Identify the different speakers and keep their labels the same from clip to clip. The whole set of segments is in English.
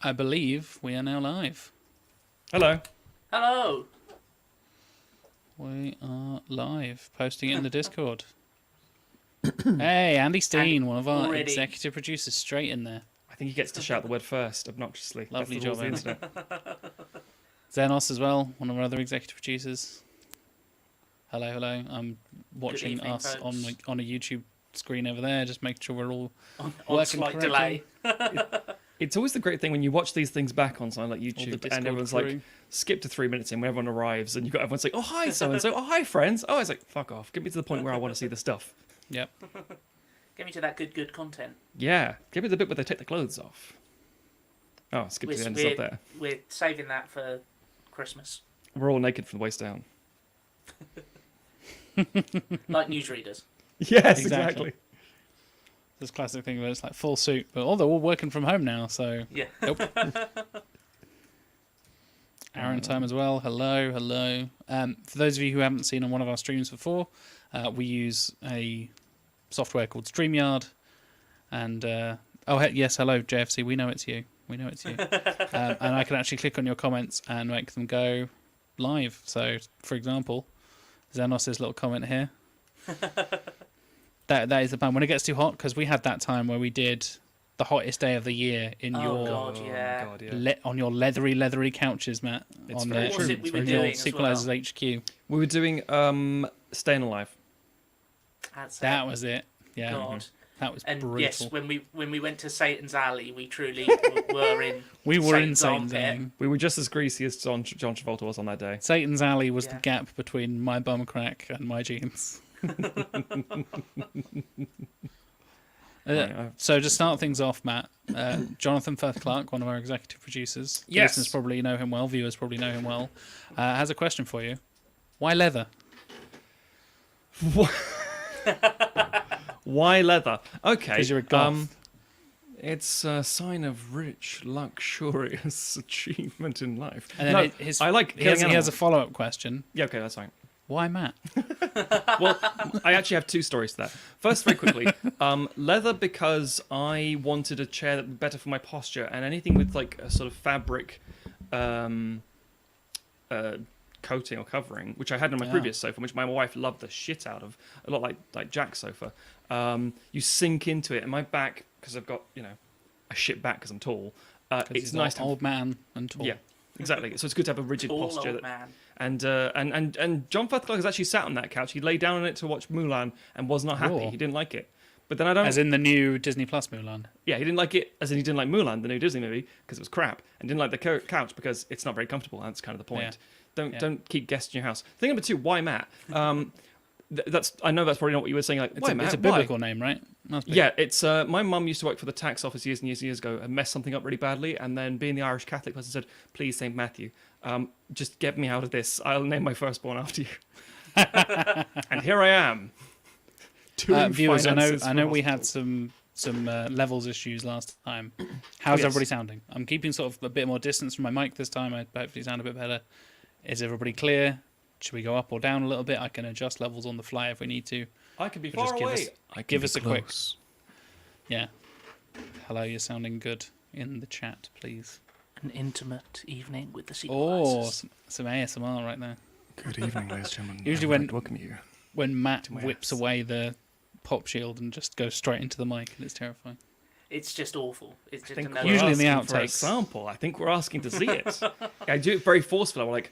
Speaker 1: I believe we are now live.
Speaker 2: Hello.
Speaker 3: Hello.
Speaker 1: We are live, posting it in the Discord. Hey, Andy Steen, one of our executive producers, straight in there.
Speaker 2: I think he gets to shout the word first, obnoxiously.
Speaker 1: Lovely
Speaker 2: That's
Speaker 1: job,
Speaker 2: the rules
Speaker 1: Andy.
Speaker 2: of the internet.
Speaker 1: Xenos as well, one of our other executive producers. Hello, hello. I'm watching
Speaker 3: evening,
Speaker 1: us
Speaker 3: folks.
Speaker 1: on a YouTube screen over there, just making sure we're all
Speaker 3: On
Speaker 1: working
Speaker 3: slight
Speaker 1: correctly.
Speaker 3: delay.
Speaker 2: It's always the great thing when you watch these things back on something like
Speaker 1: All the
Speaker 2: YouTube
Speaker 1: Discord
Speaker 2: and everyone's
Speaker 1: crew.
Speaker 2: like, skip to 3 minutes in when everyone arrives and you've got everyone saying, oh, hi, so-and-so. Oh, hi, friends. Oh, it's like, fuck off. Get me to the point where I want to see the stuff.
Speaker 1: Yep.
Speaker 3: Get me to that good content.
Speaker 2: Yeah. Get me to the bit where they take the clothes off. Oh, skip to the end. It's up there.
Speaker 3: We're saving that for Christmas.
Speaker 2: We're all naked from the waist down.
Speaker 3: Like newsreaders.
Speaker 2: Yes,
Speaker 1: Exactly.
Speaker 2: exactly.
Speaker 1: This classic thing where it's like full suit, but they're all working from home now, so
Speaker 3: Yeah.
Speaker 1: nope. Aaron time as well. Hello, hello. For those of you who haven't seen on one of our streams before, we use a software called StreamYard, and yes, hello JFC. We know it's you. We know it's you. And I can actually click on your comments and make them go live. So, for example, Xenos' little comment here. That is the plan when it gets too hot, because we had that time where we did the hottest day of the year in
Speaker 3: God, yeah.
Speaker 2: God, yeah.
Speaker 1: on your leathery couches, Matt.
Speaker 2: It's
Speaker 1: on
Speaker 2: very
Speaker 1: the,
Speaker 2: true. What was
Speaker 3: it we were
Speaker 1: on your
Speaker 3: doing as
Speaker 1: Sequelisers
Speaker 3: well?
Speaker 1: HQ.
Speaker 2: We were doing Staying Alive.
Speaker 3: That's
Speaker 1: That was it. Yeah,
Speaker 3: God.
Speaker 1: that was
Speaker 3: And
Speaker 1: brutal.
Speaker 3: yes, when we went to Satan's Alley, we truly were in.
Speaker 1: We were in
Speaker 3: Satan's
Speaker 1: Satan's
Speaker 3: armpit.
Speaker 1: Alley.
Speaker 2: We were just as greasy as John Travolta was on that day.
Speaker 1: Satan's Alley was the
Speaker 3: Yeah.
Speaker 1: gap between my bum crack and my jeans. So to start things off, Matt, Jonathan Firth Clark, one of our executive producers,
Speaker 2: Yes.
Speaker 1: listeners probably know him well, viewers probably know him well, has a question for you. Why leather?
Speaker 2: Why leather? Okay.
Speaker 1: Because you're a goth.
Speaker 2: It's a sign of rich, luxurious achievement in life.
Speaker 1: And then
Speaker 2: No,
Speaker 1: his,
Speaker 2: I like
Speaker 1: he has
Speaker 2: killing
Speaker 1: a
Speaker 2: animals.
Speaker 1: follow-up question.
Speaker 2: Yeah, okay, that's fine.
Speaker 1: Why Matt?
Speaker 2: Well, I actually have two stories to that. First, very quickly, leather because I wanted a chair that would be better for my posture, and anything with like a sort of fabric coating or covering, which I had on my
Speaker 1: Yeah.
Speaker 2: previous sofa, which my wife loved the shit out of, a lot like Jack's sofa. You sink into it, and my back, because I've got a shit back because I'm tall.
Speaker 1: 'Cause
Speaker 2: It's
Speaker 1: he's
Speaker 2: nice
Speaker 1: an
Speaker 2: to
Speaker 1: old man and tall.
Speaker 2: yeah, exactly. So it's good to have a rigid
Speaker 3: Tall
Speaker 2: posture.
Speaker 3: old man.
Speaker 2: And John Firth Clark has actually sat on that couch. He lay down on it to watch Mulan and was not happy.
Speaker 1: Cool.
Speaker 2: He didn't like it. But then I don't.
Speaker 1: As in the new Disney Plus Mulan.
Speaker 2: Yeah, he didn't like it. As in, he didn't like Mulan, the new Disney movie, because it was crap, and didn't like the couch because it's not very comfortable. And that's kind of the point. Don't keep guests in your house. Thing number two, why Matt? I know that's probably not what you were saying. Like, why Matt?
Speaker 1: It's a
Speaker 2: Why?
Speaker 1: biblical name, right? Must be.
Speaker 2: Yeah, it's my mum used to work for the tax office years and years and years ago and messed something up really badly, and then being the Irish Catholic person said, "Please, Saint Matthew, just get me out of this. I'll name my firstborn after you." And here I am. doing
Speaker 1: Viewers,
Speaker 2: finances
Speaker 1: I know
Speaker 2: for
Speaker 1: we
Speaker 2: hospitals.
Speaker 1: had some levels issues last time. How's
Speaker 2: Yes.
Speaker 1: everybody sounding? I'm keeping sort of a bit more distance from my mic this time. I hopefully sound a bit better. Is everybody clear? Should we go up or down a little bit? I can adjust levels on the fly if we need to.
Speaker 2: I could be
Speaker 1: Or just
Speaker 2: far
Speaker 1: give
Speaker 2: away.
Speaker 1: us-
Speaker 2: I can
Speaker 1: give
Speaker 2: be
Speaker 1: us a quick-
Speaker 2: close.
Speaker 1: Yeah. Hello, you're sounding good in the chat, please.
Speaker 3: An intimate evening with the
Speaker 1: Oh,
Speaker 3: Sequelisers.
Speaker 1: some ASMR right there.
Speaker 4: Good evening, ladies and gentlemen.
Speaker 1: Usually
Speaker 4: I would
Speaker 1: when-
Speaker 4: like to welcome you.
Speaker 1: When Matt
Speaker 4: my
Speaker 1: whips
Speaker 4: ass.
Speaker 1: away the pop shield and just goes straight into the mic, and it's terrifying.
Speaker 3: It's just awful. It's just
Speaker 2: I think
Speaker 3: another.
Speaker 2: we're
Speaker 1: Usually in the
Speaker 2: asking for a
Speaker 1: outtakes.
Speaker 2: sample. I think we're asking to see it. I do it very forcefully. I'm like,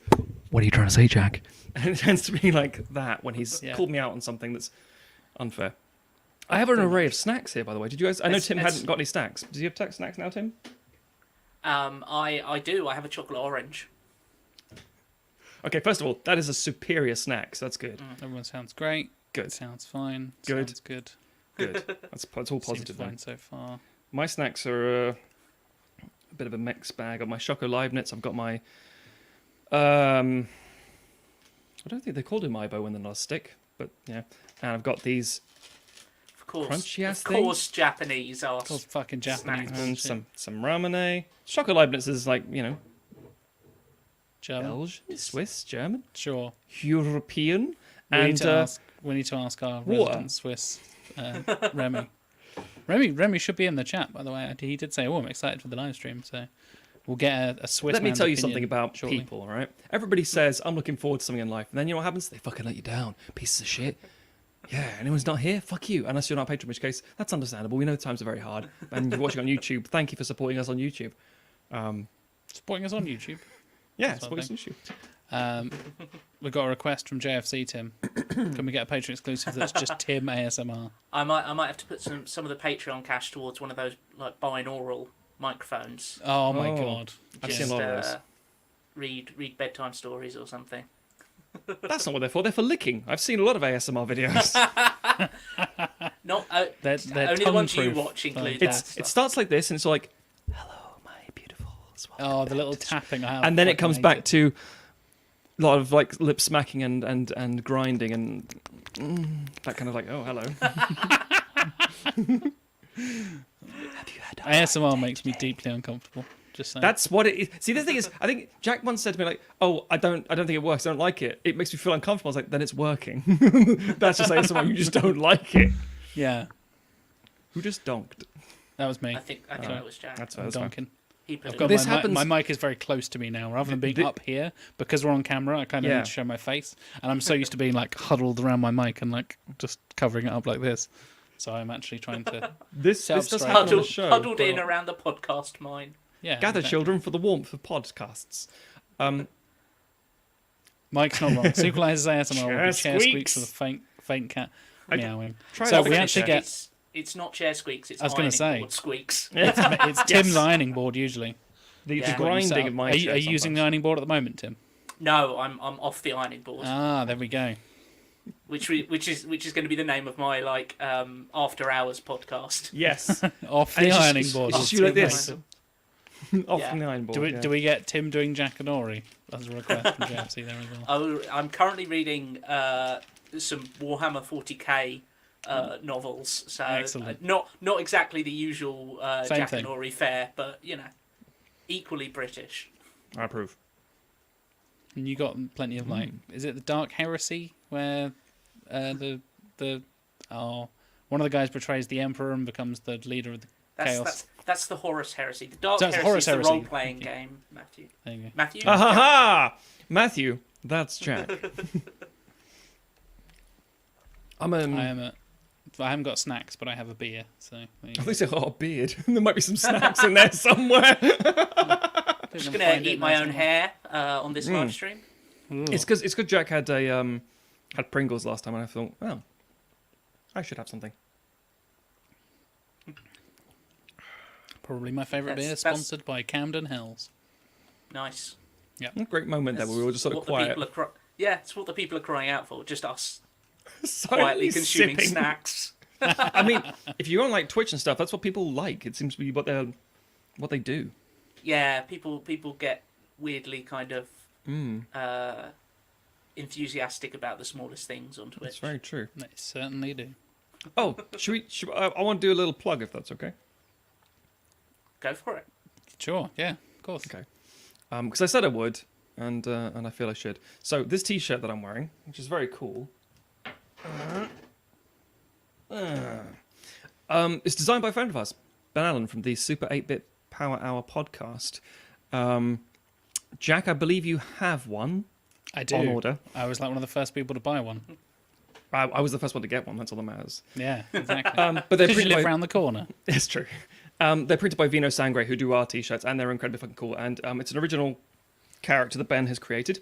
Speaker 4: What are you trying to say, Jack?
Speaker 2: and it tends to be like that when he's
Speaker 1: Yeah.
Speaker 2: called me out on something that's unfair. I have an array of snacks here, by the way. Did you guys? I know
Speaker 3: It's-
Speaker 2: Tim
Speaker 3: it's-
Speaker 2: hadn't got any snacks. Does he have snacks now, Tim?
Speaker 3: I do. I have a chocolate orange.
Speaker 2: Okay, first of all, that is a superior snack, so that's good.
Speaker 1: Everyone sounds great.
Speaker 2: Good.
Speaker 1: Sounds fine.
Speaker 2: Good.
Speaker 1: Sounds good.
Speaker 2: Good. That's all
Speaker 1: Seems
Speaker 2: positive then.
Speaker 1: fine so far.
Speaker 2: My snacks are a bit of a mixed bag. I've got my Choco Leibniz. I've got my I don't think they called him Ibo when they're not a stick, but yeah. And I've got these
Speaker 3: Of course.
Speaker 2: Crunchy ass
Speaker 3: Of course, Japanese are.
Speaker 1: It's all fucking Japanese
Speaker 3: Snacks.
Speaker 2: and
Speaker 1: bullshit.
Speaker 2: some ramune. Choco Leibniz is like,
Speaker 1: German.
Speaker 2: Belgian, Swiss, German,
Speaker 1: Sure.
Speaker 2: European,
Speaker 1: We need
Speaker 2: and
Speaker 1: to ask our
Speaker 2: water.
Speaker 1: resident Swiss Remy. Remy should be in the chat, by the way. He did say, "Oh, I'm excited for the live stream." So we'll get a Swiss.
Speaker 2: Let me
Speaker 1: man's
Speaker 2: tell you
Speaker 1: opinion
Speaker 2: something about
Speaker 1: shortly.
Speaker 2: people, all right? Everybody says, I'm looking forward to something in life. And then you know what happens? They fucking let you down. Pieces of shit. Yeah, anyone's not here? Fuck you. Unless you're not a patron, in which case, that's understandable. We know times are very hard. And you're watching on YouTube. Thank you for supporting us on YouTube.
Speaker 1: Supporting us on YouTube.
Speaker 2: Yeah,
Speaker 1: That's
Speaker 2: support us
Speaker 1: one
Speaker 2: on YouTube.
Speaker 1: We got a request from JFC Tim. Can we get a Patreon exclusive that's just Tim ASMR?
Speaker 3: I might have to put some of the Patreon cash towards one of those like binaural microphones.
Speaker 1: Oh my
Speaker 2: Oh.
Speaker 1: god!
Speaker 2: I've
Speaker 3: Just,
Speaker 2: seen a lot of those.
Speaker 3: read bedtime stories or something.
Speaker 2: That's not what they're for. They're for licking. I've seen a lot of ASMR videos.
Speaker 3: Not
Speaker 1: They're
Speaker 3: only the ones you
Speaker 1: tongue-proof.
Speaker 3: watch include
Speaker 1: It's-
Speaker 3: that.
Speaker 2: It
Speaker 3: stuff.
Speaker 2: starts like this, and it's like, hello, my beautiful swallow
Speaker 1: Oh, the little tapping.
Speaker 2: and then it comes back to a lot of like lip smacking and grinding and that kind of like, oh, hello. Have you had
Speaker 1: ASMR makes me deeply uncomfortable. Just saying.
Speaker 2: That's what it is. See, the thing is, I think Jack once said to me like, "Oh, I don't think it works. I don't like it. It makes me feel uncomfortable." I was like, "Then it's working." That's just ASMR. You just don't like it.
Speaker 1: yeah.
Speaker 2: Who just donked?
Speaker 1: That was me.
Speaker 3: I think that was Jack.
Speaker 2: That's
Speaker 1: I'm
Speaker 2: fine.
Speaker 1: donking.
Speaker 3: He put
Speaker 1: I've
Speaker 3: it
Speaker 1: got
Speaker 3: in.
Speaker 2: This
Speaker 1: my,
Speaker 2: happens-
Speaker 1: my mic is very close to me now. Rather than being
Speaker 2: The-
Speaker 1: up here, because we're on camera, I kind of
Speaker 2: Yeah.
Speaker 1: need to show my face. And I'm so used to being like huddled around my mic and like just covering it up like this. So I'm actually trying to
Speaker 2: This
Speaker 1: Set up
Speaker 2: does
Speaker 1: straight.
Speaker 2: happen on the
Speaker 3: Huddled,
Speaker 2: show.
Speaker 3: huddled in
Speaker 1: Well-
Speaker 3: around the podcast mine.
Speaker 1: exactly.
Speaker 2: Gather children for the warmth of podcasts.
Speaker 1: Mike's not wrong. Sequelisers ASMR will be
Speaker 2: Chair
Speaker 1: chair squeaks
Speaker 2: squeaks.
Speaker 1: with a faint cat
Speaker 2: I-
Speaker 1: meowing.
Speaker 2: Try
Speaker 1: So
Speaker 2: that
Speaker 1: we
Speaker 2: for
Speaker 1: actually
Speaker 2: Jack.
Speaker 1: get
Speaker 3: It's not chair squeaks. It's
Speaker 1: I was gonna
Speaker 3: ironing
Speaker 1: say.
Speaker 3: board squeaks.
Speaker 1: it's Tim's ironing board usually.
Speaker 2: the
Speaker 3: Yeah.
Speaker 2: grinding of my
Speaker 1: Are you
Speaker 2: chair
Speaker 1: using the
Speaker 2: sometimes.
Speaker 1: ironing board at the moment, Tim?
Speaker 3: No, I'm off the ironing board,
Speaker 1: Ah, there we go.
Speaker 3: which is going to be the name of my like after hours podcast.
Speaker 2: Yes.
Speaker 1: Off
Speaker 2: And
Speaker 1: the
Speaker 2: it's just-
Speaker 1: ironing
Speaker 2: it's
Speaker 1: board.
Speaker 2: just
Speaker 1: with
Speaker 2: you
Speaker 1: Tim
Speaker 2: like this.
Speaker 1: Mason.
Speaker 2: Off
Speaker 3: Yeah.
Speaker 2: the iron board.
Speaker 1: Do we get Tim doing Jackanory? That's a request from JFC there as well.
Speaker 3: I'm currently reading some Warhammer 40k novels, so
Speaker 1: Excellent.
Speaker 3: not exactly the usual
Speaker 1: Same
Speaker 3: Jack
Speaker 1: thing.
Speaker 3: and Ori fare, but you know, equally British.
Speaker 2: I approve.
Speaker 1: And you got plenty of like, is it the Dark Heresy where one of the guys betrays the Emperor and becomes the leader of the Chaos?
Speaker 3: That's the Horus Heresy. The Dark
Speaker 1: So it's
Speaker 3: Heresy
Speaker 1: Horus
Speaker 3: is the
Speaker 1: Heresy.
Speaker 3: role-playing game, Matthew.
Speaker 1: There you go.
Speaker 3: Matthew?
Speaker 2: Ah ha ha! Matthew, that's Jack.
Speaker 1: I haven't got snacks, but I have a beer. So there you
Speaker 2: I
Speaker 1: go.
Speaker 2: think it's a beard. There might be some snacks in there somewhere.
Speaker 3: I'm just
Speaker 1: Find
Speaker 3: gonna
Speaker 1: it
Speaker 3: eat my
Speaker 1: nice
Speaker 3: own
Speaker 1: and-
Speaker 3: hair on this live stream.
Speaker 1: Ooh.
Speaker 2: It's because Jack had had Pringles last time, and I thought, oh, I should have something.
Speaker 1: Probably my favourite beer,
Speaker 3: That's-
Speaker 1: sponsored by Camden Hells.
Speaker 3: Nice.
Speaker 2: A great moment there where we were just sort of
Speaker 3: What the
Speaker 2: quiet.
Speaker 3: people are yeah, it's what the people are crying out for. Just us
Speaker 2: Silently
Speaker 3: quietly consuming
Speaker 2: sipping.
Speaker 3: snacks.
Speaker 2: I mean, if you're on like Twitch and stuff, that's what people like. It seems to be what they do.
Speaker 3: Yeah, people get weirdly kind of enthusiastic about the smallest things on Twitch.
Speaker 2: That's very true.
Speaker 1: They certainly do.
Speaker 2: Oh, I want to do a little plug if that's okay.
Speaker 3: Go for it.
Speaker 1: Sure, yeah, of course.
Speaker 2: Okay. Because I said I would, and I feel I should. So this T-shirt that I'm wearing, which is very cool, it's designed by a friend of ours, Ben Allen from the Super 8-Bit Power Hour podcast. Jack, I believe you have one
Speaker 1: I do.
Speaker 2: on order.
Speaker 1: I was like one of the first people to buy one.
Speaker 2: I was the first one to get one. That's all that matters.
Speaker 1: Yeah, exactly.
Speaker 2: But they're
Speaker 1: Because you
Speaker 2: printed
Speaker 1: live
Speaker 2: by,
Speaker 1: around the corner.
Speaker 2: it's true. They're printed by Vino Sangre, who do our T-shirts, and they're incredibly fucking cool. And it's an original character that Ben has created.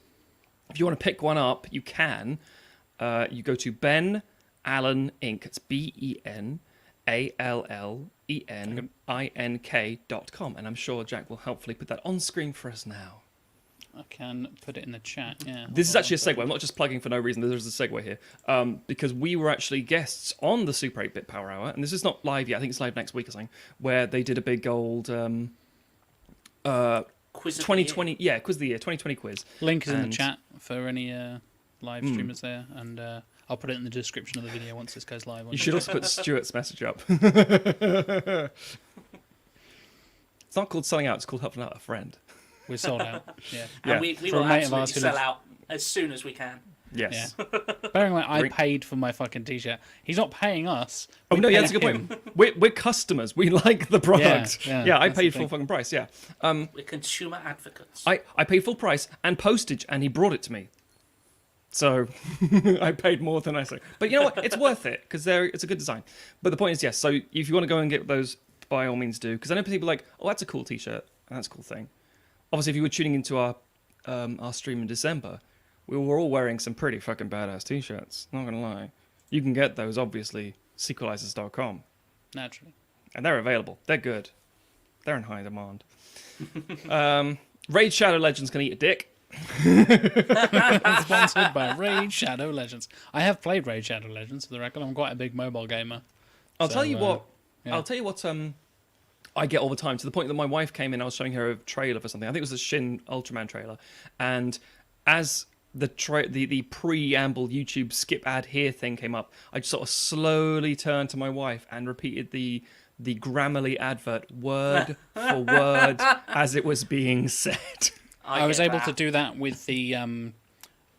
Speaker 2: If you want to pick one up, you can. You go to Ben Allen Inc. It's BenAllenInk.com, and I'm sure Jack will helpfully put that on screen for us now.
Speaker 1: I can put it in the chat, yeah.
Speaker 2: This is actually a segue. I'm not just plugging for no reason. There's a segue here. Because we were actually guests on the Super 8-Bit Power Hour, and this is not live yet. I think it's live next week or something, where they did a big old
Speaker 3: Quiz of the
Speaker 2: 2020, quiz of the year, 2020 quiz.
Speaker 1: Link is in the
Speaker 2: And-
Speaker 1: chat for any live streamers there, and I'll put it in the description of the video once this goes live.
Speaker 2: You should also put Stuart's message up. It's not called selling out, it's called helping out a friend.
Speaker 1: We're sold out. Yeah.
Speaker 3: And
Speaker 2: Yeah.
Speaker 3: we
Speaker 1: For a
Speaker 3: will
Speaker 1: mate of
Speaker 3: absolutely
Speaker 1: ours who
Speaker 3: sell
Speaker 1: lives-
Speaker 3: out as soon as we can.
Speaker 2: Yes.
Speaker 1: Bearing in mind, I
Speaker 2: Drink-
Speaker 1: paid for my fucking t-shirt. He's not paying us.
Speaker 2: Oh
Speaker 1: We
Speaker 2: no, yeah,
Speaker 1: paid
Speaker 2: that's a good
Speaker 1: him.
Speaker 2: point. We're customers. We like the product.
Speaker 1: yeah,
Speaker 2: I
Speaker 1: that's the
Speaker 2: paid full
Speaker 1: thing.
Speaker 2: fucking price. Yeah.
Speaker 3: We're consumer advocates.
Speaker 2: I paid full price and postage, and he brought it to me. So I paid more than I said. But you know what? It's worth it because it's a good design. But the point is, yes. So if you want to go and get those, by all means do. Because I know people are like, oh, that's a cool T-shirt and that's a cool thing. Obviously, if you were tuning into our stream in December, we were all wearing some pretty fucking badass T-shirts. Not gonna lie. You can get those obviously Sequelisers.com,
Speaker 1: Naturally.
Speaker 2: and they're available. They're good. They're in high demand. Raid Shadow Legends can eat a dick.
Speaker 1: Sponsored by Raid Shadow Legends. I have played Raid Shadow Legends, for the record. I'm quite a big mobile gamer.
Speaker 2: I'll
Speaker 1: So,
Speaker 2: tell you what.
Speaker 1: yeah.
Speaker 2: I'll tell you what. I get all the time, to the point that my wife came in. I was showing her a trailer for something. I think it was the Shin Ultraman trailer, and as the preamble YouTube skip ad here thing came up, I just sort of slowly turned to my wife and repeated the Grammarly advert word for word as it was being said.
Speaker 1: I was
Speaker 3: get
Speaker 1: able to
Speaker 3: that.
Speaker 1: do that with the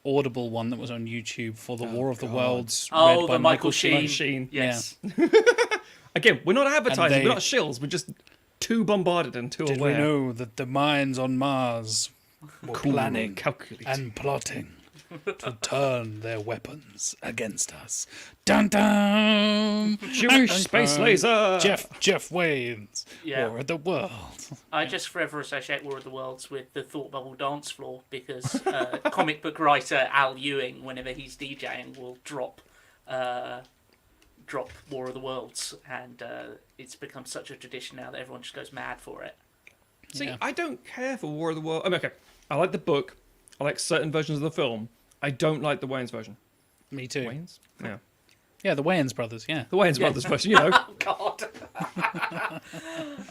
Speaker 1: Audible one that was on YouTube for the War of the
Speaker 2: God.
Speaker 1: Worlds.
Speaker 3: Oh,
Speaker 1: read by
Speaker 3: the Michael
Speaker 1: Sheen.
Speaker 3: Sheen.
Speaker 2: Sheen.
Speaker 3: Yes.
Speaker 2: Again, we're not advertising.
Speaker 1: they-
Speaker 2: We're not shills. We're just too bombarded and too
Speaker 1: Did
Speaker 2: aware.
Speaker 1: we know that the minds on Mars were planning
Speaker 2: calculating.
Speaker 1: and plotting to turn their weapons against us? Dun dun!
Speaker 2: Jewish
Speaker 1: Dun,
Speaker 2: space
Speaker 1: dun.
Speaker 2: laser.
Speaker 1: Jeff Wayne's
Speaker 3: Yeah.
Speaker 1: War of the World.
Speaker 3: I just forever associate War of the Worlds with the Thought Bubble dance floor because comic book writer Al Ewing, whenever he's DJing, will drop War of the Worlds, and it's become such a tradition now that everyone just goes mad for it.
Speaker 2: See,
Speaker 1: Yeah.
Speaker 2: I don't care for War of the World. I mean, okay, I like the book. I like certain versions of the film. I don't like the Wayans version.
Speaker 1: Me too.
Speaker 2: Wayans? Yeah.
Speaker 1: Yeah, the Wayans brothers, yeah.
Speaker 2: The Wayans brothers version, you know.
Speaker 3: Oh God!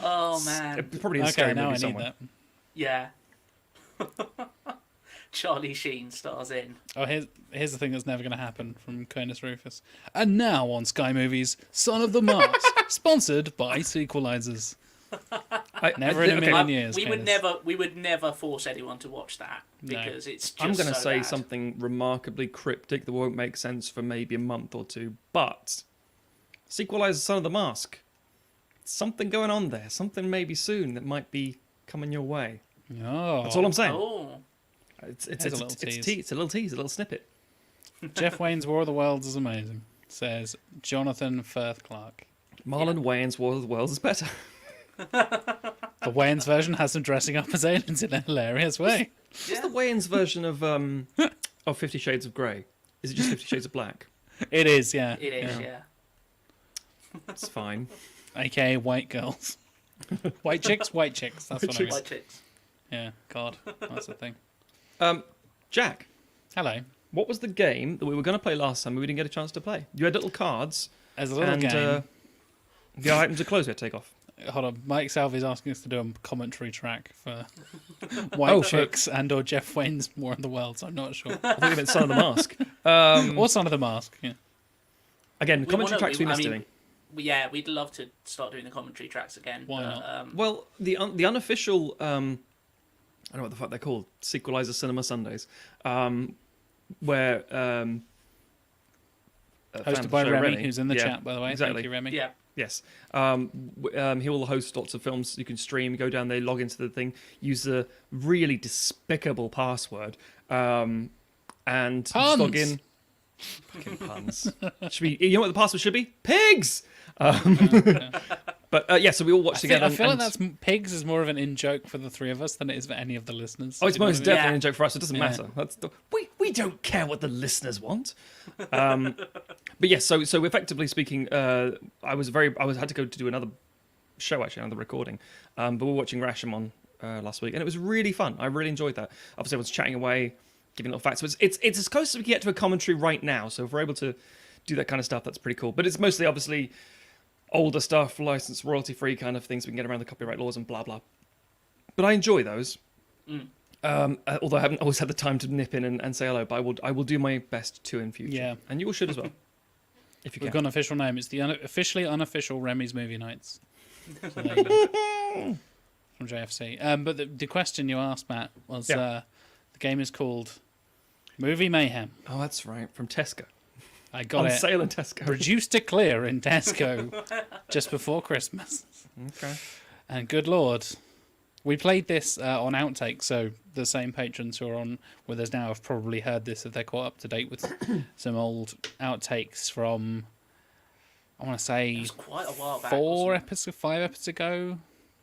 Speaker 3: Oh man!
Speaker 2: It's probably a
Speaker 1: Okay,
Speaker 2: scary
Speaker 1: now I
Speaker 2: movie
Speaker 1: need
Speaker 2: somewhere.
Speaker 1: that.
Speaker 3: Yeah. Charlie Sheen stars in.
Speaker 1: Oh, here's the thing that's never going to happen from Conus Rufus. And now on Sky Movies, Son of the Mars, sponsored by Sequelisers. Never in a million years.
Speaker 3: We would
Speaker 1: Conus.
Speaker 3: never force anyone to watch that
Speaker 1: No.
Speaker 3: because it's just
Speaker 2: I'm going to
Speaker 3: so
Speaker 2: say
Speaker 3: bad.
Speaker 2: something remarkably cryptic that won't make sense for maybe a month or two, but Sequelizer Son of the Mask. Something going on there. Something maybe soon that might be coming your way.
Speaker 1: Oh,
Speaker 2: That's all I'm saying.
Speaker 3: Oh,
Speaker 2: It's
Speaker 1: There's a little tease.
Speaker 2: it's a little tease, a little snippet.
Speaker 1: Jeff Wayne's War of the Worlds is amazing, says Jonathan Firth Clark.
Speaker 2: Marlon Wayans' War of the Worlds is better.
Speaker 1: The Wayne's version has them dressing up as aliens in a hilarious way.
Speaker 2: What's the Wayans version of 50 Shades of Grey? Is it just 50 Shades of Black?
Speaker 1: It is, yeah.
Speaker 3: it is. Yeah.
Speaker 2: It's fine.
Speaker 1: AKA white girls. White chicks? White chicks. That's what I mean.
Speaker 3: White chicks.
Speaker 1: Yeah, God, that's the thing.
Speaker 2: Jack,
Speaker 1: Hello.
Speaker 2: what was the game that we were going to play last time but we didn't get a chance to play? You had little cards
Speaker 1: As a little
Speaker 2: and
Speaker 1: game.
Speaker 2: the items of clothes we had to take off.
Speaker 1: Hold on, Mike Salve is asking us to do a commentary track for White
Speaker 2: Oh,
Speaker 1: Chicks and or Jeff Wayne's War of the Worlds. I'm not sure.
Speaker 2: I thought you meant Son of the Mask.
Speaker 1: Or Son of the Mask. Yeah.
Speaker 2: Again,
Speaker 3: We
Speaker 2: commentary
Speaker 3: wanna-
Speaker 2: tracks we
Speaker 3: I
Speaker 2: missed
Speaker 3: mean,
Speaker 2: doing.
Speaker 3: Yeah, we'd love to start doing the commentary tracks again.
Speaker 1: Why
Speaker 3: but,
Speaker 1: not?
Speaker 2: Well, the unofficial, I don't know what the fuck they're called, Sequelizer Cinema Sundays, where fan of
Speaker 1: Hosted
Speaker 2: the
Speaker 1: by
Speaker 2: show,
Speaker 1: Remy, who's in the
Speaker 2: Yeah,
Speaker 1: chat, by the way.
Speaker 2: exactly.
Speaker 1: Thank you, Remy.
Speaker 3: Yeah.
Speaker 2: Yes. He will host lots of films you can stream, go down there, log into the thing, use the really despicable password, and just log
Speaker 1: Puns!
Speaker 2: in. Fucking puns. Should be, you know what the password should be? Pigs! But yeah, so we all watched together.
Speaker 1: I feel like
Speaker 2: and-
Speaker 1: that's pigs is more of an in joke for the three of us than it is for any of the listeners.
Speaker 2: Oh, it's
Speaker 1: You know
Speaker 2: most
Speaker 1: what I mean?
Speaker 2: definitely
Speaker 3: Yeah.
Speaker 2: a joke for us. It doesn't
Speaker 1: Yeah.
Speaker 2: matter. We don't care what the listeners want. But yes, so effectively speaking, I had to go to do another show actually, another recording. But we were watching Rashomon last week, and it was really fun. I really enjoyed that. Obviously, I was chatting away, giving little facts. So it's as close as we can get to a commentary right now. So if we're able to do that kind of stuff, that's pretty cool. But it's mostly obviously older stuff, licensed, royalty-free kind of things we can get around the copyright laws and blah blah. But I enjoy those. Although I haven't always had the time to nip in and say hello, but I will do my best to in future.
Speaker 1: Yeah.
Speaker 2: And you all should as well, if you
Speaker 1: We've
Speaker 2: can.
Speaker 1: got an official name. It's the officially unofficial Remy's Movie Nights. So there you go. From JFC. But the question you asked, Matt, was
Speaker 2: Yeah.
Speaker 1: the game is called Movie Mayhem.
Speaker 2: Oh, that's right. From Tesco.
Speaker 1: I got
Speaker 2: On
Speaker 1: it
Speaker 2: sale in Tesco.
Speaker 1: reduced to clear in Tesco just before Christmas.
Speaker 2: Okay.
Speaker 1: And good lord, we played this on Outtake, so the same patrons who are on with us now have probably heard this if they're caught up to date with some old outtakes from, I want to
Speaker 3: It
Speaker 1: say,
Speaker 3: was quite a while back.
Speaker 1: 5 episodes ago.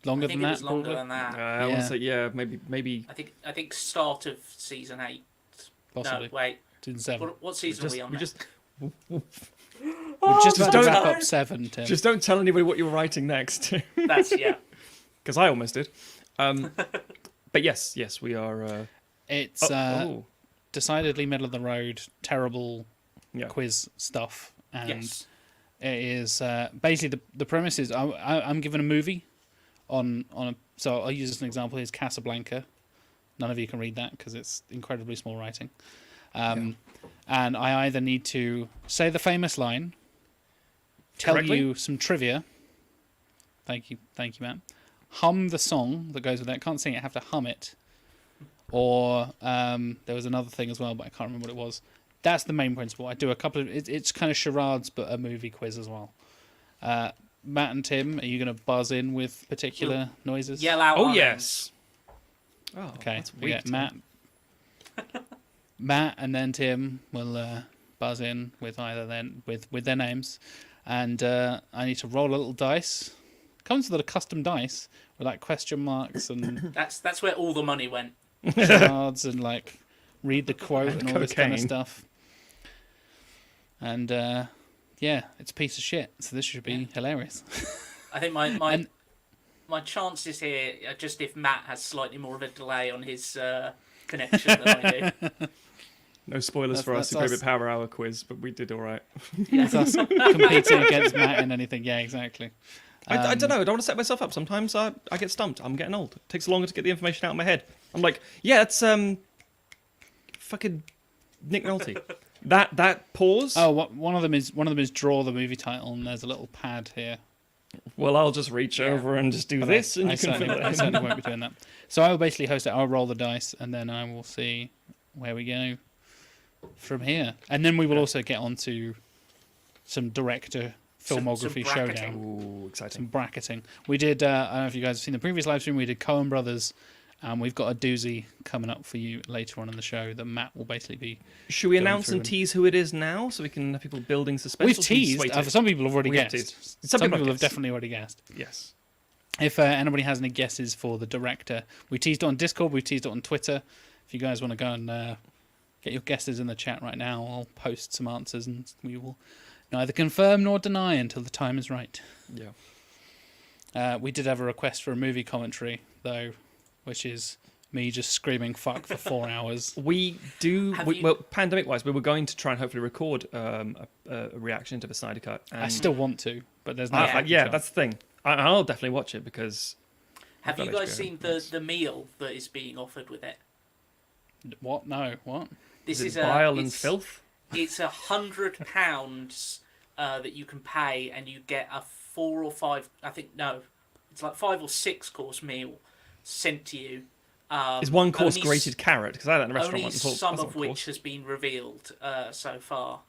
Speaker 1: Longer
Speaker 3: I think
Speaker 1: than
Speaker 3: it
Speaker 1: that,
Speaker 3: was longer
Speaker 1: probably.
Speaker 3: than that.
Speaker 2: I want to say, yeah, maybe.
Speaker 3: I think start of season 8.
Speaker 1: Possibly.
Speaker 3: No, wait.
Speaker 1: Season 7.
Speaker 3: What season are we on?
Speaker 2: We
Speaker 3: now?
Speaker 2: just
Speaker 1: We're just about to
Speaker 2: don't-
Speaker 1: wrap up 7, Tim.
Speaker 2: Just don't tell anybody what you were writing next,
Speaker 3: That's yeah.
Speaker 2: because I almost did. But yes, we are.
Speaker 1: It's
Speaker 2: Oh,
Speaker 1: decidedly middle of the road, terrible
Speaker 2: yeah.
Speaker 1: quiz stuff. And
Speaker 3: Yes.
Speaker 1: it is basically the premise is I'm given a movie on a, so I'll use as an example. Here's Casablanca. None of you can read that because it's incredibly small writing. And I either need to say the famous line, tell
Speaker 2: Correctly?
Speaker 1: you some trivia. Thank you, Matt. Hum the song that goes with that. Can't sing it. Have to hum it. Or there was another thing as well, but I can't remember what it was. That's the main principle. I do a couple of. It's kind of charades, but a movie quiz as well. Matt and Tim, are you going to buzz in with particular noises?
Speaker 3: Yell out.
Speaker 2: Oh
Speaker 3: our
Speaker 2: yes. Oh,
Speaker 1: Okay.
Speaker 2: that's
Speaker 1: We
Speaker 2: weak.
Speaker 1: get Matt, and then Tim will buzz in with either then with their names, and I need to roll a little dice. Comes with a custom dice with like question marks and
Speaker 3: names. That's where all the money went.
Speaker 1: charades and like read the quote and all this kind of
Speaker 2: cocaine.
Speaker 1: stuff. And yeah, it's a piece of shit. So this should be hilarious.
Speaker 3: I think my
Speaker 1: And-
Speaker 3: my chances here are just if Matt has slightly more of a delay on his connection than I do.
Speaker 2: No spoilers
Speaker 1: That's-
Speaker 2: for our
Speaker 1: that's
Speaker 2: Super
Speaker 1: us.
Speaker 2: Bit Power Hour quiz, but we did all right.
Speaker 1: It's us competing against Matt in anything. Yeah, exactly.
Speaker 2: I don't know. I don't want to set myself up. Sometimes I get stumped. I'm getting old. It takes longer to get the information out of my head. I'm like, yeah, it's fucking Nick Nolte. that pause.
Speaker 1: Oh, one of them is draw the movie title, and there's a little pad here.
Speaker 2: Well, I'll just reach over and just do
Speaker 1: But
Speaker 2: this, and
Speaker 1: I
Speaker 2: you can
Speaker 1: certainly,
Speaker 2: fill
Speaker 1: I
Speaker 2: it in.
Speaker 1: certainly won't be doing that. So I will basically host it. I'll roll the dice, and then I will see where we go from here. And then we will also get on to some director filmography
Speaker 3: some bracketing.
Speaker 1: showdown,
Speaker 2: Ooh,
Speaker 1: some
Speaker 2: exciting.
Speaker 1: bracketing. We did. I don't know if you guys have seen the previous live stream. We did Coen Brothers. We've got a doozy coming up for you later on in the show that Matt will basically be.
Speaker 2: Should we
Speaker 1: going
Speaker 2: announce
Speaker 1: through
Speaker 2: and
Speaker 1: them.
Speaker 2: tease who it is now, so we can have people building suspense?
Speaker 1: We've
Speaker 2: or should we just
Speaker 1: teased.
Speaker 2: wait till-
Speaker 1: Some people have already
Speaker 2: We have
Speaker 1: guessed.
Speaker 2: teased.
Speaker 1: Some
Speaker 2: Some
Speaker 1: people
Speaker 2: people
Speaker 1: have
Speaker 2: have
Speaker 1: definitely already guessed.
Speaker 2: Yes.
Speaker 1: If anybody has any guesses for the director, we teased it on Discord, we teased it on Twitter. If you guys want to go and get your guesses in the chat right now, I'll post some answers and we will neither confirm nor deny until the time is right.
Speaker 2: Yeah.
Speaker 1: We did have a request for a movie commentary, though, which is me just screaming fuck for 4 hours.
Speaker 2: We do.
Speaker 3: Have you-
Speaker 2: Well, pandemic-wise, we were going to try and hopefully record a reaction to the Snyder Cut. And
Speaker 1: I still want to, but there's no.
Speaker 3: Yeah.
Speaker 1: fucking
Speaker 2: yeah,
Speaker 1: chance.
Speaker 2: that's the thing. I'll definitely watch it because
Speaker 3: Have
Speaker 2: I've
Speaker 3: you
Speaker 2: got
Speaker 3: guys
Speaker 2: HBO.
Speaker 3: seen the meal that is being offered with it?
Speaker 1: What? No, what?
Speaker 3: This
Speaker 2: is
Speaker 3: is
Speaker 2: it bile and
Speaker 3: it's-
Speaker 2: filth.
Speaker 3: It's £100 that you can pay, and you get a 4 or 5. I think no, it's like 5 or 6 course meal sent to you.
Speaker 2: Is one course
Speaker 3: only
Speaker 2: grated carrot? Because I had that in a restaurant
Speaker 3: Only
Speaker 2: once. and thought,
Speaker 3: some
Speaker 2: that's not
Speaker 3: of
Speaker 2: a
Speaker 3: which
Speaker 2: course.
Speaker 3: has been revealed so far.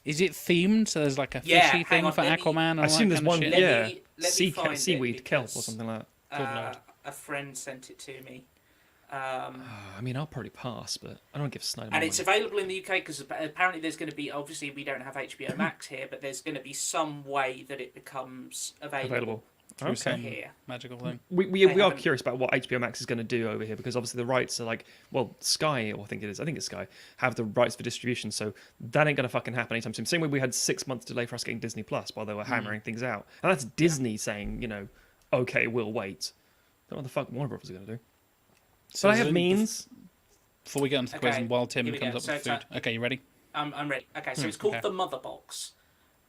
Speaker 1: Is it themed? So there's like a fishy
Speaker 3: Yeah, hang
Speaker 1: thing
Speaker 3: on,
Speaker 1: for
Speaker 3: let me-
Speaker 1: Aquaman and
Speaker 2: I
Speaker 1: all
Speaker 2: assume
Speaker 1: that
Speaker 2: there's
Speaker 1: kind
Speaker 2: one.
Speaker 1: of shit?
Speaker 3: Let
Speaker 2: Yeah,
Speaker 3: let me find it
Speaker 2: seaweed kelp or
Speaker 3: because,
Speaker 2: something like that.
Speaker 1: Good lord.
Speaker 3: a friend sent it to me.
Speaker 2: I mean, I'll probably pass, but I don't give Snyder.
Speaker 3: And
Speaker 2: my
Speaker 3: it's
Speaker 2: money.
Speaker 3: available in the UK because apparently there's going to be, obviously we don't have HBO Max here, but there's going to be some way that it becomes available
Speaker 1: Through
Speaker 2: Okay.
Speaker 1: some
Speaker 3: here.
Speaker 1: magical thing.
Speaker 2: We
Speaker 3: They
Speaker 2: are
Speaker 3: haven't-
Speaker 2: curious about what HBO Max is going to do over here because obviously the rights are like, well, Sky, or I think it's Sky, have the rights for distribution, so that ain't going to fucking happen anytime soon. Same way we had 6 months delay for us getting Disney Plus while they were hammering things out. And that's Disney saying, okay, we'll wait. Don't know what the fuck Warner Brothers are going to do.
Speaker 1: So
Speaker 2: But I
Speaker 1: is
Speaker 2: have
Speaker 1: it-
Speaker 2: means.
Speaker 1: Before we get onto the quiz
Speaker 3: Okay,
Speaker 1: and while Tim
Speaker 3: here we
Speaker 1: comes
Speaker 3: go.
Speaker 1: up
Speaker 3: So
Speaker 1: with
Speaker 3: it's
Speaker 1: food. Okay, you ready?
Speaker 3: I'm ready. Okay, so it's called
Speaker 1: okay.
Speaker 3: the Mother Box.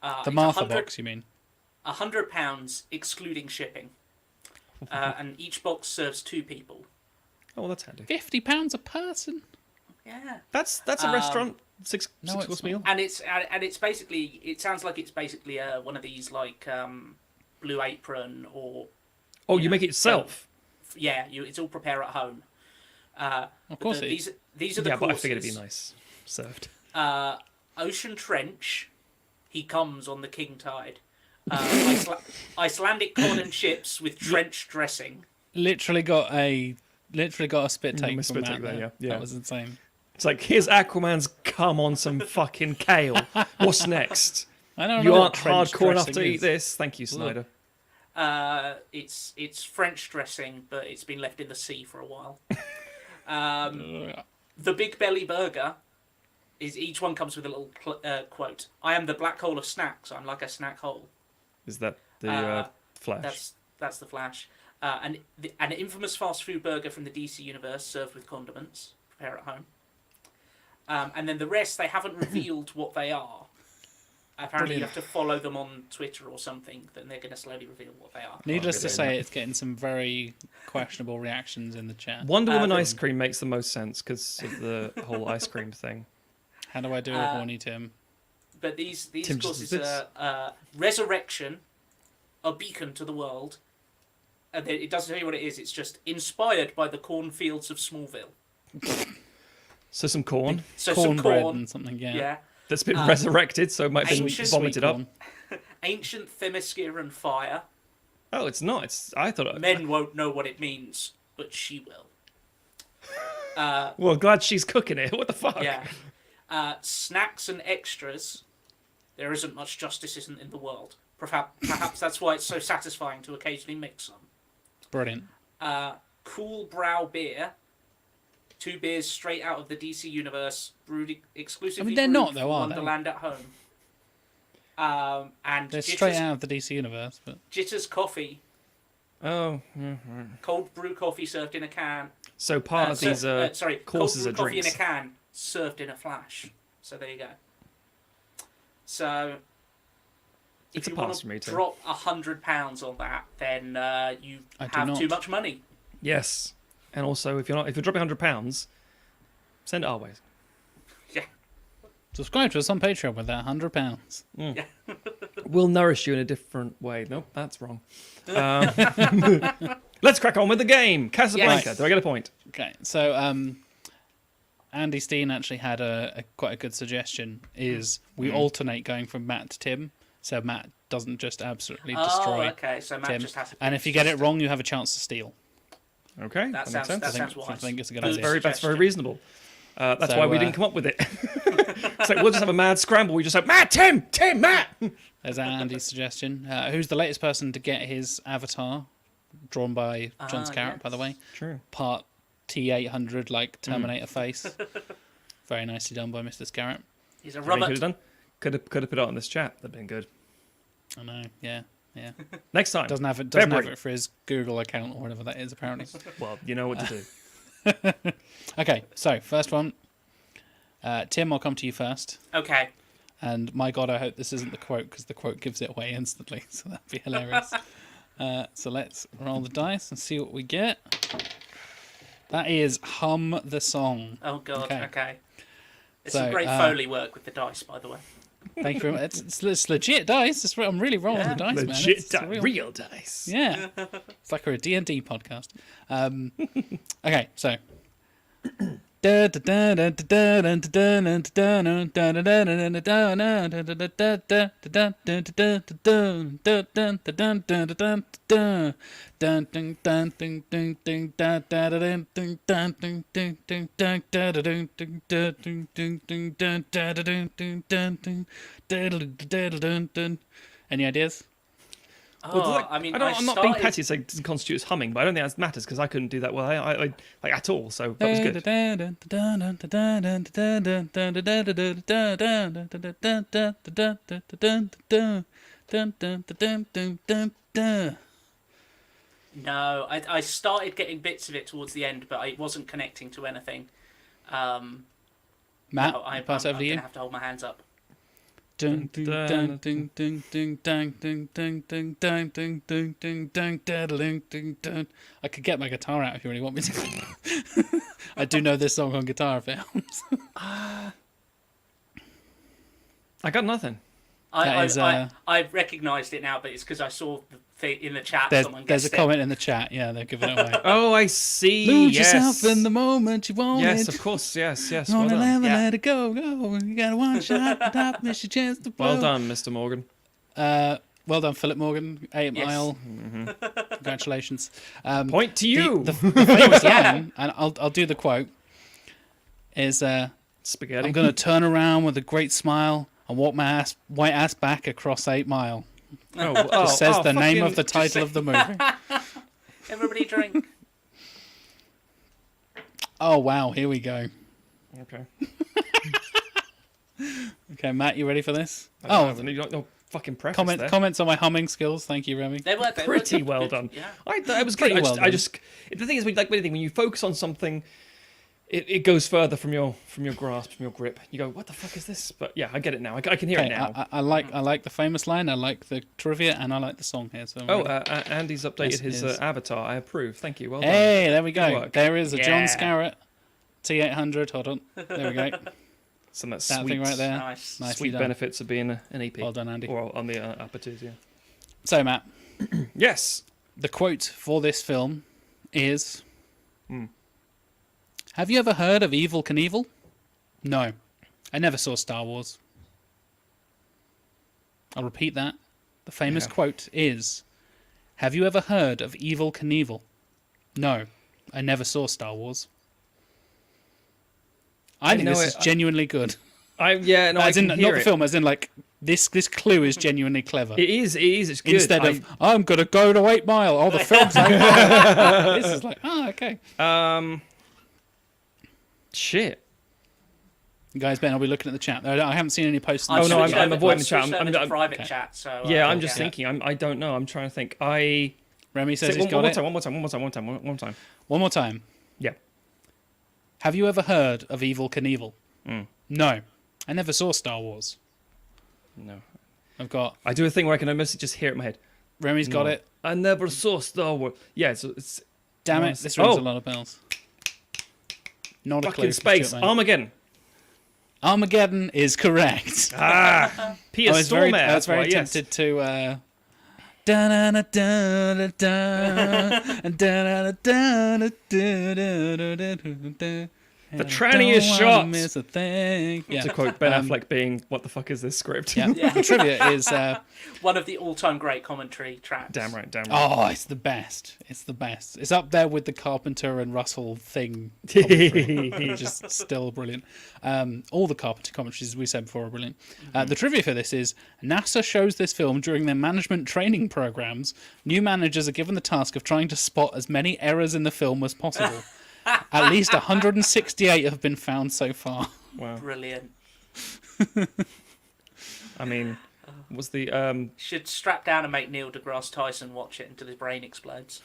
Speaker 1: The
Speaker 3: It's
Speaker 1: Martha
Speaker 3: 100
Speaker 1: box, you mean?
Speaker 3: £100 excluding shipping. And each box serves 2 people.
Speaker 2: Oh, well, that's handy.
Speaker 1: £50 a person?
Speaker 3: Yeah.
Speaker 2: That's a restaurant six
Speaker 1: No,
Speaker 2: course
Speaker 1: it's
Speaker 2: meal.
Speaker 3: And it's basically, it sounds like it's basically one of these like Blue Apron or
Speaker 2: Oh, you make it yourself.
Speaker 3: yeah, it's all prepare at home.
Speaker 1: Of course it is.
Speaker 3: These are the
Speaker 2: Yeah, but I
Speaker 3: courses.
Speaker 2: figured it'd be nice served.
Speaker 3: Ocean Trench, he comes on the King Tide. Icelandic cod and chips with trench dressing.
Speaker 1: Literally got a spit take
Speaker 2: Almost
Speaker 1: from
Speaker 2: spit
Speaker 1: Matt
Speaker 2: take there,
Speaker 1: there.
Speaker 2: yeah.
Speaker 1: That was insane.
Speaker 2: It's like, here's Aquaman's come on some fucking kale. What's next?
Speaker 1: I don't
Speaker 2: You
Speaker 1: know
Speaker 2: aren't
Speaker 1: what trench
Speaker 2: hardcore enough to
Speaker 1: dressing
Speaker 2: eat
Speaker 1: is.
Speaker 2: this. Thank you, Snyder.
Speaker 3: It's French dressing, but it's been left in the sea for a while. The Big Belly Burger is each one comes with a little quote. I am the black hole of snacks. I'm like a snack hole.
Speaker 2: Is that the Flash?
Speaker 3: That's the Flash. An infamous fast food burger from the DC universe served with condiments. Prepare at home. And then the rest, they haven't revealed what they are. Apparently, you have to follow them on Twitter or something. Then they're going to slowly reveal what they are.
Speaker 1: Needless to say, it's getting some very questionable reactions in the chat.
Speaker 2: Wonder Woman ice cream makes the most sense because of the whole ice cream thing.
Speaker 1: How do I do a horny Tim?
Speaker 3: But these
Speaker 2: Tim just
Speaker 3: courses
Speaker 2: does this.
Speaker 3: are Resurrection, a beacon to the world. And it doesn't tell you what it is. It's just inspired by the cornfields of Smallville.
Speaker 2: So some corn
Speaker 3: So some
Speaker 1: Cornbread
Speaker 3: corn,
Speaker 1: and something, yeah.
Speaker 3: yeah.
Speaker 2: that's been resurrected, so it might have been
Speaker 3: Ancient
Speaker 2: vomited up.
Speaker 1: corn.
Speaker 3: Ancient Themysciran fire.
Speaker 2: Oh, it's not. I thought.
Speaker 3: Men won't know what it means, but she will.
Speaker 2: Well, glad she's cooking it. What the fuck?
Speaker 3: Yeah. Snacks and extras. There isn't much justice isn't in the world. Perhaps that's why it's so satisfying to occasionally mix some.
Speaker 1: Brilliant.
Speaker 3: Cool Brow Beer. 2 beers straight out of the DC universe, brewed exclusively
Speaker 1: they're
Speaker 3: brewed
Speaker 1: not, though,
Speaker 3: for
Speaker 1: are they?
Speaker 3: Wonderland at home. And
Speaker 1: They're
Speaker 3: Jitters,
Speaker 1: straight out of the DC universe, but
Speaker 3: Jitters coffee,
Speaker 2: Oh.
Speaker 3: cold brew coffee served in a can.
Speaker 2: So part of these courses
Speaker 3: cold
Speaker 2: are
Speaker 3: brew coffee
Speaker 2: drinks.
Speaker 3: in a can served in a flash. So there you go. So
Speaker 2: It's
Speaker 3: if
Speaker 2: a
Speaker 3: you want
Speaker 2: pass for me
Speaker 3: to
Speaker 2: too.
Speaker 3: drop £100 on that, then you
Speaker 1: I do
Speaker 3: have
Speaker 1: not.
Speaker 3: too much money.
Speaker 2: Yes, and also if you're dropping £100, send it our way.
Speaker 3: Yeah.
Speaker 1: subscribe to us on Patreon with that £100.
Speaker 2: We'll nourish you in a different way. Nope, that's wrong. Let's crack on with the game. Casablanca.
Speaker 3: Yes.
Speaker 2: Do I get a point?
Speaker 1: Okay, so Andy Steen actually had a quite a good suggestion. Is we alternate going from Matt to Tim, so Matt doesn't just absolutely destroy
Speaker 3: Oh, okay. So Matt
Speaker 1: Tim.
Speaker 3: just has to.
Speaker 1: And if you get it wrong, you have a chance to steal.
Speaker 2: Okay,
Speaker 3: That
Speaker 2: makes
Speaker 3: sounds
Speaker 2: sense.
Speaker 3: that
Speaker 1: I
Speaker 3: sounds
Speaker 1: think,
Speaker 3: wise.
Speaker 1: I think it's a good
Speaker 3: Good
Speaker 1: idea.
Speaker 2: That's very
Speaker 3: suggestion.
Speaker 2: reasonable. That's
Speaker 1: So,
Speaker 2: why we didn't come up with it. It's like we'll just have a mad scramble. We just have Matt, Tim, Matt.
Speaker 1: There's Andy's suggestion. Who's the latest person to get his avatar drawn by John Scarrett, by the way?
Speaker 2: True.
Speaker 1: Part T800, like Terminator face. Very nicely done by Mr. Scarrett.
Speaker 3: He's a
Speaker 2: What he
Speaker 3: robot.
Speaker 2: could have done. Could have put it on this chat. That'd been good.
Speaker 1: I know, yeah.
Speaker 2: Next time.
Speaker 1: Doesn't have
Speaker 2: February.
Speaker 1: it for his Google account or whatever that is, apparently.
Speaker 2: Well, you know what to do.
Speaker 1: Okay, so first one. Tim, I'll come to you first.
Speaker 3: Okay.
Speaker 1: And my God, I hope this isn't the quote, because the quote gives it away instantly. So that'd be hilarious. So let's roll the dice and see what we get. That is Hum the Song.
Speaker 3: Oh God. Okay. It's
Speaker 1: So,
Speaker 3: some great Foley work with the dice, by the way.
Speaker 1: Thank you very much. It's legit dice. I'm really rolling the dice, man.
Speaker 2: Legit
Speaker 1: It's
Speaker 2: real dice.
Speaker 1: Yeah. It's like we're a D&D podcast. Okay, so. Any ideas?
Speaker 3: Oh, I mean,
Speaker 2: I'm not being petty. It's like, it doesn't constitute as humming, but I don't think that matters because I couldn't do that well. I like at all. So that was good.
Speaker 3: No, I started getting bits of it towards the end, but I wasn't connecting to anything.
Speaker 1: Matt,
Speaker 3: No, I'm
Speaker 1: pass over to you.
Speaker 3: gonna have to hold my hands up.
Speaker 1: Ding ding ding ding ding ding ding ding ding ding ding ding ding ding ding ding ding ding. I could get my guitar out if you really want me to. I do know this song on guitar if it helps.
Speaker 2: I got nothing.
Speaker 3: I recognised it now, but it's because I saw the thing in the chat.
Speaker 1: There's a comment in the chat. Yeah, they're giving it away.
Speaker 2: Oh, I see.
Speaker 1: Lose
Speaker 2: yes.
Speaker 1: yourself in the moment you want
Speaker 2: Yes,
Speaker 1: it.
Speaker 2: of course. Yes.
Speaker 1: You
Speaker 2: Well
Speaker 1: wanna
Speaker 2: done.
Speaker 1: never
Speaker 3: Yeah.
Speaker 1: let it go. You got a one shot, top, miss your chance to blow.
Speaker 2: Well done, Mr. Morgan.
Speaker 1: Well done, Philip Morgan. 8
Speaker 3: Yes.
Speaker 1: Mile. Congratulations.
Speaker 2: Point to you.
Speaker 1: The famous line, and I'll do the quote, is
Speaker 2: Spaghetti.
Speaker 1: I'm going to turn around with a great smile and walk my white ass back across 8 Mile. Just says the name of the title of the movie.
Speaker 3: Everybody drink.
Speaker 1: Oh, wow. Here we go.
Speaker 2: Okay.
Speaker 1: Okay, Matt, you ready for this?
Speaker 2: You don't know fucking preface there.
Speaker 1: Comments on my humming skills. Thank you, Remy.
Speaker 3: They were
Speaker 2: Pretty
Speaker 3: good,
Speaker 2: well
Speaker 3: good.
Speaker 2: done.
Speaker 3: Yeah.
Speaker 2: That was
Speaker 1: Pretty
Speaker 2: good.
Speaker 1: well
Speaker 2: I just the thing is, like anything, when you focus on something, it goes further from your grasp, from your grip. You go, what the fuck is this? But yeah, I get it now. I can hear it
Speaker 1: Okay,
Speaker 2: now.
Speaker 1: I like the famous line. I like the trivia, and I like the song here. So
Speaker 2: Andy's updated
Speaker 1: This
Speaker 2: his
Speaker 1: is-
Speaker 2: avatar. I approve. Thank you. Well done.
Speaker 1: hey, there we
Speaker 2: Good
Speaker 1: go.
Speaker 2: work.
Speaker 1: There is a John
Speaker 3: Yeah.
Speaker 1: Scarrett T800. Hold on. There we go.
Speaker 2: Some of
Speaker 1: That
Speaker 2: that sweet,
Speaker 1: thing right there.
Speaker 3: Nice.
Speaker 1: Nicely
Speaker 2: sweet
Speaker 1: done.
Speaker 2: benefits of being an EP.
Speaker 1: Well done, Andy.
Speaker 2: Or on the upper twos, yeah.
Speaker 1: So, Matt,
Speaker 2: Yes.
Speaker 1: the quote for this film is
Speaker 2: Hmm.
Speaker 1: Have you ever heard of Evil Knievel? No. I never saw Star Wars. I'll repeat that. The famous
Speaker 2: Yeah.
Speaker 1: quote is Have you ever heard of Evil Knievel? No. I never saw Star Wars. I think
Speaker 2: know
Speaker 1: this is
Speaker 2: it.
Speaker 1: genuinely good.
Speaker 2: I
Speaker 1: As
Speaker 2: can
Speaker 1: in,
Speaker 2: hear
Speaker 1: not the
Speaker 2: it.
Speaker 1: film, as in like this clue is genuinely clever.
Speaker 2: It is. It's good.
Speaker 1: Instead of I'm gonna go to 8 Mile. Oh, the film's 8 Mile. This is like, oh, okay.
Speaker 2: Shit.
Speaker 1: Guys, Ben, I'll be looking at the chat. I haven't seen any posts.
Speaker 2: Oh, no, I'm avoiding the
Speaker 3: I've
Speaker 2: chat.
Speaker 3: switched
Speaker 2: I'm-
Speaker 3: over to
Speaker 2: I'm-
Speaker 3: private
Speaker 1: okay.
Speaker 3: chat. So
Speaker 2: Yeah, I'm just
Speaker 3: yeah.
Speaker 2: thinking. I don't know. I'm trying to think.
Speaker 1: Remy says
Speaker 2: Say
Speaker 1: he's
Speaker 2: one
Speaker 1: got
Speaker 2: more
Speaker 1: it.
Speaker 2: time. One more time.
Speaker 1: One more time.
Speaker 2: Yeah.
Speaker 1: Have you ever heard of Evil Knievel?
Speaker 2: Mm.
Speaker 1: No. I never saw Star Wars.
Speaker 2: No.
Speaker 1: I've got
Speaker 2: I do a thing where I can almost just hear it in my head.
Speaker 1: Remy's got
Speaker 2: No.
Speaker 1: it.
Speaker 2: I never saw Star Wars. Yeah, it's
Speaker 1: Damn
Speaker 2: No,
Speaker 1: it,
Speaker 2: it's-
Speaker 1: this rings
Speaker 2: oh.
Speaker 1: a lot of bells. Not a clue.
Speaker 2: fucking
Speaker 1: for
Speaker 2: space.
Speaker 1: Stuart, mate.
Speaker 2: Armageddon.
Speaker 1: Armageddon is correct.
Speaker 2: P.S.
Speaker 1: I was very,
Speaker 2: Stormare.
Speaker 1: I was
Speaker 2: That's
Speaker 1: very
Speaker 2: why, yes.
Speaker 1: tempted to.
Speaker 2: The tranny is shot.
Speaker 1: Miss a thing. Yeah.
Speaker 2: To quote Ben Affleck being, "What the fuck is this script?"
Speaker 1: Yeah. The trivia is.
Speaker 3: One of the all-time great commentary tracks.
Speaker 2: Damn right.
Speaker 1: Oh, it's the best. It's the best. It's up there with the Carpenter and Russell thing. Just still brilliant. All the Carpenter commentaries we said before are brilliant. The trivia for this is NASA shows this film during their management training programs. New managers are given the task of trying to spot as many errors in the film as possible. At least 168 have been found so far.
Speaker 2: Wow.
Speaker 3: Brilliant.
Speaker 2: I mean, was the
Speaker 3: Should strap down and make Neil deGrasse Tyson watch it until his brain explodes.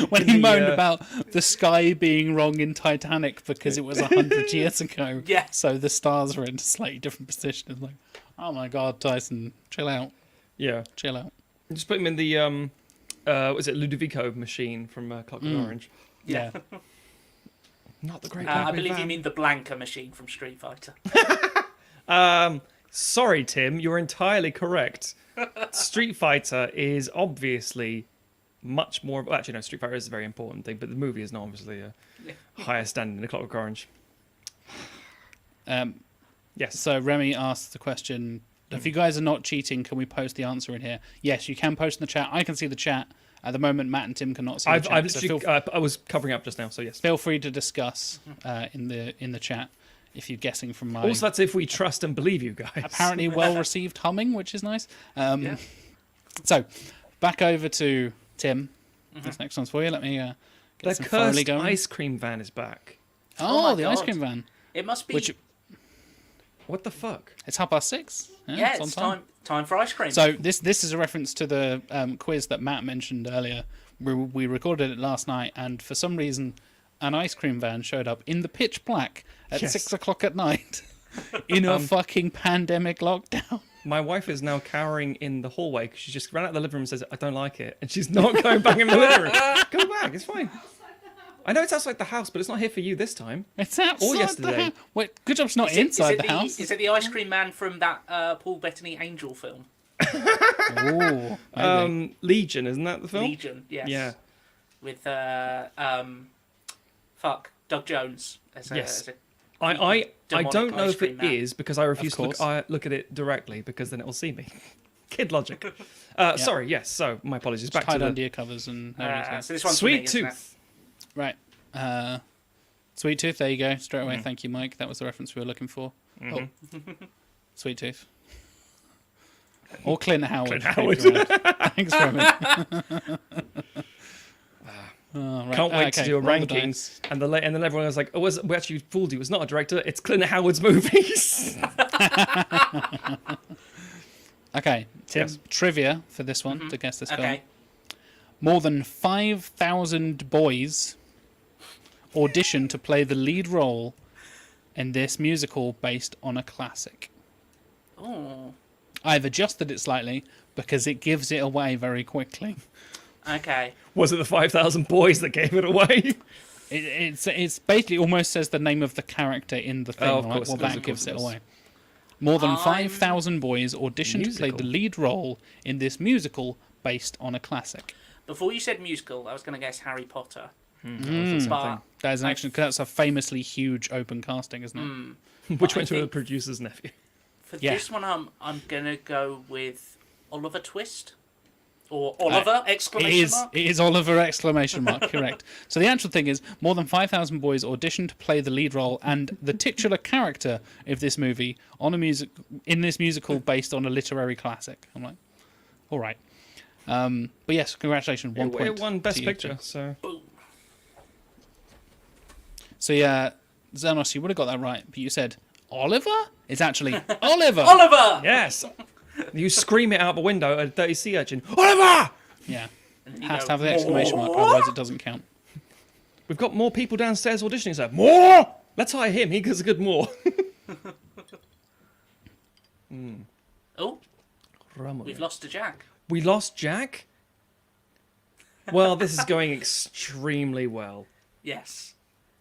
Speaker 1: When he moaned about the sky being wrong in Titanic because it was 100 years ago.
Speaker 3: Yeah.
Speaker 1: So the stars were in a slightly different position. It's like, oh my God, Tyson, chill out.
Speaker 2: yeah?
Speaker 1: Chill out.
Speaker 2: Just put him in the was it Ludovico machine from Clockwork Orange?
Speaker 1: Yeah.
Speaker 2: Not the great.
Speaker 3: I believe you mean the Blanca machine from Street Fighter.
Speaker 2: Sorry, Tim, you're entirely correct. Street Fighter is obviously much more. Well, actually, no, Street Fighter is a very important thing, but the movie is not obviously a higher standing than A Clockwork Orange. Yes.
Speaker 1: So Remy asked the question, if you guys are not cheating, can we post the answer in here? Yes, you can post in the chat. I can see the chat. At the moment, Matt and Tim cannot see the chat.
Speaker 2: I've
Speaker 1: so
Speaker 2: literally, I was covering up just now, so yes.
Speaker 1: feel free to discuss in the chat if you're guessing from my
Speaker 2: Also, that's if we trust and believe you guys.
Speaker 1: apparently well-received humming, which is nice.
Speaker 3: Yeah.
Speaker 1: So, back over to Tim. This next one's for you. Let me get
Speaker 2: The
Speaker 1: some Foley
Speaker 2: cursed
Speaker 1: going.
Speaker 2: ice cream van is back.
Speaker 3: Oh my
Speaker 1: the ice
Speaker 3: God.
Speaker 1: cream van.
Speaker 3: It must be.
Speaker 1: Which
Speaker 2: What the fuck?
Speaker 1: it's 6:30.
Speaker 3: yeah,
Speaker 1: on
Speaker 3: it's time for ice cream.
Speaker 1: So this is a reference to the quiz that Matt mentioned earlier. We recorded it last night, and for some reason, an ice cream van showed up in the pitch black at
Speaker 2: Yes.
Speaker 1: 6:00 at night in a fucking pandemic lockdown.
Speaker 2: My wife is now cowering in the hallway because she just ran out of the living room and says, "I don't like it," and she's not going back in the living room. Go back, it's fine. I know it's outside the house, but it's not here for you this time.
Speaker 1: It's outside
Speaker 2: Or
Speaker 1: the
Speaker 2: yesterday.
Speaker 1: house. Wait, good job it's not
Speaker 3: Is it-
Speaker 1: inside
Speaker 3: is it
Speaker 1: the house.
Speaker 3: Is it the ice cream man from that Paul Bettany Angel film?
Speaker 1: Ooh, maybe.
Speaker 2: Legion, isn't that the film?
Speaker 3: Legion, yes.
Speaker 2: Yeah.
Speaker 3: With Doug Jones as a,
Speaker 2: Yes.
Speaker 3: as a
Speaker 2: I
Speaker 3: demonic
Speaker 2: don't know
Speaker 3: ice
Speaker 2: if it
Speaker 3: cream man.
Speaker 2: is because I refuse to
Speaker 1: course.
Speaker 2: look at it directly because then it will see me. Kid logic. Sorry, yes. So my apologies. Back
Speaker 1: Hide
Speaker 2: to the
Speaker 1: under your covers and
Speaker 3: so this one's
Speaker 2: Sweet
Speaker 3: for me, isn't it?
Speaker 2: Tooth.
Speaker 1: right. Sweet Tooth. There you go. Straight away. Thank you, Mike. That was the reference we were looking for. Oh. Sweet Tooth. Or Clint Howard.
Speaker 2: Clint Howard.
Speaker 1: Thanks, Roman. Oh, right.
Speaker 2: Can't wait to do a
Speaker 1: roll the
Speaker 2: ranking.
Speaker 1: dice.
Speaker 2: And then everyone was like, "Oh, we actually fooled you. It's not a director. It's Clint Howard's movies."
Speaker 1: Okay, Tim.
Speaker 2: Yes.
Speaker 1: Trivia for this one to guess this film.
Speaker 3: Okay.
Speaker 1: More than 5,000 boys auditioned to play the lead role in this musical based on a classic.
Speaker 3: Oh.
Speaker 1: I've adjusted it slightly because it gives it away very quickly.
Speaker 3: Okay.
Speaker 2: Was it the 5,000 boys that gave it away?
Speaker 1: It's basically almost says the name of the character in the thing.
Speaker 2: Oh, of
Speaker 1: right?
Speaker 2: course
Speaker 1: Well,
Speaker 2: it does,
Speaker 1: that
Speaker 2: of
Speaker 1: gives
Speaker 2: course
Speaker 1: it
Speaker 2: it
Speaker 1: away. More than
Speaker 3: I'm-
Speaker 1: 5,000 boys auditioned to play
Speaker 2: Musical.
Speaker 1: the lead role in this musical based on a classic.
Speaker 3: Before you said musical, I was going to guess Harry Potter.
Speaker 1: Mm.
Speaker 3: But
Speaker 1: That is actually that's a famously huge open casting, isn't it?
Speaker 2: Which
Speaker 3: I
Speaker 2: went to the
Speaker 3: think-
Speaker 2: producer's nephew.
Speaker 3: for
Speaker 1: Yeah.
Speaker 3: this one, I'm going to go with Oliver Twist. Or Oliver, exclamation mark.
Speaker 1: It is Oliver exclamation mark, correct. So the actual thing is more than 5,000 boys auditioned to play the lead role and the titular character of this movie in this musical based on a literary classic. I'm like, all right. But yes, congratulations, 1 point.
Speaker 2: It won Best
Speaker 1: to you
Speaker 2: Picture,
Speaker 1: two.
Speaker 2: so
Speaker 3: Boom.
Speaker 1: So yeah, Xenos, you would have got that right, but you said Oliver? It's actually Oliver.
Speaker 3: Oliver!
Speaker 2: yes. You scream it out the window at a dirty sea urchin. Oliver!
Speaker 1: Yeah.
Speaker 3: And then you
Speaker 1: Has
Speaker 3: go,
Speaker 1: to have the exclamation mark,
Speaker 3: "More?"
Speaker 1: otherwise it doesn't count.
Speaker 2: We've got more people downstairs auditioning, so more! Let's hire him, he gets a good more.
Speaker 3: Oh, we've lost to Jack.
Speaker 2: We lost Jack? Well, this is going extremely well.
Speaker 3: Yes.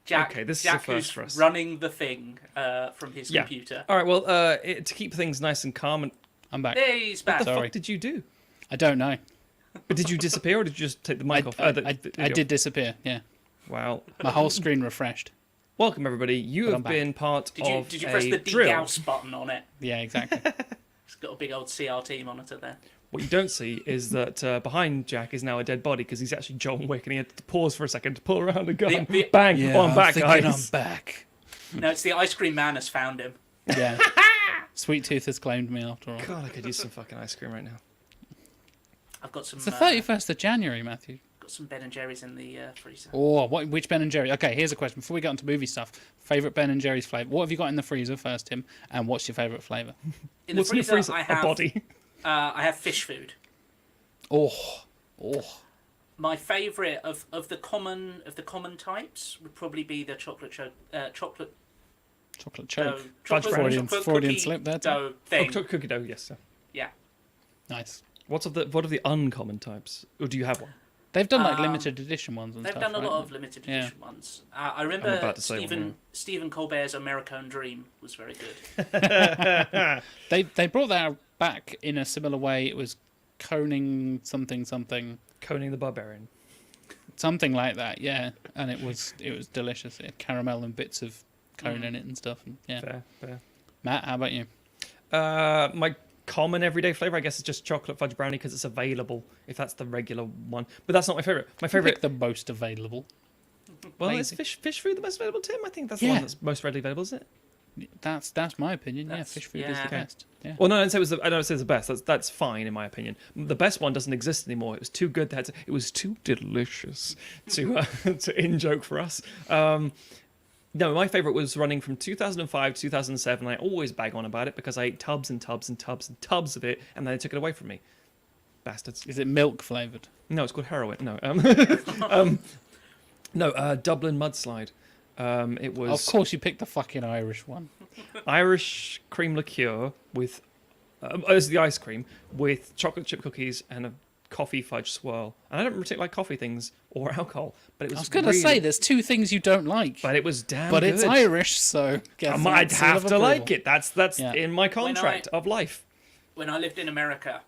Speaker 3: Jack,
Speaker 2: Okay, this is a
Speaker 3: Jack
Speaker 2: first
Speaker 3: who's
Speaker 2: for us.
Speaker 3: running the thing from his
Speaker 2: Yeah.
Speaker 3: computer.
Speaker 2: All right, well, to keep things nice and calm, and
Speaker 1: I'm back.
Speaker 3: There he's back.
Speaker 2: what the
Speaker 1: Sorry.
Speaker 2: fuck did you do?
Speaker 1: I don't know.
Speaker 2: But did you disappear, or did you just take the mic off?
Speaker 1: I
Speaker 2: The video?
Speaker 1: did disappear, yeah.
Speaker 2: Wow.
Speaker 1: My whole screen refreshed.
Speaker 2: Welcome, everybody. You
Speaker 1: But I'm
Speaker 2: have
Speaker 1: back.
Speaker 2: been part
Speaker 3: Did you
Speaker 2: of
Speaker 3: press
Speaker 2: a
Speaker 3: the
Speaker 2: drill.
Speaker 3: degauss button on it?
Speaker 1: Yeah, exactly.
Speaker 3: It's got a big old CRT monitor there.
Speaker 2: What you don't see is that behind Jack is now a dead body because he's actually John Wick and he had to pause for a second to pull around a gun.
Speaker 3: The-
Speaker 2: Bang! Oh, I'm back,
Speaker 1: thinking
Speaker 2: guys.
Speaker 1: I'm back.
Speaker 3: No, it's the ice cream man has found him.
Speaker 1: Yeah. Sweet Tooth has claimed me after all.
Speaker 2: God, I could use some fucking ice cream right now.
Speaker 3: I've got some.
Speaker 1: It's the 31st of January, Matthew.
Speaker 3: Got some Ben and Jerry's in the freezer.
Speaker 1: Oh, which Ben and Jerry? Okay, here's a question. Before we get onto movie stuff, favourite Ben and Jerry's flavour? What have you got in the freezer first, Tim? And what's your favourite flavour?
Speaker 3: In the
Speaker 2: What's in your
Speaker 3: freezer,
Speaker 2: freezer?
Speaker 3: I have
Speaker 2: A body.
Speaker 3: I have fish food.
Speaker 1: Oh.
Speaker 3: My favourite of the common types would probably be the chocolate
Speaker 1: Chocolate
Speaker 3: dough,
Speaker 1: choke.
Speaker 3: chocolate,
Speaker 1: Freudian
Speaker 3: chocolate
Speaker 1: Freudian
Speaker 3: cookie
Speaker 1: slip there, Tim.
Speaker 3: dough
Speaker 2: Oh,
Speaker 3: thing.
Speaker 2: cookie dough, yes, sir.
Speaker 3: Yeah.
Speaker 1: Nice.
Speaker 2: What are the uncommon types? Or do you have one?
Speaker 1: They've done like limited edition ones and
Speaker 3: They've
Speaker 1: stuff.
Speaker 3: done a
Speaker 1: right?
Speaker 3: lot of limited
Speaker 1: Yeah.
Speaker 3: edition ones. I
Speaker 2: I'm
Speaker 3: remember
Speaker 2: about to say one,
Speaker 3: Stephen Colbert's American Dream was very good.
Speaker 1: They brought that back in a similar way. It was coning something
Speaker 2: Conan the Barbarian.
Speaker 1: something like that. Yeah, and it was delicious. It had caramel and bits of cone in it and stuff. And yeah.
Speaker 2: Fair.
Speaker 1: Matt, how about you?
Speaker 2: My common everyday flavor, I guess, is just chocolate fudge brownie because it's available. If that's the regular one, but that's not my favorite. My
Speaker 1: Pick
Speaker 2: favorite,
Speaker 1: the most available.
Speaker 2: well, is
Speaker 1: lazy.
Speaker 2: fish food the most available, Tim? I think that's the
Speaker 1: Yeah.
Speaker 2: one that's most readily available, isn't it?
Speaker 1: That's my opinion.
Speaker 3: That's-
Speaker 1: yeah, fish food is
Speaker 3: yeah.
Speaker 1: the best. Yeah.
Speaker 2: Well, no, I don't say it was. I don't say it's the best. That's fine in my opinion. The best one doesn't exist anymore. It was too good. It was too delicious to to in joke for us. No, my favorite was running from 2005 to 2007. I always bag on about it because I ate tubs and tubs and tubs and tubs of it, and then they took it away from me. Bastards.
Speaker 1: Is it milk flavored?
Speaker 2: No, it's called heroin. No, Dublin mudslide. It was
Speaker 1: Of course, you picked the fucking Irish one.
Speaker 2: Irish cream liqueur with, as the ice cream with chocolate chip cookies and a coffee fudge swirl. And I don't particularly like coffee things or alcohol. But it was
Speaker 1: I was going to say, there's two things you don't like,
Speaker 2: but it was damn
Speaker 1: but
Speaker 2: good.
Speaker 1: it's Irish, so
Speaker 2: I might have to like it. That's
Speaker 1: Yeah.
Speaker 2: in my contract of life.
Speaker 3: When I lived in America,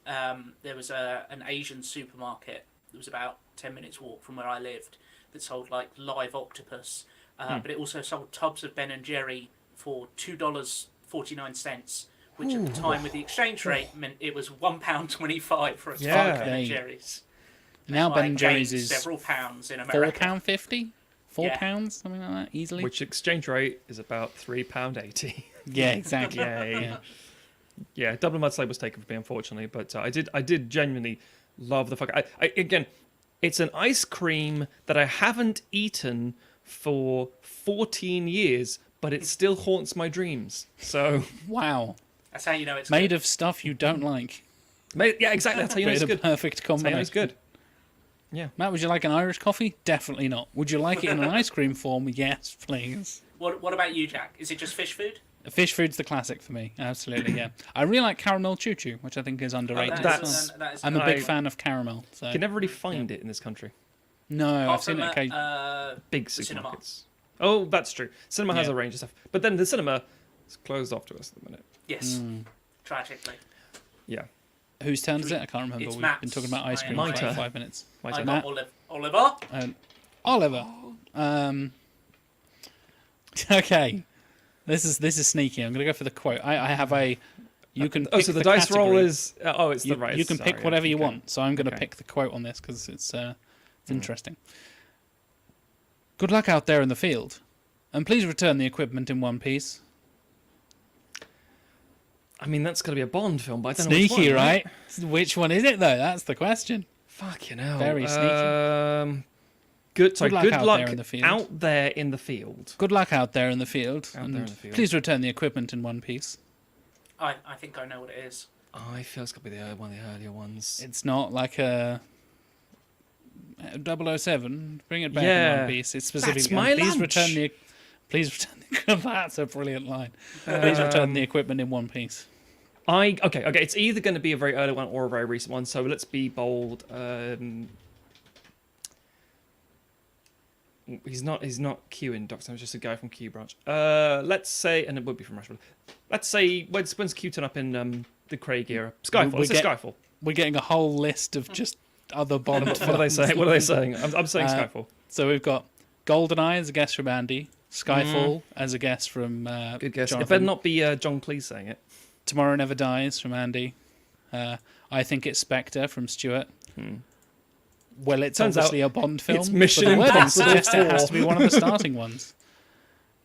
Speaker 3: there was an Asian supermarket that was about 10 minutes walk from where I lived that sold like live octopus, but it also sold tubs of Ben and Jerry for $2.49, which at the time with the exchange rate meant it was £1.25 for a tub
Speaker 2: Yeah.
Speaker 3: of Ben and
Speaker 1: Okay.
Speaker 3: Jerry's.
Speaker 1: Now
Speaker 3: So
Speaker 1: Ben
Speaker 3: I
Speaker 1: and Jerry's
Speaker 3: gained
Speaker 1: is
Speaker 3: several pounds in America.
Speaker 1: £4.50, £4,
Speaker 3: Yeah.
Speaker 1: something like that, easily.
Speaker 2: Which exchange rate is about £3.80.
Speaker 1: Yeah, exactly.
Speaker 2: Yay. Yeah, Dublin Mud Slide was taken from me, unfortunately, but I did genuinely love the fuck. Again, it's an ice cream that I haven't eaten for 14 years, but it still haunts my dreams. So,
Speaker 1: Wow.
Speaker 3: That's how you know it's
Speaker 1: Made
Speaker 3: good.
Speaker 1: of stuff you don't like.
Speaker 2: yeah, exactly. That's how you know
Speaker 1: Made
Speaker 2: it's
Speaker 1: a
Speaker 2: good.
Speaker 1: perfect
Speaker 2: That's how you know
Speaker 1: combination.
Speaker 2: it's good. Yeah.
Speaker 1: Matt, would you like an Irish coffee? Definitely not. Would you like it in an ice cream form? Yes, please.
Speaker 3: What about you, Jack? Is it just fish food?
Speaker 1: Fish food's the classic for me. Absolutely, yeah. I really like caramel choo choo, which I think is underrated.
Speaker 3: That
Speaker 1: as
Speaker 3: is-
Speaker 1: well.
Speaker 3: that is
Speaker 1: I'm a big
Speaker 2: I-
Speaker 1: fan of caramel. So.
Speaker 2: You can never really find it in this country.
Speaker 1: No, I've
Speaker 3: Apart
Speaker 1: seen
Speaker 3: from
Speaker 1: it occasionally.
Speaker 2: Big
Speaker 3: the cinema.
Speaker 2: supermarkets. Oh, that's true. Cinema has
Speaker 1: Yeah.
Speaker 2: a range of stuff. But then the cinema is closed off to us at the minute.
Speaker 3: Yes,
Speaker 1: Mm.
Speaker 3: tragically.
Speaker 2: Yeah.
Speaker 1: Whose turn is it? I can't remember.
Speaker 3: It's
Speaker 1: We've been
Speaker 3: Matt's.
Speaker 1: talking about ice cream
Speaker 2: My
Speaker 1: for
Speaker 2: turn.
Speaker 1: like 5 minutes.
Speaker 2: My
Speaker 3: I
Speaker 2: turn.
Speaker 3: got
Speaker 1: Matt?
Speaker 3: Oliver.
Speaker 1: Oliver. Okay. This is sneaky. I'm going to go for the quote. I have a. You can.
Speaker 2: Oh,
Speaker 1: pick
Speaker 2: so the dice roll
Speaker 1: category.
Speaker 2: is... it's
Speaker 1: You,
Speaker 2: the right.
Speaker 1: you can pick
Speaker 2: sorry,
Speaker 1: whatever you
Speaker 2: okay.
Speaker 1: want. So I'm going to
Speaker 2: Okay.
Speaker 1: pick the quote on this because it's interesting. Good luck out there in the field, and please return the equipment in one piece.
Speaker 2: I mean, that's got to be a Bond film, but I don't know which
Speaker 1: Sneaky,
Speaker 2: one,
Speaker 1: right? Which one is it though? That's the question.
Speaker 2: Fucking hell.
Speaker 1: Very sneaky.
Speaker 2: Good
Speaker 1: luck out
Speaker 2: luck
Speaker 1: there in the field.
Speaker 2: out there in the field.
Speaker 1: Good luck out there in the field,
Speaker 2: Out
Speaker 1: and
Speaker 2: there in the field.
Speaker 1: please return the equipment in one piece.
Speaker 3: I think I know what it is.
Speaker 2: I feel it's got to be one of the earlier ones.
Speaker 1: It's not like a 007. Bring it back in
Speaker 2: Yeah.
Speaker 1: one piece. It's specifically.
Speaker 2: That's my
Speaker 1: and please
Speaker 2: lunch.
Speaker 1: return the. Please return the. That's a brilliant line. Please return the equipment in one piece.
Speaker 2: Okay. It's either going to be a very early one or a very recent one. So let's be bold. He's not Q in Doctor. It's just a guy from Q branch. Let's say, and it would be from Rushmore. Let's say when's Q turn up in the Craig era? Skyfall. Let's say Skyfall.
Speaker 1: We're getting a whole list of just other Bond
Speaker 2: What are they
Speaker 1: films.
Speaker 2: saying? What are they saying? I'm saying Skyfall.
Speaker 1: So we've got GoldenEye as a guest from Andy, Skyfall as a guest from
Speaker 2: Good guess. It
Speaker 1: Jonathan.
Speaker 2: better not be John Cleese saying it.
Speaker 1: Tomorrow Never Dies from Andy. I think it's Spectre from Stuart. Well, it's
Speaker 2: Turns
Speaker 1: obviously
Speaker 2: out
Speaker 1: a Bond film.
Speaker 2: it's Mission
Speaker 1: but the wording
Speaker 2: Impossible
Speaker 1: suggests it has
Speaker 2: 4.
Speaker 1: to be one of the starting ones.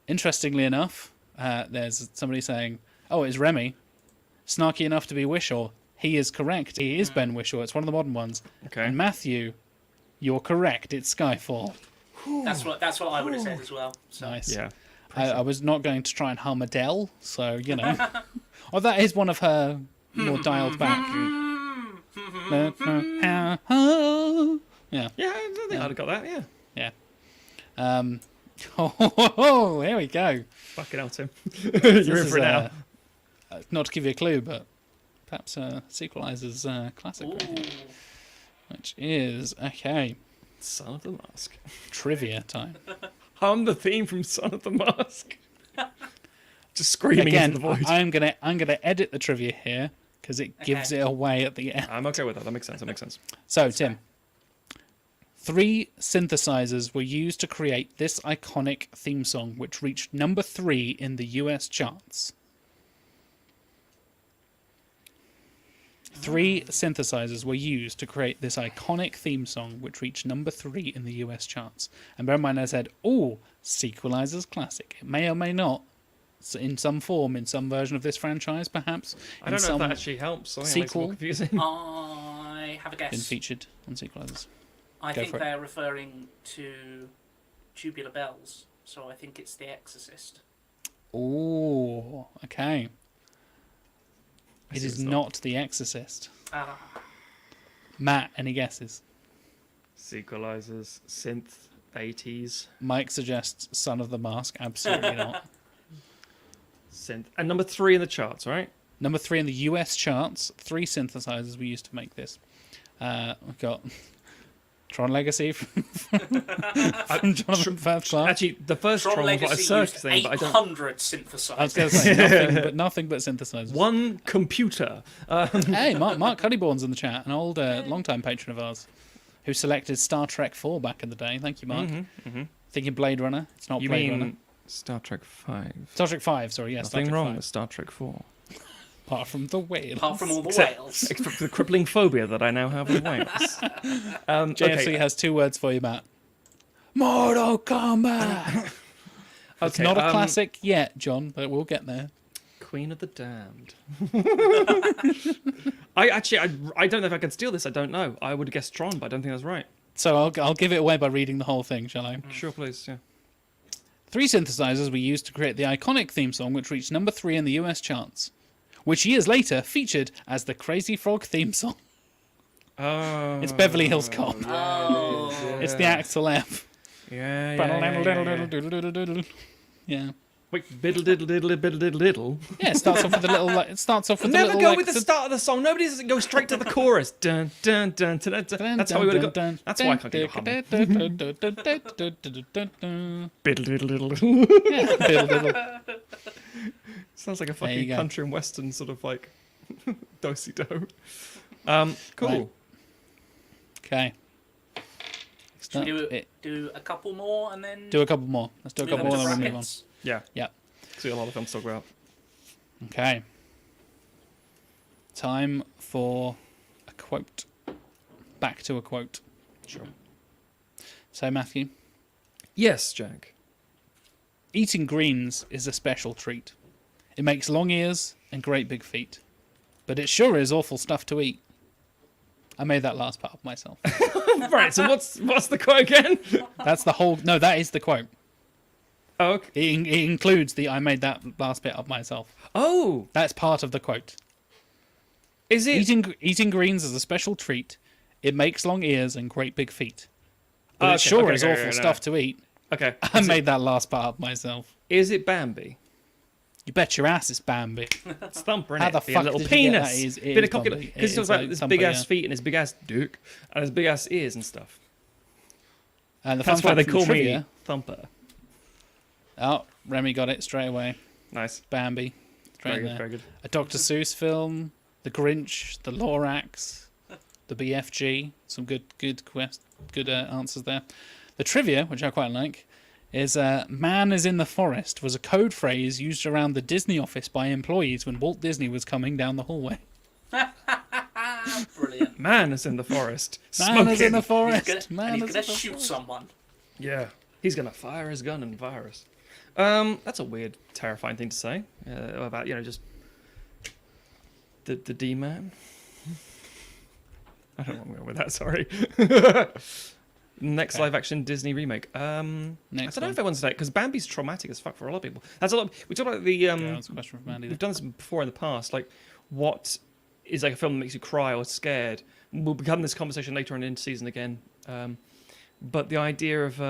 Speaker 1: Interestingly enough, there's somebody saying, "Oh, it's Remy." Snarky enough to be Wishaw. He is correct. He is Ben Wishaw. It's one of the modern ones.
Speaker 2: Okay.
Speaker 1: And Matthew, you're correct. It's Skyfall.
Speaker 3: That's what I would have said as well. So.
Speaker 1: Nice.
Speaker 2: Yeah.
Speaker 1: I was not going to try and hum Adele, so you know. Oh, that is one of her more dialed back. Yeah.
Speaker 2: Yeah, I don't think I'd have got that. Yeah.
Speaker 1: Yeah. Oh, here we go.
Speaker 2: Fucking hell, Tim.
Speaker 1: This
Speaker 2: You're in
Speaker 1: is,
Speaker 2: for it now.
Speaker 1: Not to give you a clue, but perhaps Sequelisers classic,
Speaker 3: Ooh.
Speaker 1: which is okay.
Speaker 2: Son of the Mask.
Speaker 1: Trivia time.
Speaker 2: Hum the theme from Son of the Mask. Just screaming
Speaker 1: Again,
Speaker 2: into the void.
Speaker 1: I'm gonna edit the trivia here because it gives
Speaker 3: Okay.
Speaker 1: it away at the end.
Speaker 2: I'm okay with that. That makes sense.
Speaker 1: So, Tim, 3 synthesizers were used to create this iconic theme song, which reached number 3 in the US charts. 3 synthesizers were used to create this iconic theme song, which reached number 3 in the US charts. And bear in mind, I said, oh, Sequelisers classic. It may or may not, in some form, in some version of this franchise, perhaps.
Speaker 2: I don't know if that actually helps. I think it makes it more
Speaker 1: sequel.
Speaker 2: confusing.
Speaker 3: I have a
Speaker 1: Been
Speaker 3: guess.
Speaker 1: featured on Sequelisers.
Speaker 3: I
Speaker 1: Go
Speaker 3: think
Speaker 1: for it.
Speaker 3: they're referring to Tubular Bells, so I think it's The Exorcist.
Speaker 1: Oh, okay.
Speaker 2: I
Speaker 1: It
Speaker 2: see
Speaker 1: is
Speaker 2: what's up.
Speaker 1: not The Exorcist.
Speaker 3: Ah,
Speaker 1: Matt, any guesses?
Speaker 2: Sequelisers, synth, 80s,
Speaker 1: Mike suggests Son of the Mask. Absolutely not.
Speaker 2: synth. And number 3 in the charts, right?
Speaker 1: Number 3 in the US charts. 3 synthesizers we used to make this. We've got Tron Legacy from Jonathan Fathclark.
Speaker 2: Actually, the first
Speaker 3: Tron
Speaker 2: Tron was like a
Speaker 3: Legacy
Speaker 2: circus
Speaker 3: used
Speaker 2: thing, but I don't.
Speaker 3: 800
Speaker 1: I was
Speaker 3: synthesizers.
Speaker 1: going to say nothing but synthesizers.
Speaker 2: One computer.
Speaker 1: Hey, Mark Cuddyborn's in the chat, an old, long-time patron of ours, who selected Star Trek 4 back in the day. Thank you, Mark. Thinking Blade Runner. It's not
Speaker 2: You
Speaker 1: Blade
Speaker 2: mean
Speaker 1: Runner.
Speaker 2: Star Trek 5?
Speaker 1: Star Trek 5, sorry, yes.
Speaker 2: Nothing wrong with Star Trek 4.
Speaker 1: Apart from the whales.
Speaker 3: Apart from all the
Speaker 2: Except-
Speaker 3: whales.
Speaker 2: Except for the crippling phobia that I now have with whales.
Speaker 1: JFC has 2 words for you, Matt. Mortal Kombat! It's
Speaker 2: Okay,
Speaker 1: not a classic yet, John, but we'll get there.
Speaker 2: Queen of the Damned. I don't know if I can steal this. I don't know. I would have guessed Tron, but I don't think that's right.
Speaker 1: So I'll give it away by reading the whole thing, shall I?
Speaker 2: Sure, please. Yeah.
Speaker 1: 3 synthesizers were used to create the iconic theme song, which reached number 3 in the US charts, which years later featured as the Crazy Frog theme song.
Speaker 2: Oh.
Speaker 1: It's Beverly Hills Cop.
Speaker 3: Oh.
Speaker 1: It's the Axel F.
Speaker 2: Yeah.
Speaker 1: Yeah.
Speaker 2: Wait, biddle diddle diddle diddle diddle diddle.
Speaker 1: Yeah, it starts off with a little. It starts off with a
Speaker 2: Never
Speaker 1: little.
Speaker 2: go
Speaker 1: like,
Speaker 2: with the start of the song. Nobody doesn't go straight to the chorus. Dun dun dun dun dun. dun. That's how we would have got. That's why I can't get humming. Biddle diddle diddle diddle.
Speaker 1: Yeah, diddle, diddle.
Speaker 2: Sounds like a
Speaker 1: you
Speaker 2: fucking
Speaker 1: go.
Speaker 2: country and western sort of like do-si do. Cool.
Speaker 1: Right. Okay.
Speaker 3: Should we do a couple more and then
Speaker 1: Do a couple more. Let's do a
Speaker 3: move
Speaker 1: couple
Speaker 3: on
Speaker 1: more
Speaker 3: to
Speaker 1: and then we'll move on.
Speaker 3: brackets?
Speaker 2: Yeah.
Speaker 1: Yeah.
Speaker 2: See a lot of films talk about.
Speaker 1: Okay. Time for a quote. Back to a quote.
Speaker 2: Sure.
Speaker 1: So, Matthew,
Speaker 2: Yes, Jack.
Speaker 1: eating greens is a special treat. It makes long ears and great big feet. But it sure is awful stuff to eat. I made that last part up myself.
Speaker 2: Right. So what's the quote again?
Speaker 1: That's the whole. No, that is the quote.
Speaker 2: Oh. Okay.
Speaker 1: It includes the I made that last bit up myself.
Speaker 2: Oh.
Speaker 1: That's part of the quote.
Speaker 2: Is it?
Speaker 1: Eating greens is a special treat. It makes long ears and great big feet. But it
Speaker 2: Okay,
Speaker 1: sure
Speaker 2: okay,
Speaker 1: is
Speaker 2: okay,
Speaker 1: awful
Speaker 2: no.
Speaker 1: stuff to eat.
Speaker 2: Okay.
Speaker 1: I made that last part up myself.
Speaker 2: Is it Bambi?
Speaker 1: You bet your ass it's Bambi.
Speaker 2: It's Thumper,
Speaker 1: How
Speaker 2: innit?
Speaker 1: the
Speaker 2: Being
Speaker 1: fuck
Speaker 2: a little
Speaker 1: did you get
Speaker 2: penis.
Speaker 1: that? It is
Speaker 2: Bit of
Speaker 1: Bambi.
Speaker 2: cocky.
Speaker 1: It
Speaker 2: Because he talks
Speaker 1: is
Speaker 2: about
Speaker 1: like
Speaker 2: his
Speaker 1: Thumper,
Speaker 2: big ass
Speaker 1: yeah.
Speaker 2: feet and his big ass dick and his big ass ears and stuff.
Speaker 1: And the fun
Speaker 2: That's why
Speaker 1: fact
Speaker 2: they
Speaker 1: from
Speaker 2: call
Speaker 1: trivia,
Speaker 2: me Thumper.
Speaker 1: Oh, Remy got it straight away.
Speaker 2: Nice.
Speaker 1: Bambi. Straight
Speaker 2: Very
Speaker 1: in
Speaker 2: good.
Speaker 1: there.
Speaker 2: Very good.
Speaker 1: A Dr. Seuss film, The Grinch, The Lorax, The BFG. Some good answers there. The trivia, which I quite like, is "Man is in the forest" was a code phrase used around the Disney office by employees when Walt Disney was coming down the hallway.
Speaker 3: Brilliant.
Speaker 2: Man is in the forest.
Speaker 1: Man is in the
Speaker 2: Smoking.
Speaker 1: forest. Man
Speaker 3: He's
Speaker 1: is
Speaker 3: gonna
Speaker 1: in the
Speaker 3: shoot
Speaker 1: forest.
Speaker 3: someone.
Speaker 2: Yeah. He's gonna fire his gun and virus. That's a weird, terrifying thing to say about just the D man. I don't know where I'm going with that. Sorry. Next
Speaker 1: Okay.
Speaker 2: live action Disney remake. I don't know if everyone's that because Bambi's traumatic as fuck for a lot of people. That's a lot. We talked about the
Speaker 1: Yeah, that's a question from Andy.
Speaker 2: We've done this before in the past. Like, what is like a film that makes you cry or scared? We'll become this conversation later on in the season again. But the idea of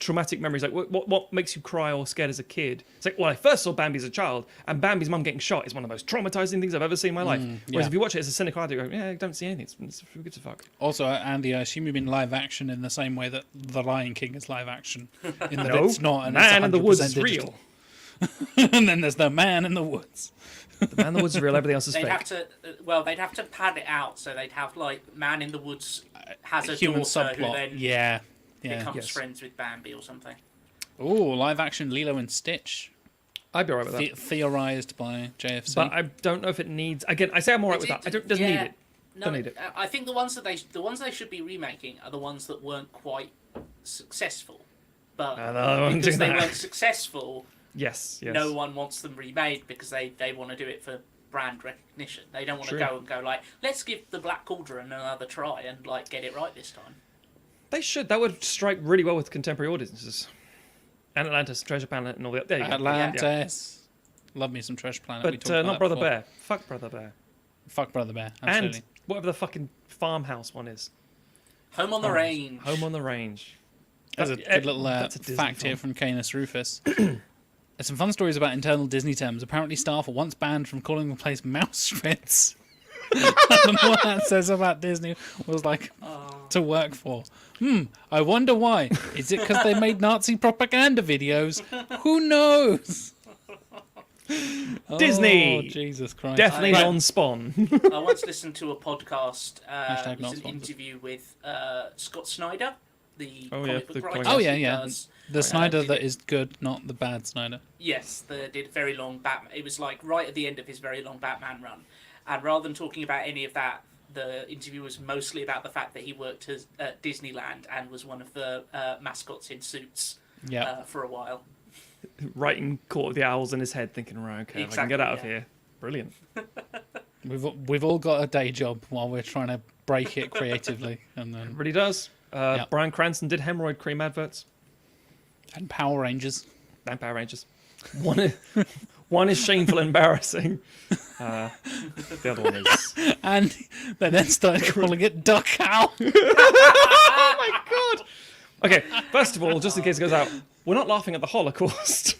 Speaker 2: traumatic memories, like what makes you cry or scared as a kid? It's like, well, I first saw Bambi as a child, and Bambi's mum getting shot is one of the most traumatizing things I've ever seen in my life. Whereas
Speaker 1: yeah.
Speaker 2: if you watch it as a cynical adult, you go, yeah, I don't see anything. Who gives a fuck?
Speaker 1: Also, Andy, I assume you mean live action in the same way that The Lion King is live action. In that
Speaker 2: No,
Speaker 1: it's not. And
Speaker 2: Man in the Woods
Speaker 1: it's
Speaker 2: is
Speaker 1: 100%
Speaker 2: real.
Speaker 1: digital. And then there's The Man in the Woods.
Speaker 2: The Man in the Woods is real. Everything else is
Speaker 3: They'd
Speaker 2: fake.
Speaker 3: have to. They'd have to pad it out so they'd have like Man in the Woods has a
Speaker 1: Human
Speaker 3: daughter who
Speaker 1: subplot.
Speaker 3: then
Speaker 1: Yeah.
Speaker 3: becomes
Speaker 2: Yes.
Speaker 3: friends with Bambi or something.
Speaker 1: Oh, live action Lilo and Stitch.
Speaker 2: I'd be alright with that.
Speaker 1: Theorized by JFC.
Speaker 2: But I don't know if it needs. Again, I say I'm alright with that. I don't. Doesn't need it.
Speaker 3: No,
Speaker 2: Don't need it.
Speaker 3: I think the ones they should be remaking are the ones that weren't quite successful. But
Speaker 2: I won't
Speaker 3: because
Speaker 2: do
Speaker 3: they
Speaker 2: that.
Speaker 3: weren't successful,
Speaker 2: Yes.
Speaker 3: no one wants them remade because they want to do it for brand recognition. They don't want
Speaker 2: True.
Speaker 3: to go and go like, let's give the Black Cauldron another try and like get it right this time.
Speaker 2: They should. That would strike really well with contemporary audiences. And Atlantis, Treasure Planet, and all that. There you go.
Speaker 1: Atlantis. Love me some Treasure Planet. We
Speaker 2: But
Speaker 1: talked about
Speaker 2: not
Speaker 1: that
Speaker 2: Brother
Speaker 1: before.
Speaker 2: Bear. Fuck Brother Bear.
Speaker 1: Fuck Brother Bear. Absolutely.
Speaker 2: And whatever the fucking farmhouse one is.
Speaker 3: Home on the Range.
Speaker 2: Home on the Range.
Speaker 1: There's a good little
Speaker 2: that's a Disney
Speaker 1: fact here
Speaker 2: film.
Speaker 1: from Canis Rufus. There's some fun stories about internal Disney terms. Apparently, staff were once banned from calling the place Mouse Schwitz. I don't know what that says about Disney. It was like,
Speaker 3: Oh.
Speaker 1: to work for. I wonder why. Is it because they made Nazi propaganda videos? Who knows?
Speaker 2: Disney!
Speaker 1: Oh, Jesus Christ.
Speaker 2: Definitely
Speaker 3: Right.
Speaker 2: non-spawn.
Speaker 3: I once listened to a podcast.
Speaker 1: Hashtag
Speaker 3: It
Speaker 1: not
Speaker 3: was an
Speaker 1: sponsored.
Speaker 3: interview with Scott Snyder, the
Speaker 2: Oh, yeah,
Speaker 3: comic book
Speaker 2: the
Speaker 3: writer.
Speaker 2: comic
Speaker 1: Oh,
Speaker 2: book.
Speaker 1: yeah,
Speaker 3: who
Speaker 1: yeah.
Speaker 3: does-
Speaker 1: The Snyder
Speaker 3: did
Speaker 1: that
Speaker 3: it-
Speaker 1: is good, not the bad Snyder.
Speaker 3: Yes, did a very long Batman. It was like right at the end of his very long Batman run, and rather than talking about any of that, the interview was mostly about the fact that he worked at Disneyland and was one of the mascots in suits
Speaker 1: Yeah.
Speaker 3: for a while.
Speaker 2: Writing Court of the Owls in his head, thinking, right, okay, if I can get
Speaker 3: Exactly,
Speaker 2: out of
Speaker 3: yeah.
Speaker 2: here. Brilliant.
Speaker 1: We've all got a day job while we're trying to break it creatively. And then
Speaker 2: Everybody does.
Speaker 1: Yeah.
Speaker 2: Bryan Cranston did hemorrhoid cream adverts.
Speaker 1: and Power Rangers.
Speaker 2: And Power Rangers. One is shameful and embarrassing. The other one is...
Speaker 1: And they then started calling it Duck Owl.
Speaker 2: Oh my god! Okay, first of all, just in case it goes out, we're not laughing at the Holocaust.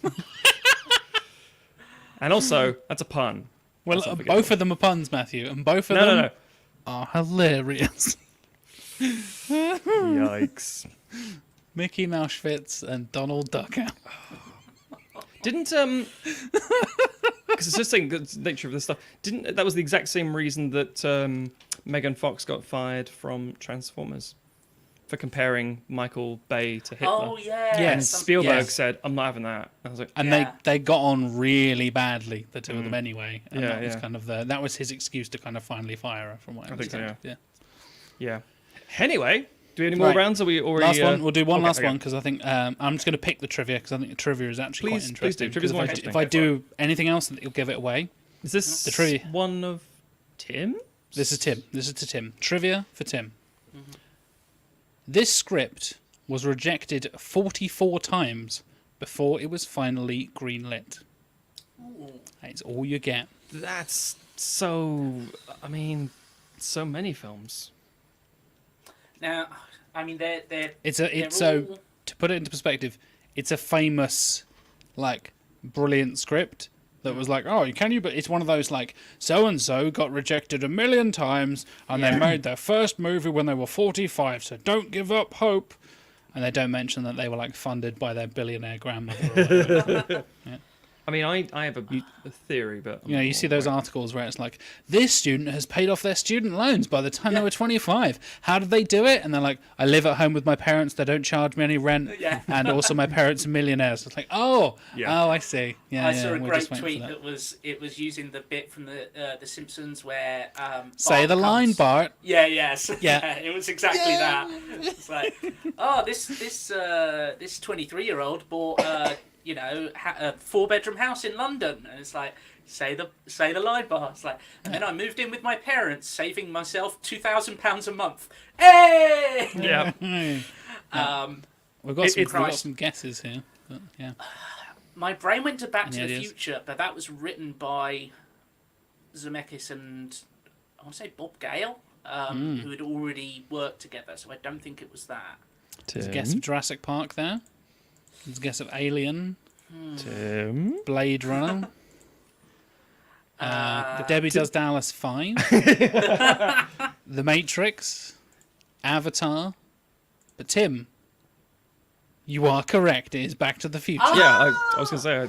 Speaker 2: And also, that's a pun.
Speaker 1: Well,
Speaker 2: Let's not forget
Speaker 1: both of them are puns, Matthew, and both of
Speaker 2: No,
Speaker 1: them
Speaker 2: no, no.
Speaker 1: are hilarious.
Speaker 2: Yikes.
Speaker 1: Mickey Mouse and Donald Duck Owl.
Speaker 2: Didn't because it's just saying the nature of this stuff. Didn't that was the exact same reason that Megan Fox got fired from Transformers for comparing Michael Bay to Hitler.
Speaker 3: Oh yeah.
Speaker 1: Yeah,
Speaker 2: And
Speaker 3: some-
Speaker 2: Spielberg
Speaker 1: yes.
Speaker 2: said, "I'm not having that." I was like,
Speaker 1: And
Speaker 3: Yeah.
Speaker 1: they got on really badly, the two of them anyway. And
Speaker 2: Yeah,
Speaker 1: that was
Speaker 2: yeah.
Speaker 1: kind of that was his excuse to kind of finally fire her, from what I
Speaker 2: I think so,
Speaker 1: understand.
Speaker 2: "Yeah." Anyway, do we have any more
Speaker 1: Right.
Speaker 2: rounds? Are we already?
Speaker 1: Last one. We'll do one
Speaker 2: okay,
Speaker 1: last
Speaker 2: okay.
Speaker 1: one because I think I'm just going to pick the trivia because I think the trivia is actually
Speaker 2: Please-
Speaker 1: quite
Speaker 2: please do.
Speaker 1: interesting.
Speaker 2: Trivia's
Speaker 1: 'Cause
Speaker 2: more
Speaker 1: if I,
Speaker 2: interesting.
Speaker 1: if I
Speaker 2: Go for
Speaker 1: do anything else, it'll give it away.
Speaker 2: Is this
Speaker 1: The trivia.
Speaker 2: one of Tim?
Speaker 1: This is Tim. This is to Tim. Trivia for Tim. This script was rejected 44 times before it was finally greenlit.
Speaker 3: Ooh.
Speaker 1: That's all you get.
Speaker 2: That's so. I mean, so many films.
Speaker 3: Now, I mean, they're
Speaker 1: It's
Speaker 3: they're
Speaker 1: so
Speaker 3: all-
Speaker 1: to put it into perspective, it's a famous, like, brilliant script that was like, oh, can you? But it's one of those like, so and so got rejected 1,000,000 times, and they
Speaker 3: Yeah.
Speaker 1: made their first movie when they were 45. So don't give up hope. And they don't mention that they were like funded by their billionaire grandmother. Or whatever.
Speaker 2: I mean, I have a theory, but
Speaker 1: You know, you see those articles where it's like, this student has paid off their student loans by the time they were 25. How did they do it? And they're like, I live at home with my parents. They don't charge me any rent.
Speaker 3: Yeah.
Speaker 1: And also my parents are millionaires. It's like, oh,
Speaker 2: Yeah.
Speaker 1: I see. Yeah,
Speaker 3: I
Speaker 1: yeah,
Speaker 3: saw a
Speaker 1: we're
Speaker 3: great
Speaker 1: just waiting for
Speaker 3: tweet
Speaker 1: that.
Speaker 3: that was using the bit from the Simpsons where
Speaker 1: Say
Speaker 3: Bart
Speaker 1: the line,
Speaker 3: comes-
Speaker 1: Bart.
Speaker 3: Yeah, yes,
Speaker 1: Yeah.
Speaker 3: it was exactly that. It's like, oh, this 23-year-old bought a 4-bedroom house in London, and it's like, say the line, Bart. It's like, and then I moved in with my parents, saving myself £2,000 a month. Hey!
Speaker 2: Yeah.
Speaker 1: We've got some, we've got
Speaker 3: Christ.
Speaker 1: some guesses here. But, yeah.
Speaker 3: My brain went to Back to
Speaker 1: Yeah,
Speaker 3: the
Speaker 1: it is.
Speaker 3: Future, but that was written by Zemeckis and I want to say Bob Gale, who had already worked together. So I don't think it was that.
Speaker 1: There's a guess of Jurassic Park there. There's a guess of Alien,
Speaker 2: Tim.
Speaker 1: Blade Runner. Debbie Does Dallas 5. The Matrix. Avatar. But Tim, you are correct. It is Back to the Future.
Speaker 2: Yeah, I was gonna say.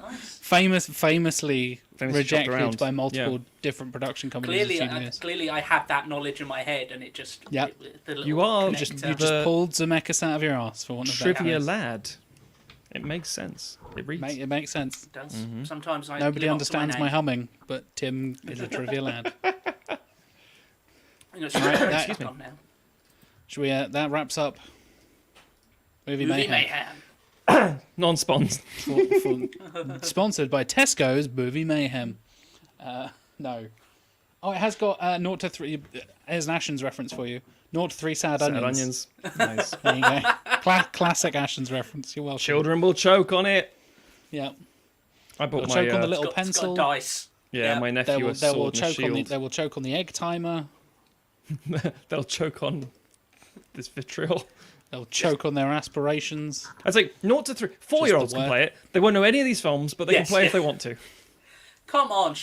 Speaker 3: Nice.
Speaker 1: Famously
Speaker 2: shopped
Speaker 1: rejected
Speaker 2: around.
Speaker 1: by multiple
Speaker 2: Yeah.
Speaker 1: different production companies and studios.
Speaker 3: Clearly, I had that knowledge in my head, and it just
Speaker 1: Yep.
Speaker 3: the little
Speaker 2: You are
Speaker 3: connector.
Speaker 2: just-
Speaker 1: You
Speaker 2: The-
Speaker 1: just pulled Zemeckis out of your ass for one of
Speaker 2: Trivia
Speaker 1: that.
Speaker 2: lad. It makes sense. It reads.
Speaker 1: It makes sense.
Speaker 3: It does. Sometimes I
Speaker 1: Nobody
Speaker 3: live up to
Speaker 1: understands
Speaker 3: my
Speaker 1: my
Speaker 3: name.
Speaker 1: humming, but Tim is a trivia lad.
Speaker 3: I'm gonna shut
Speaker 1: Right,
Speaker 3: my
Speaker 1: that-
Speaker 3: mic on now.
Speaker 1: Should we? That wraps up Movie
Speaker 3: Movie
Speaker 1: Mayhem.
Speaker 3: Mayhem.
Speaker 2: Non-spons.
Speaker 1: Sponsored by Tesco's Movie Mayhem. No. Oh, it has got 0 to 3. Here's an Ashens reference for you. 0 to 3 sad
Speaker 2: Sad
Speaker 1: onions.
Speaker 2: onions. Nice.
Speaker 1: There you go. Classic Ashens reference. You're welcome.
Speaker 2: Children will choke on it.
Speaker 1: Yeah.
Speaker 2: I bought
Speaker 1: They'll
Speaker 2: my
Speaker 1: choke on the
Speaker 2: uh,
Speaker 1: little
Speaker 3: It's got
Speaker 1: pencil.
Speaker 3: dice.
Speaker 2: yeah,
Speaker 3: Yeah.
Speaker 2: my
Speaker 1: They
Speaker 2: nephew
Speaker 1: will,
Speaker 2: has
Speaker 1: they will
Speaker 2: sword and a
Speaker 1: choke on the.
Speaker 2: shield.
Speaker 1: They will choke on the egg timer.
Speaker 2: They'll choke on this vitriol.
Speaker 1: They'll choke on their aspirations.
Speaker 2: I was like, 0 to 3. 4-year-olds
Speaker 1: the
Speaker 2: can
Speaker 1: word.
Speaker 2: play it. They won't know any of these films, but they
Speaker 3: Yes,
Speaker 2: can play if
Speaker 3: yeah.
Speaker 2: they want to.
Speaker 3: Come on,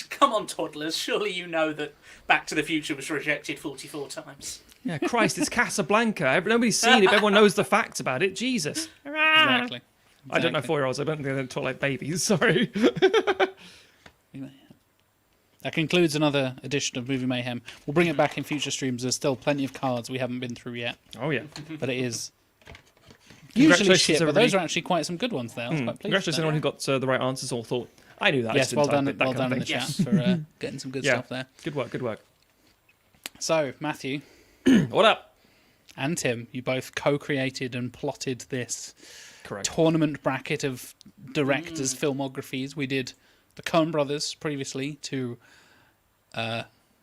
Speaker 3: come on, toddlers. Surely you know that Back to the Future was rejected 44 times.
Speaker 2: Yeah, Christ, it's Casablanca. Nobody's seen it. But everyone knows the facts about it. Jesus.
Speaker 1: Exactly.
Speaker 2: I don't know 4-year-olds. I don't think they talk like babies. Sorry.
Speaker 1: That concludes another edition of Movie Mayhem. We'll bring it back in future streams. There's still plenty of cards we haven't been through yet,
Speaker 2: Oh, yeah.
Speaker 1: but it is usually
Speaker 2: Congratulations,
Speaker 1: shit. But
Speaker 2: everybody.
Speaker 1: those are actually quite some good ones there. I was quite pleased.
Speaker 2: Congratulations
Speaker 1: with
Speaker 2: to anyone who got the right answers or thought, I knew that.
Speaker 1: that.
Speaker 2: I
Speaker 1: Yes,
Speaker 2: just
Speaker 1: well
Speaker 2: didn't
Speaker 1: done.
Speaker 2: type it," that
Speaker 1: Well
Speaker 2: kind
Speaker 1: done
Speaker 2: of
Speaker 1: in the
Speaker 2: thing.
Speaker 1: chat for getting some good
Speaker 2: Yeah.
Speaker 1: stuff there.
Speaker 2: Good work, good work.
Speaker 1: So Matthew
Speaker 2: What up?
Speaker 1: and Tim, you both co-created and plotted this
Speaker 2: Correct.
Speaker 1: tournament bracket of directors' filmographies. We did the Coen brothers previously to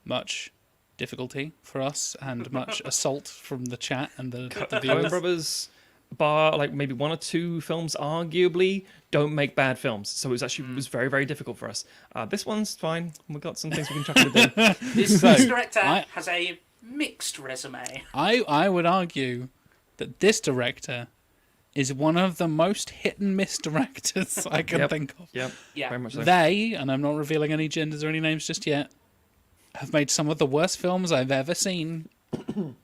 Speaker 1: much difficulty for us and much assault from the chat and the
Speaker 2: Coen
Speaker 1: viewers.
Speaker 2: Brothers, bar like maybe 1 or 2 films, arguably don't make bad films. So it was actually it was very, very difficult for us. This one's fine. We've got some things we can chuck in the bin.
Speaker 3: This
Speaker 1: So,
Speaker 3: director
Speaker 1: I-
Speaker 3: has a mixed resume.
Speaker 1: I would argue that this director is one of the most hit and miss directors I can
Speaker 2: Yep.
Speaker 1: think of.
Speaker 2: Yep.
Speaker 3: Yeah.
Speaker 2: Very much so.
Speaker 1: They, and I'm not revealing any genders or any names just yet, have made some of the worst films I've ever seen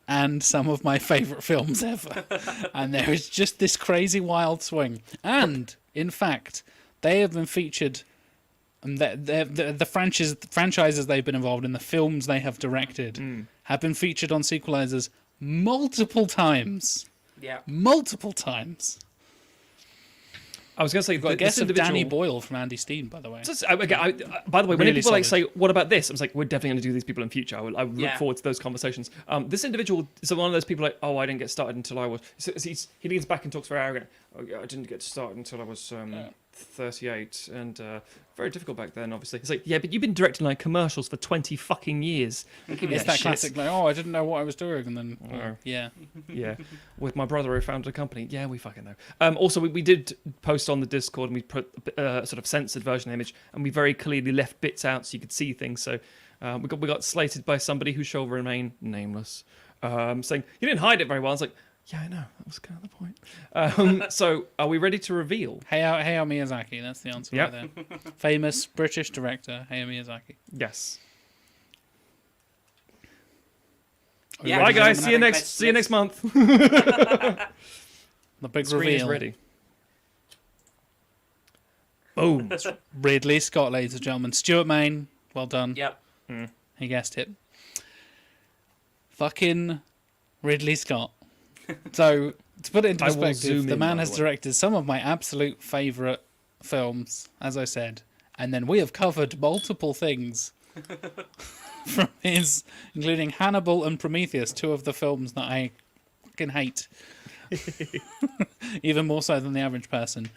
Speaker 1: and some of my favourite films ever. And there is just this crazy wild swing. And, in fact, they have been featured, and the franchises they've been involved in, the films they have directed, have been featured on Sequelisers multiple times.
Speaker 3: Yeah.
Speaker 1: Multiple times.
Speaker 2: I was going to say,
Speaker 1: We've got a
Speaker 2: this
Speaker 1: guest of
Speaker 2: individual...
Speaker 1: Danny Boyle from Andy Steen, by the way.
Speaker 2: By the way, when
Speaker 1: Really
Speaker 2: people like
Speaker 1: solid.
Speaker 2: say, "What about this?" I'm like, "We're definitely going to do these people in future." I would look
Speaker 3: Yeah.
Speaker 2: forward to those conversations. This individual is one of those people like, "Oh, I didn't get started until I was." So he leans back and talks very arrogant. "Oh, yeah, I didn't get started until I was 38, and very difficult back then. Obviously, it's like, yeah, but you've been directing like commercials for 20 fucking years. Give me
Speaker 1: It's that
Speaker 2: shit."
Speaker 1: classic, like, oh, I didn't know what I was doing, and then,
Speaker 2: Oh.
Speaker 1: yeah.
Speaker 2: Yeah, with my brother who founded a company. Yeah, we fucking know. Also, we did post on the Discord and we put a sort of censored version of the image, and we very clearly left bits out so you could see things. So we got slated by somebody who shall remain nameless, saying you didn't hide it very well. I was like, yeah, I know, that was kind of the point. So are we ready to reveal?
Speaker 1: Hayao Miyazaki, that's the answer
Speaker 2: Yep.
Speaker 1: right there. Famous British director, Hayao Miyazaki.
Speaker 2: Yes.
Speaker 3: Yeah,
Speaker 2: Bye,
Speaker 3: just-
Speaker 2: guys.
Speaker 3: I
Speaker 2: See you
Speaker 3: think
Speaker 2: next. See you
Speaker 3: let's-
Speaker 2: next month.
Speaker 1: The big
Speaker 2: Screen is
Speaker 1: reveal.
Speaker 2: ready. Boom.
Speaker 1: Ridley Scott, ladies and gentlemen. Stuart Main, well done.
Speaker 3: Yep.
Speaker 1: He guessed it. Fucking Ridley Scott. So, to put it into
Speaker 2: I will zoom
Speaker 1: perspective, the
Speaker 2: in,
Speaker 1: man
Speaker 2: by
Speaker 1: has
Speaker 2: the way.
Speaker 1: directed some of my absolute favourite films, as I said. And then we have covered multiple things from his, including Hannibal and Prometheus, 2 of the films that I fucking hate. Even more so than the average person.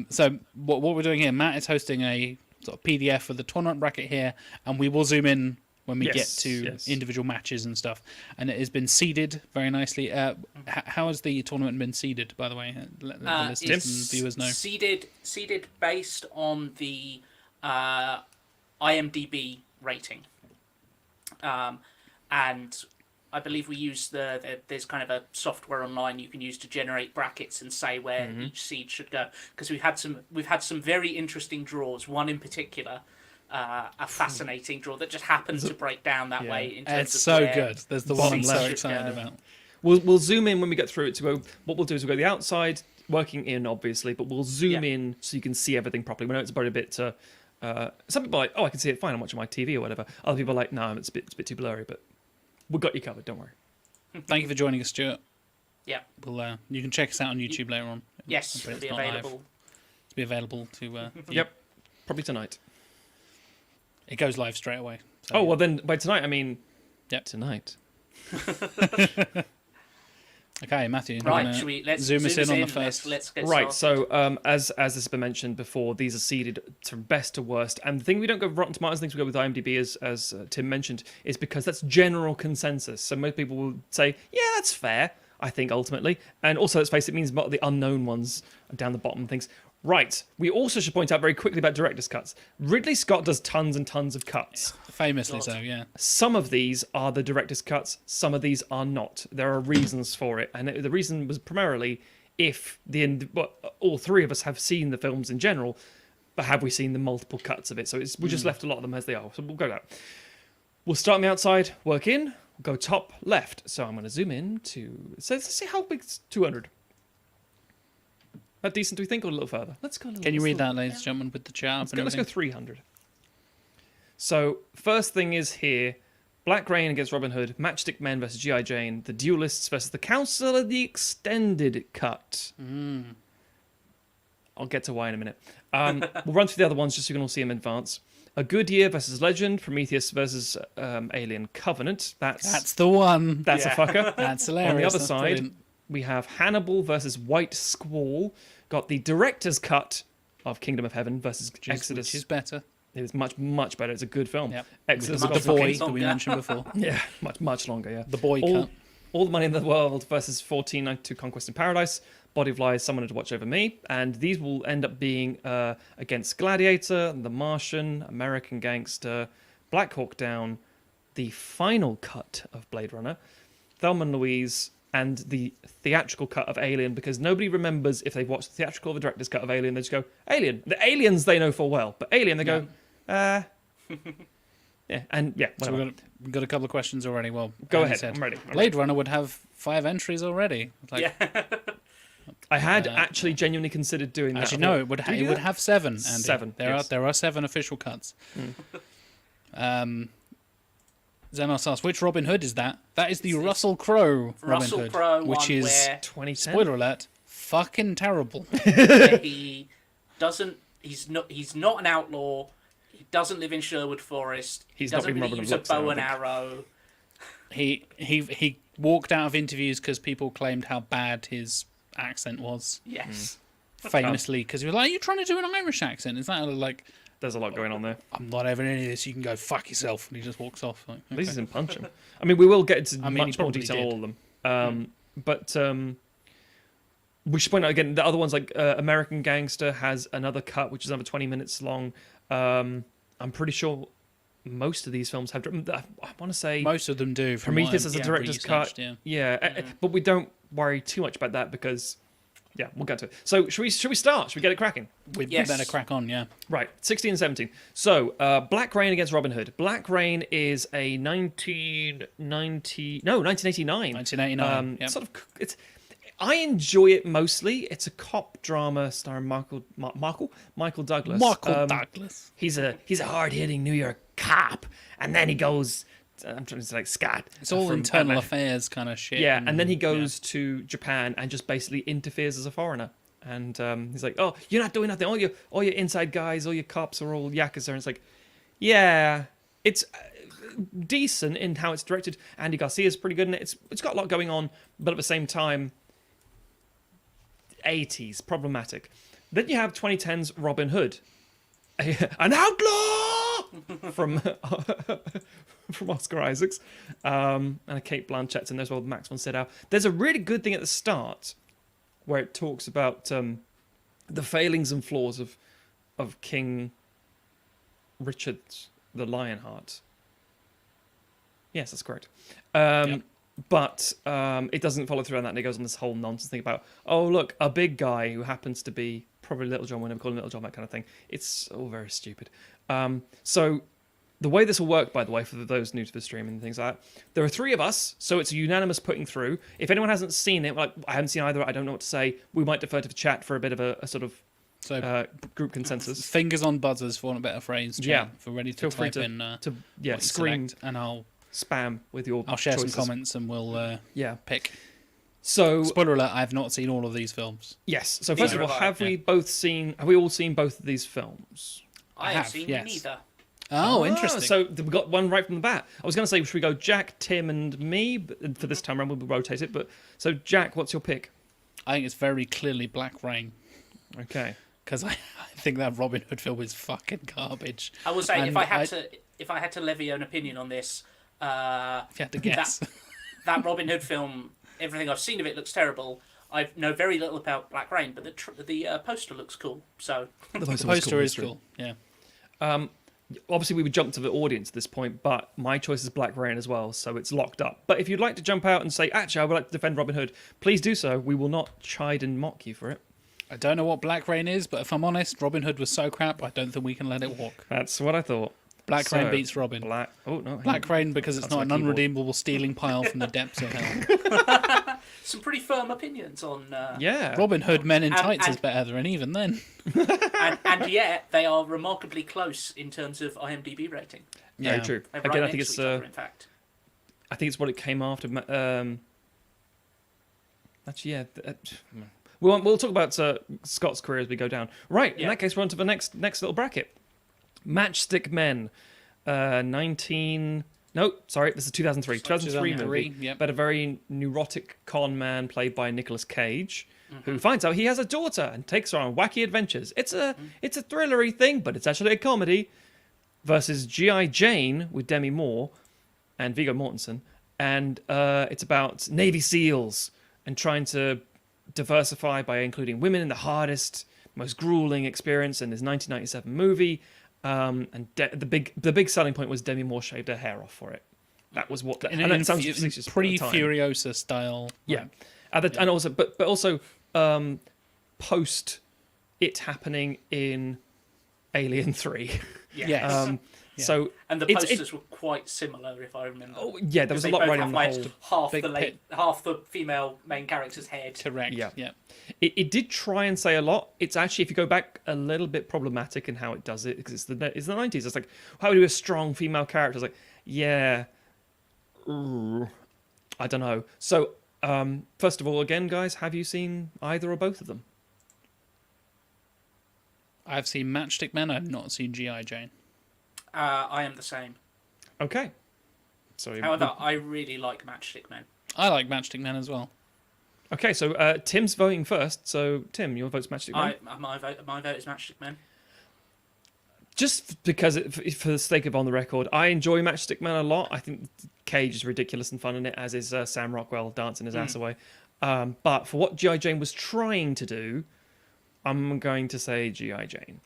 Speaker 1: So what we're doing here, Matt is hosting a sort of PDF of the tournament bracket here, and we will zoom in when we
Speaker 2: Yes,
Speaker 1: get to
Speaker 2: yes.
Speaker 1: individual matches and stuff. And it has been seeded very nicely. How has the tournament been seeded, by the way? Let the listeners and viewers know.
Speaker 3: Seeded based on the IMDb rating, and I believe we use there's kind of a software online you can use to generate brackets and say where each seed should go, because we've had some very interesting draws. One in particular, a fascinating draw that just happens to break down that way. In terms
Speaker 1: It's
Speaker 3: of
Speaker 1: so
Speaker 3: where
Speaker 1: good. There's the one I'm
Speaker 3: seeds
Speaker 1: so
Speaker 3: should
Speaker 1: excited
Speaker 3: go.
Speaker 1: about.
Speaker 2: We'll zoom in when we get through it to go. What we'll do is we'll go the outside, working in, obviously, but we'll zoom
Speaker 3: Yeah.
Speaker 2: in so you can see everything properly. We know it's probably a bit. Some people are like, oh, I can see it fine. I'm watching my TV or whatever. Other people are like, no, it's a bit too blurry, but we've got you covered. Don't worry.
Speaker 1: Thank you for joining us, Stuart.
Speaker 3: Yeah.
Speaker 1: We'll, you can check us out on YouTube later on.
Speaker 3: Yes,
Speaker 1: But
Speaker 3: it'll
Speaker 1: it's
Speaker 3: be
Speaker 1: not live.
Speaker 3: available.
Speaker 1: To be available to view.
Speaker 2: Yep, probably tonight.
Speaker 1: It goes live straight away. So,
Speaker 2: Oh well, then by tonight I mean,
Speaker 1: Yep.
Speaker 2: tonight.
Speaker 1: Okay, Matthew. you
Speaker 3: Right,
Speaker 1: wanna
Speaker 3: should we let's
Speaker 1: zoom us in on the
Speaker 3: Let's,
Speaker 1: first?
Speaker 3: let's get
Speaker 2: Right.
Speaker 3: started.
Speaker 2: So as has been mentioned before, these are seeded from best to worst, and the thing we don't go Rotten Tomatoes, things we go with IMDb, as Tim mentioned, is because that's general consensus. So most people will say, yeah, that's fair. I think ultimately, and also let's face it, means the unknown ones are down the bottom things. Right. We also should point out very quickly about director's cuts. Ridley Scott does tons and tons of cuts.
Speaker 1: Famously so, yeah.
Speaker 2: Some of these are the director's cuts, some of these are not. There are reasons for it, and the reason was primarily if all 3 of us have seen the films in general, but have we seen the multiple cuts of it? So we just left a lot of them as they are. So we'll go down. We'll start on the outside, work in, go top left. So I'm going to zoom in to... So let's see how big 200. That decent, do we think, or a little further? Let's go a little...
Speaker 1: Can you
Speaker 2: let's
Speaker 1: read
Speaker 2: little-
Speaker 1: that, ladies and gentlemen, with the chart
Speaker 2: Let's
Speaker 1: and
Speaker 2: go, let's go
Speaker 1: everything?
Speaker 2: 300. So, first thing is here, Black Rain against Robin Hood, Matchstick Men versus G.I. Jane, The Duelists versus The Council of the Extended Cut. I'll get to why in a minute. We'll run through the other ones just so you can all see them in advance. A Good Year versus Legend, Prometheus versus Alien Covenant.
Speaker 1: That's the one.
Speaker 2: That's a
Speaker 3: Yeah.
Speaker 2: fucker.
Speaker 1: That's hilarious.
Speaker 2: On the other
Speaker 1: That's
Speaker 2: side,
Speaker 1: brilliant.
Speaker 2: we have Hannibal versus White Squall. Got the director's cut of Kingdom of Heaven versus Exodus.
Speaker 1: Which is better.
Speaker 2: It is much, much better. It's a good film.
Speaker 1: Yep.
Speaker 2: Exodus
Speaker 1: With
Speaker 2: got
Speaker 1: the boy
Speaker 3: fucking
Speaker 1: that we
Speaker 3: longer.
Speaker 1: mentioned before.
Speaker 2: yeah, much longer. Yeah.
Speaker 1: The boy
Speaker 2: all,
Speaker 1: cut.
Speaker 2: all the Money in the World versus 1492 Conquest in Paradise. Body of Lies, Someone to Watch Over Me, and these will end up being against Gladiator, The Martian, American Gangster, Black Hawk Down, the final cut of Blade Runner, Thelma and Louise, and the theatrical cut of Alien, because nobody remembers if they've watched the theatrical or the director's cut of Alien. They just go, Alien. The aliens they know full well, but Alien, they go, yeah, and yeah,
Speaker 1: So
Speaker 2: whatever.
Speaker 1: we've got a couple of questions already. Well,
Speaker 2: Go
Speaker 1: Andy
Speaker 2: ahead,
Speaker 1: said.
Speaker 2: I'm ready.
Speaker 1: Blade Runner would have 5 entries already. Like,
Speaker 3: Yeah.
Speaker 2: I had actually genuinely considered doing that.
Speaker 1: Actually,
Speaker 2: I
Speaker 1: no,
Speaker 2: thought,
Speaker 1: it would
Speaker 2: do we do
Speaker 1: it would
Speaker 2: that?
Speaker 1: have 7. Andy.
Speaker 2: 7,
Speaker 1: There
Speaker 2: yes.
Speaker 1: are 7 official cuts. Xenos asks, which Robin Hood is that? That is the Russell Crowe Robin
Speaker 3: Russell
Speaker 1: Hood,
Speaker 3: Crowe
Speaker 1: which
Speaker 3: one
Speaker 1: is
Speaker 2: 2010.
Speaker 1: spoiler alert, fucking terrible.
Speaker 3: where he doesn't. He's not an outlaw. He doesn't live in Sherwood Forest.
Speaker 2: He's
Speaker 3: he
Speaker 2: not
Speaker 3: doesn't
Speaker 2: even
Speaker 3: really
Speaker 2: Robin
Speaker 3: use a
Speaker 2: Hood, so I
Speaker 3: bow
Speaker 2: don't
Speaker 3: and
Speaker 2: think.
Speaker 3: arrow.
Speaker 1: He walked out of interviews because people claimed how bad his accent was.
Speaker 3: Yes.
Speaker 1: Famously, because he was like, "Are you trying to do an Irish accent? Is that like,
Speaker 2: There's a lot going on there.
Speaker 1: I'm not having any of this. You can go fuck yourself." And he just walks off. Like,
Speaker 2: At least
Speaker 1: okay.
Speaker 2: he's in Punch 'em. I mean, we will get into
Speaker 1: I mean, he
Speaker 2: much more
Speaker 1: probably
Speaker 2: detail
Speaker 1: did.
Speaker 2: all of them. But we should point out again the other ones like American Gangster has another cut which is another 20 minutes long. I'm pretty sure most of these films have. I want to say
Speaker 1: Most of them do. From what
Speaker 2: Prometheus
Speaker 1: I've
Speaker 2: as a director's cut.
Speaker 1: researched, Yeah.
Speaker 2: Yeah, but we don't worry too much about that because yeah, we'll get to it. So should we start? Should we get it cracking?
Speaker 1: We
Speaker 3: Yes.
Speaker 1: better crack on. Yeah.
Speaker 2: Right, 16 and 17. So, Black Rain against Robin Hood. Black Rain is a 1989.
Speaker 1: 1989. Yep.
Speaker 2: Sort of, I enjoy it mostly. It's a cop drama starring Michael Douglas.
Speaker 1: Michael Douglas.
Speaker 2: He's a hard hitting New York cop, and then he goes. I'm trying to say like Scott.
Speaker 1: It's all
Speaker 2: from
Speaker 1: internal
Speaker 2: Batman.
Speaker 1: affairs kind of shit.
Speaker 2: Yeah, and then he goes to Japan and just basically interferes as a foreigner. And he's like, "Oh, you're not doing nothing. All your inside guys, all your cops are all yakuza." And it's like, yeah, it's decent in how it's directed. Andy Garcia's pretty good in it. It's got a lot going on, but at the same time, 80s problematic. Then you have 2010's Robin Hood, an outlaw from Oscar Isaacs, and a Kate Blanchett's in there as well, Max von Sydow. There's a really good thing at the start where it talks about the failings and flaws of King Richard the Lionheart. Yes, that's correct. But it doesn't follow through on that, and it goes on this whole nonsense thing about, oh, look, a big guy who happens to be probably Little John, when I'm calling Little John, that kind of thing. It's all very stupid. So the way this will work, by the way, for those new to the stream and things like that, there are 3 of us, so it's a unanimous putting through. If anyone hasn't seen it, like I haven't seen either, I don't know what to say, we might defer to the chat for a bit of a sort of
Speaker 1: So
Speaker 2: group consensus.
Speaker 1: fingers on buzzers, for want of a better phrase. Chat,
Speaker 2: Yeah.
Speaker 1: for ready to
Speaker 2: Feel free
Speaker 1: type in
Speaker 2: to
Speaker 1: what you
Speaker 2: scream
Speaker 1: select, and I'll
Speaker 2: spam with your
Speaker 1: share
Speaker 2: choices.
Speaker 1: some comments and we'll
Speaker 2: Yeah.
Speaker 1: pick.
Speaker 2: So
Speaker 1: Spoiler alert: I have not seen all of these films.
Speaker 2: yes. So first of
Speaker 3: Neither
Speaker 2: all,
Speaker 3: have I,
Speaker 2: have we all seen both of these films?
Speaker 3: I
Speaker 1: have,
Speaker 3: have seen
Speaker 1: yes.
Speaker 3: neither.
Speaker 1: Oh, interesting.
Speaker 2: So we got one right from the bat. I was going to say, should we go Jack, Tim, and me? But for this time around, we'll rotate it. But so Jack, what's your pick?
Speaker 1: I think it's very clearly Black Rain
Speaker 2: Okay.
Speaker 1: because I think that Robin Hood film is fucking garbage.
Speaker 3: I will say
Speaker 1: And
Speaker 3: if I had to levy an opinion on this,
Speaker 1: If you had to guess,
Speaker 3: that Robin Hood film, everything I've seen of it looks terrible. I know very little about Black Rain, but the poster looks cool. So
Speaker 1: the poster is cool. Yeah.
Speaker 2: Obviously, we would jump to the audience at this point, but my choice is Black Rain as well, so it's locked up. But if you'd like to jump out and say, actually, I would like to defend Robin Hood, please do so. We will not chide and mock you for it.
Speaker 1: I don't know what Black Rain is, but if I'm honest, Robin Hood was so crap, I don't think we can let it walk.
Speaker 2: That's what I thought.
Speaker 1: Black Rain beats Robin. Black Rain because it's not an unredeemable stealing pile from the depths of hell.
Speaker 3: Some pretty firm opinions on.
Speaker 2: Yeah.
Speaker 1: Robin Hood Men in Tights
Speaker 3: and-
Speaker 1: is better, and even then.
Speaker 3: and yet they are remarkably close in terms of IMDb rating.
Speaker 2: Very
Speaker 1: Yeah.
Speaker 2: true.
Speaker 3: They're
Speaker 2: Again,
Speaker 3: right
Speaker 2: I think
Speaker 3: next
Speaker 2: it's
Speaker 3: to each other, in fact.
Speaker 2: I think it's what it came after. Actually, yeah. We'll talk about Scott's career as we go down. Right. In
Speaker 3: Yeah.
Speaker 2: that case, we're on to the next little bracket. Matchstick Men. 19. No, sorry. This is 2003. 2003 movie.
Speaker 1: Yep.
Speaker 2: But a very neurotic con man played by Nicolas Cage, who finds out he has a daughter and takes her on wacky adventures. It's a thrillery thing, but it's actually a comedy. Versus G.I. Jane with Demi Moore and Viggo Mortensen, and it's about Navy SEALs and trying to diversify by including women in the hardest, most grueling experience in this 1997 movie. And the big selling point was Demi Moore shaved her hair off for it. That was what.
Speaker 1: In
Speaker 2: And that sounds
Speaker 1: in
Speaker 2: facetious at the
Speaker 1: pretty
Speaker 2: time.
Speaker 1: Furiosa style.
Speaker 2: Yeah, and also, but also post it happening in Alien 3.
Speaker 1: Yes. Yeah.
Speaker 2: So
Speaker 3: And the posters were quite similar, if I remember.
Speaker 2: oh yeah, there was a
Speaker 3: They
Speaker 2: lot
Speaker 3: both
Speaker 2: right
Speaker 3: have,
Speaker 2: on the
Speaker 3: like,
Speaker 2: whole.
Speaker 3: half the female main character's head.
Speaker 1: Correct.
Speaker 2: Yeah.
Speaker 1: Yeah.
Speaker 2: It did try and say a lot. It's actually, if you go back, a little bit problematic in how it does it, because it's the 90s. It's like, how do we do a strong female character? It's like, yeah, I don't know. So, first of all, again, guys, have you seen either or both of them?
Speaker 1: I've seen Matchstick Men. I've not seen G.I. Jane.
Speaker 3: I am the same.
Speaker 2: Okay. So,
Speaker 3: However, I really like Matchstick Men.
Speaker 1: I like Matchstick Men as well.
Speaker 2: okay, so Tim's voting first. So, Tim, your vote's Matchstick Men.
Speaker 3: My vote is Matchstick Men.
Speaker 2: Just because, for the sake of on the record, I enjoy Matchstick Men a lot. I think Cage is ridiculous and fun in it, as is Sam Rockwell dancing his ass away. But for what G.I. Jane was trying to do, I'm going to say G.I. Jane.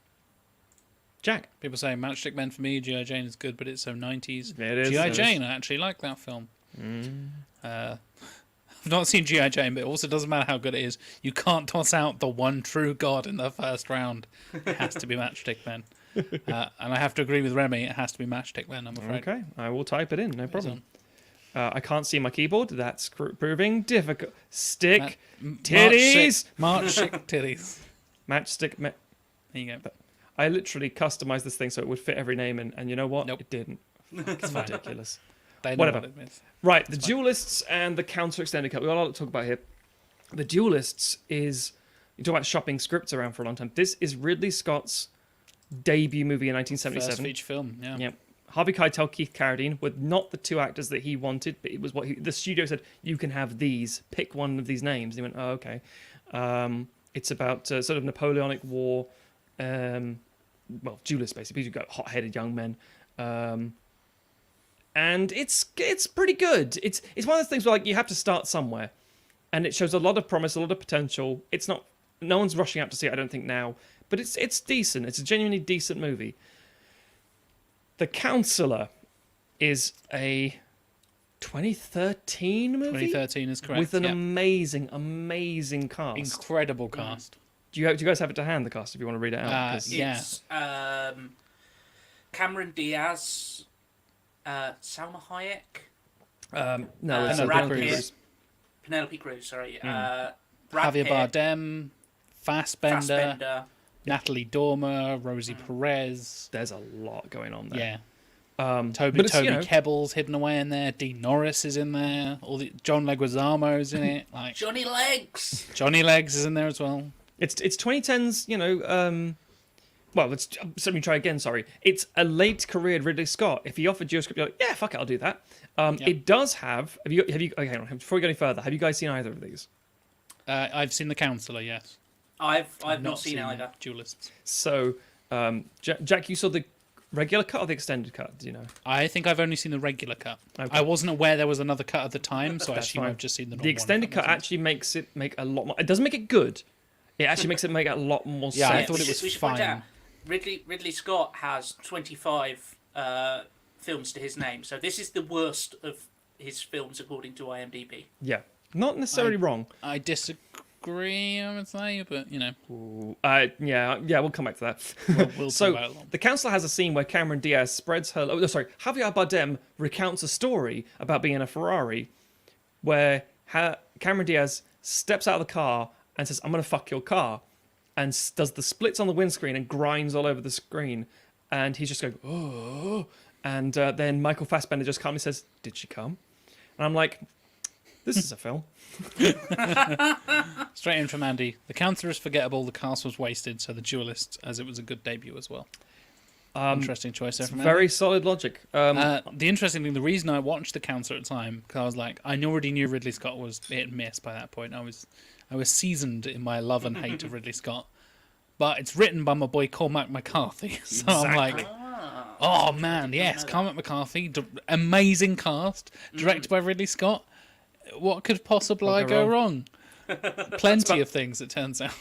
Speaker 2: Jack?
Speaker 1: People say Matchstick Men for me. G.I. Jane is good, but it's so 90s.
Speaker 2: It is.
Speaker 1: G.I. Jane, I actually like that film. I've not seen G.I. Jane, but it also doesn't matter how good it is. You can't toss out the one true god in the first round. It has to be Matchstick Men. And I have to agree with Remy, it has to be Matchstick Men, I'm afraid.
Speaker 2: Okay, I will type it in, no problem. I can't see my keyboard. That's proving difficult. Stick titties.
Speaker 1: Matchstick titties.
Speaker 2: Matchstick.
Speaker 1: There you go.
Speaker 2: I literally customized this thing so it would fit every name in, and you know what?
Speaker 1: Nope.
Speaker 2: It didn't. It's ridiculous.
Speaker 1: They know
Speaker 2: Whatever.
Speaker 1: what it is.
Speaker 2: Right, the Duelists and the Counter Extended Cut. We've got a lot to talk about here. The Duelists is, you talk about shopping scripts around for a long time. This is Ridley Scott's debut movie in 1977.
Speaker 1: First feature film, yeah.
Speaker 2: Yep. Harvey Keitel, Keith Carradine were not the two actors that he wanted, but it was what the studio said, you can have these, pick one of these names. And he went, oh, okay. It's about sort of Napoleonic War, well, duelists basically. You've got hot-headed young men. And it's pretty good. It's one of those things where like you have to start somewhere. And it shows a lot of promise, a lot of potential. It's not, no one's rushing out to see it, I don't think, now. But it's decent. It's a genuinely decent movie. The Counselor is a 2013 movie?
Speaker 1: 2013 is correct.
Speaker 2: With an
Speaker 1: yep.
Speaker 2: amazing cast.
Speaker 1: Incredible cast.
Speaker 2: Do you guys have it to hand, the cast, if you want to read it out? 'Cause-
Speaker 1: Yeah.
Speaker 3: It's Cameron Diaz, Salma Hayek,
Speaker 2: no, it's
Speaker 3: Brad
Speaker 2: Penelope
Speaker 3: Pitt,
Speaker 2: Cruz.
Speaker 3: Penelope Cruz, sorry.
Speaker 2: Hmm.
Speaker 3: Brad
Speaker 1: Javier
Speaker 3: Pitt,
Speaker 1: Bardem, Fassbender,
Speaker 3: Fassbender.
Speaker 1: Natalie Dormer, Rosie Perez.
Speaker 2: There's a lot going on there.
Speaker 1: Yeah.
Speaker 2: Toby
Speaker 1: Kebbell's hidden away in there. Dean Norris is in there. John Leguizamo's in it. Like
Speaker 3: Johnny Legs.
Speaker 1: Johnny Legs is in there as well.
Speaker 2: It's 2010's, well, let me try again, sorry. It's a late career Ridley Scott. If he offered you a script, you're like, yeah, fuck it, I'll do that. It does have you okay, hang on, before we go any further, have you guys seen either of these?
Speaker 1: I've seen The Counselor, yes.
Speaker 3: I've not seen either.
Speaker 1: Duelists.
Speaker 2: So, Jack, you saw the regular cut or the extended cut? Do you know?
Speaker 1: I think I've only seen the regular cut.
Speaker 2: Okay.
Speaker 1: I wasn't aware there was another cut at the time, so I
Speaker 2: That's
Speaker 1: assume
Speaker 2: fine.
Speaker 1: I've just seen the normal
Speaker 2: The extended cut actually makes it make a lot more. It doesn't make it good. It actually makes it make a lot more
Speaker 1: Yeah, I
Speaker 2: sense.
Speaker 1: thought it was
Speaker 3: we should point
Speaker 1: fine.
Speaker 3: out, Ridley Scott has 25 films to his name, so this is the worst of his films according to IMDb.
Speaker 2: Yeah, not necessarily wrong.
Speaker 1: I disagree. disagree, I would say, but
Speaker 2: Ooh, yeah, we'll come back to that.
Speaker 1: we'll
Speaker 2: So,
Speaker 1: talk about it long.
Speaker 2: the council has a scene where Cameron Diaz spreads her. Oh, no, sorry. Javier Bardem recounts a story about being in a Ferrari where Cameron Diaz steps out of the car and says, "I'm going to fuck your car," and does the splits on the windscreen and grinds all over the screen. And he's just going, "Oh." And then Michael Fassbender just calmly says, "Did she come?" And I'm like, this is a film.
Speaker 1: Straight in from Andy. The counter is forgettable, the cast was wasted, so the duelist, as it was a good debut as well. Interesting choice there
Speaker 2: It's
Speaker 1: from
Speaker 2: very solid logic.
Speaker 1: The interesting thing, the reason I watched the counter at the time, because I was like, I already knew Ridley Scott was hit and miss by that point. I was seasoned in my love and hate of Ridley Scott. But it's written by my boy Cormac McCarthy. So I'm like, oh man, yes, Cormac McCarthy, amazing cast, directed by Ridley Scott. What could possibly go wrong? Plenty of things, it turns out.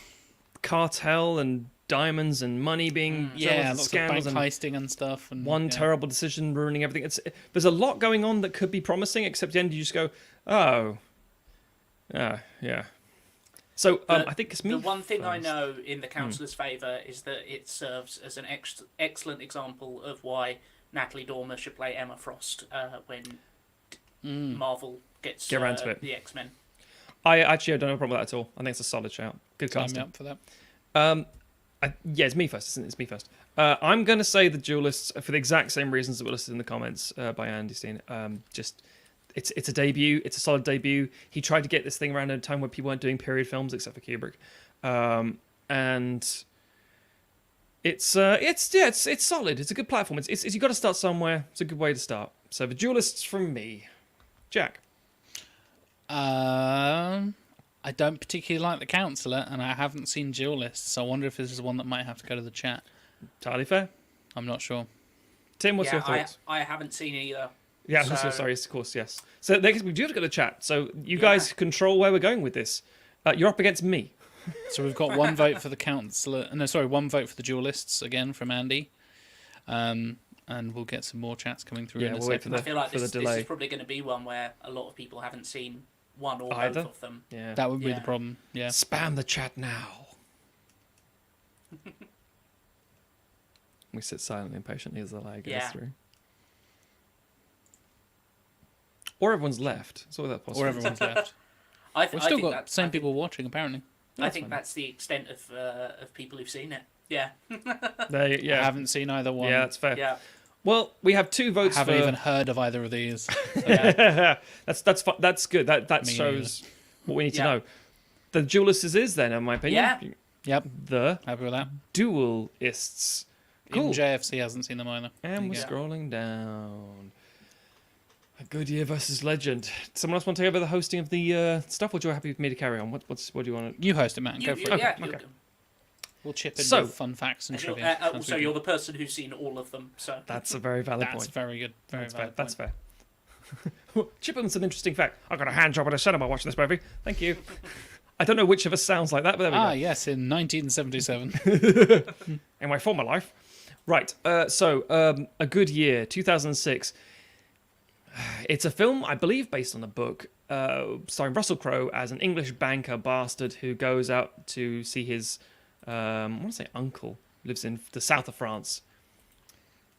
Speaker 2: Cartel and diamonds and money being
Speaker 1: Lots of
Speaker 2: scandals
Speaker 1: bank
Speaker 2: and
Speaker 1: heisting and stuff. And
Speaker 2: one terrible decision ruining everything. There's a lot going on that could be promising, except at the end you just go, oh, yeah. So I think it's me.
Speaker 3: The one thing I
Speaker 2: first.
Speaker 3: know in the councillor's favour is that it serves as an excellent example of why Natalie Dormer should play Emma Frost when Marvel gets
Speaker 2: Get around to it.
Speaker 3: the X-Men.
Speaker 2: I don't have a problem with that at all. I think it's a solid shout. Good
Speaker 1: Sign me
Speaker 2: casting.
Speaker 1: up for that.
Speaker 2: Yeah, it's me first, isn't it? It's me first. I'm going to say The Duelists for the exact same reasons that were listed in the comments by Andy Steen. It's a debut. It's a solid debut. He tried to get this thing around at a time when people weren't doing period films except for Kubrick, and it's solid. It's a good platform. It's you got to start somewhere. It's a good way to start. So The Duelists from me, Jack.
Speaker 1: I don't particularly like The Counsellor, and I haven't seen Duelists, so I wonder if this is one that might have to go to the chat.
Speaker 2: Entirely fair.
Speaker 1: I'm not sure.
Speaker 2: Tim, what's your thoughts?
Speaker 3: I haven't seen either.
Speaker 2: Yeah,
Speaker 3: So-
Speaker 2: sorry, of course, yes. So we do have to go to the chat. So you guys control where we're going with this. You're up against me.
Speaker 1: So we've got one vote for the Counsellor. No, sorry, one vote for the Duelists again from Andy. And we'll get some more chats coming through
Speaker 2: Yeah,
Speaker 1: in a
Speaker 2: we'll wait
Speaker 1: second.
Speaker 3: I feel like
Speaker 2: for the
Speaker 3: this
Speaker 2: delay.
Speaker 3: is probably going to be one where a lot of people haven't seen one or
Speaker 2: Either?
Speaker 3: both of them.
Speaker 2: Yeah.
Speaker 1: That would be
Speaker 3: Yeah.
Speaker 1: the problem. Yeah.
Speaker 2: Spam the chat now. We sit silently and patiently as the lag goes
Speaker 3: Yeah.
Speaker 2: through. Or everyone's left. It's all that possible.
Speaker 1: Or everyone's left.
Speaker 3: I
Speaker 1: We've
Speaker 3: I
Speaker 1: still
Speaker 3: think
Speaker 1: got
Speaker 3: that-
Speaker 1: same
Speaker 3: I think-
Speaker 1: people watching, apparently.
Speaker 3: I think that's the extent of people who've seen it. Yeah,
Speaker 2: There,
Speaker 1: I
Speaker 2: yeah.
Speaker 1: haven't seen either one.
Speaker 2: Yeah, that's fair.
Speaker 3: yeah.
Speaker 2: Well, we have two
Speaker 1: I
Speaker 2: votes
Speaker 1: haven't
Speaker 2: for.
Speaker 1: even heard of either of these.
Speaker 2: That's good. That
Speaker 1: Me
Speaker 2: shows what we need to
Speaker 3: Yeah.
Speaker 2: know. The Duelists is then, in my opinion.
Speaker 3: Yeah.
Speaker 1: Yep,
Speaker 2: The
Speaker 1: happy with that.
Speaker 2: Duelists.
Speaker 1: Even
Speaker 2: Cool.
Speaker 1: JFC hasn't seen them either.
Speaker 2: And we're
Speaker 1: There you
Speaker 2: scrolling down. A Good Year versus Legend. Someone else want to take over the hosting of the stuff, or do you happy with me to carry on? What do you want to...
Speaker 1: You host it, Matt. Go for it.
Speaker 3: Yeah,
Speaker 2: Okay.
Speaker 1: We'll chip in
Speaker 2: So-
Speaker 1: with fun facts and
Speaker 3: and you're,
Speaker 1: trivia. Sounds
Speaker 3: also,
Speaker 1: good.
Speaker 3: you're the person who's seen all of them. So
Speaker 2: That's a very valid
Speaker 1: That's
Speaker 2: point.
Speaker 1: very good. Very
Speaker 2: That's fair.
Speaker 1: valid
Speaker 2: That's
Speaker 1: point.
Speaker 2: fair. Chip in's an interesting fact. I got a hand job at a cinema watching this movie. Thank you. I don't know which of us sounds like that, but there we
Speaker 1: Ah,
Speaker 2: go.
Speaker 1: yes, in 1977.
Speaker 2: In my former life. Right. So, A Good Year, 2006. It's a film, I believe, based on a book, starring Russell Crowe as an English banker bastard who goes out to see his, I want to say uncle, lives in the south of France.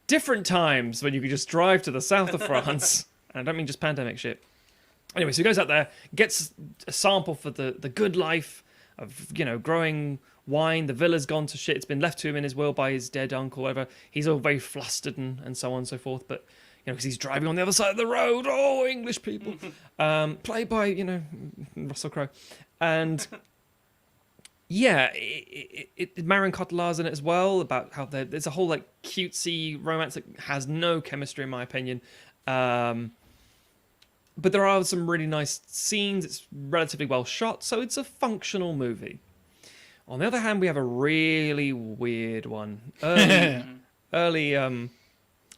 Speaker 2: Different times when you could just drive to the south of France. And I don't mean just pandemic shit. Anyway, so he goes out there, gets a sample for the good life of, growing wine. The villa's gone to shit. It's been left to him in his will by his dead uncle, whatever. He's all very flustered and so on and so forth. But, because he's driving on the other side of the road. Oh, English people. Played by, Russell Crowe. And, yeah, Marion Cotillard's in it as well, about how there's a whole, cutesy romance that has no chemistry, in my opinion. But there are some really nice scenes. It's relatively well shot, so it's a functional movie. On the other hand, we have a really weird one.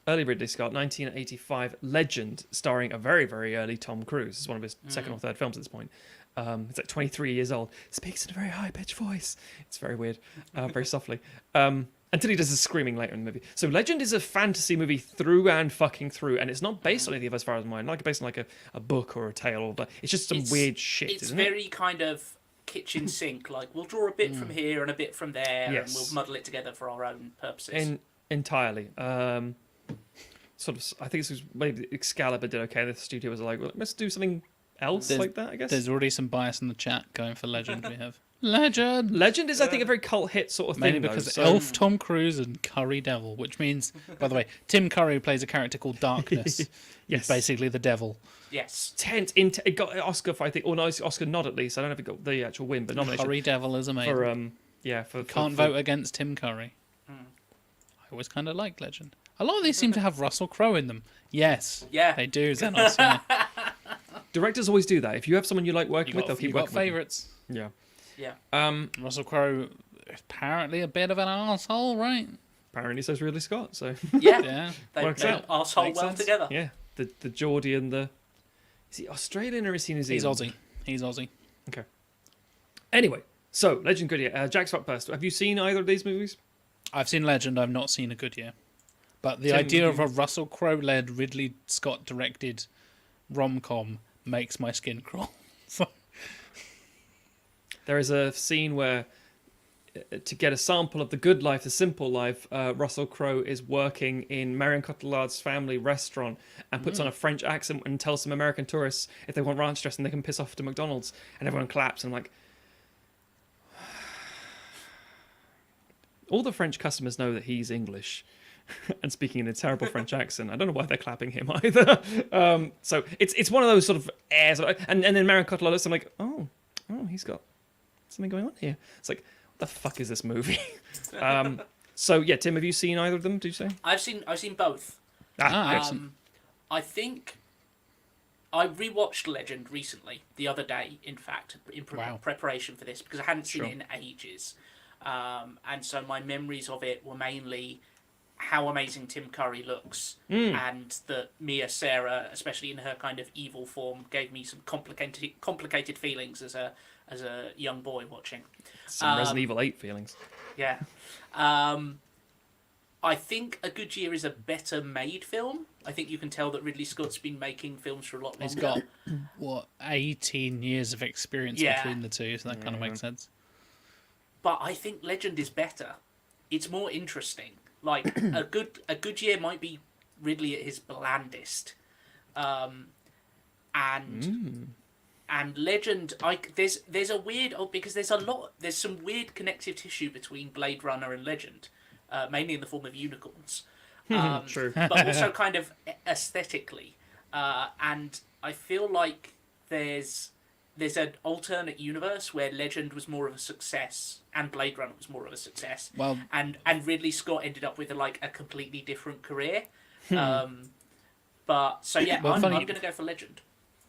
Speaker 2: Early Ridley Scott, 1985, Legend, starring a very, very early Tom Cruise. It's one of his second or third films at this point. It's 23 years old. Speaks in a very high-pitched voice. It's very weird, very softly. Until he does his screaming later in the movie. So Legend is a fantasy movie through and fucking through, and it's not based on anything as far as mine. Not based on a book or a tale or that. It's just some weird shit,
Speaker 3: It's
Speaker 2: isn't
Speaker 3: very kind of kitchen sink. Like, we'll draw a bit from here and a bit from there,
Speaker 2: Yes.
Speaker 3: and we'll muddle it together for our own purposes.
Speaker 2: Entirely. Sort of. I think this was maybe Excalibur did okay. The studio was like, well, let's do something else like that. I guess.
Speaker 1: There's already some bias in the chat going for Legend. We have Legend.
Speaker 2: Legend is, I think, a very cult hit sort of
Speaker 1: Mainly
Speaker 2: thing.
Speaker 1: because
Speaker 2: though,
Speaker 1: Elf, Tom Cruise, and Curry Devil, which means, by the way, Tim Curry plays a character called Darkness.
Speaker 2: Yes.
Speaker 1: He's basically the devil.
Speaker 3: Yes.
Speaker 2: It got an Oscar for, I think, or no, Oscar nod at least. I don't know if it got the actual win, but nomination
Speaker 1: Curry Devil is amazing.
Speaker 2: for
Speaker 1: Can't vote against Tim Curry. I always kind of like Legend. A lot of these seem to have Russell Crowe in them. Yes.
Speaker 3: Yeah.
Speaker 1: They do, Xenos. Yeah.
Speaker 2: Directors always do that. If you have someone you like working with, they'll keep
Speaker 1: You've got
Speaker 2: working with
Speaker 1: favourites.
Speaker 2: them.
Speaker 3: Yeah.
Speaker 2: Yeah.
Speaker 1: Russell Crowe, apparently a bit of an arsehole, right?
Speaker 2: Apparently, says Ridley Scott. So
Speaker 3: Yeah.
Speaker 1: Yeah.
Speaker 3: They
Speaker 2: Works
Speaker 3: they
Speaker 2: out.
Speaker 3: arsehole
Speaker 1: Makes
Speaker 3: well
Speaker 1: sense.
Speaker 3: together.
Speaker 2: yeah, the Geordie and the is he Australian or is he New Zealand?
Speaker 1: He's Aussie.
Speaker 2: Okay. Anyway, so Legend Goodyear. Jack Spot Have you seen either of these movies?
Speaker 1: I've seen Legend. I've not seen A Good Year. But the
Speaker 2: Tim,
Speaker 1: idea of a Russell Crowe-led, Ridley Scott-directed rom-com makes my skin crawl. So,
Speaker 2: There is a scene where, to get a sample of the good life, the simple life, Russell Crowe is working in Marion Cotillard's family restaurant and puts on a French accent and tells some American tourists if they want ranch dressing, they can piss off to McDonald's. And everyone claps. And I'm like, all the French customers know that he's English and speaking in a terrible French accent. I don't know why they're clapping him either. So it's one of those sort of airs. And then Marion Cotillard looks, I'm like, oh, he's got something going on here. It's like, what the fuck is this movie? So yeah, Tim, have you seen either of them? Did you say?
Speaker 3: I've seen both.
Speaker 1: excellent.
Speaker 3: I think I rewatched Legend recently, the other day, in fact, in
Speaker 1: Wow.
Speaker 3: preparation for this, because I hadn't seen
Speaker 2: Sure.
Speaker 3: it in ages. And so my memories of it were mainly how amazing Tim Curry looks, and that Mia Sara, especially in her kind of evil form, gave me some complicated feelings as a young boy watching.
Speaker 2: Some Resident Evil 8 feelings.
Speaker 3: Yeah. I think A Good Year is a better made film. I think you can tell that Ridley Scott's been making films for a lot longer.
Speaker 1: He's got, 18 years of experience
Speaker 3: Yeah.
Speaker 1: between the two, so that kind of makes sense.
Speaker 3: But I think Legend is better. It's more interesting. Like a good year might be Ridley at his blandest, and Legend. There's a weird because there's some weird connective tissue between Blade Runner and Legend, mainly in the form of unicorns.
Speaker 2: True.
Speaker 3: But also kind of aesthetically, and I feel like there's an alternate universe where Legend was more of a success and Blade Runner was more of a success.
Speaker 1: Well,
Speaker 3: and Ridley Scott ended up with a completely different career. But so yeah,
Speaker 1: Well,
Speaker 3: I'm
Speaker 1: funny-
Speaker 3: going to go for Legend.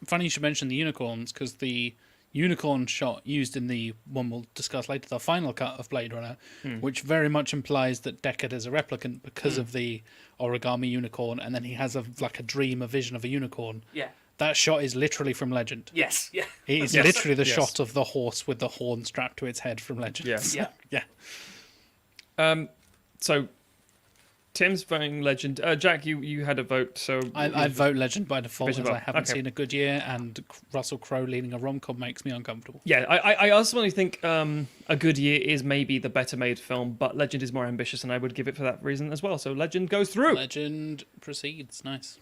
Speaker 1: funny you should mention the unicorns, because the unicorn shot used in the one we'll discuss later, the final cut of Blade Runner, which very much implies that Deckard is a replicant because of the origami unicorn, and then he has a dream, a vision of a unicorn.
Speaker 3: Yeah.
Speaker 1: That shot is literally from Legend.
Speaker 3: Yes. Yeah.
Speaker 1: It is
Speaker 2: Yes.
Speaker 1: literally the
Speaker 2: Yes.
Speaker 1: shot of the horse with the horn strapped to its head from Legend.
Speaker 2: Yes.
Speaker 3: Yeah.
Speaker 1: Yeah.
Speaker 2: So Tim's voting Legend. Jack, you had a vote, so
Speaker 1: I vote Legend by default,
Speaker 2: Vision
Speaker 1: as I
Speaker 2: vote.
Speaker 1: haven't
Speaker 2: Okay.
Speaker 1: seen A Good Year, and Russell Crowe leading a rom-com makes me uncomfortable.
Speaker 2: yeah, I ultimately think A Good Year is maybe the better made film, but Legend is more ambitious, and I would give it for that reason as well. So Legend goes through.
Speaker 1: Legend proceeds. Nice.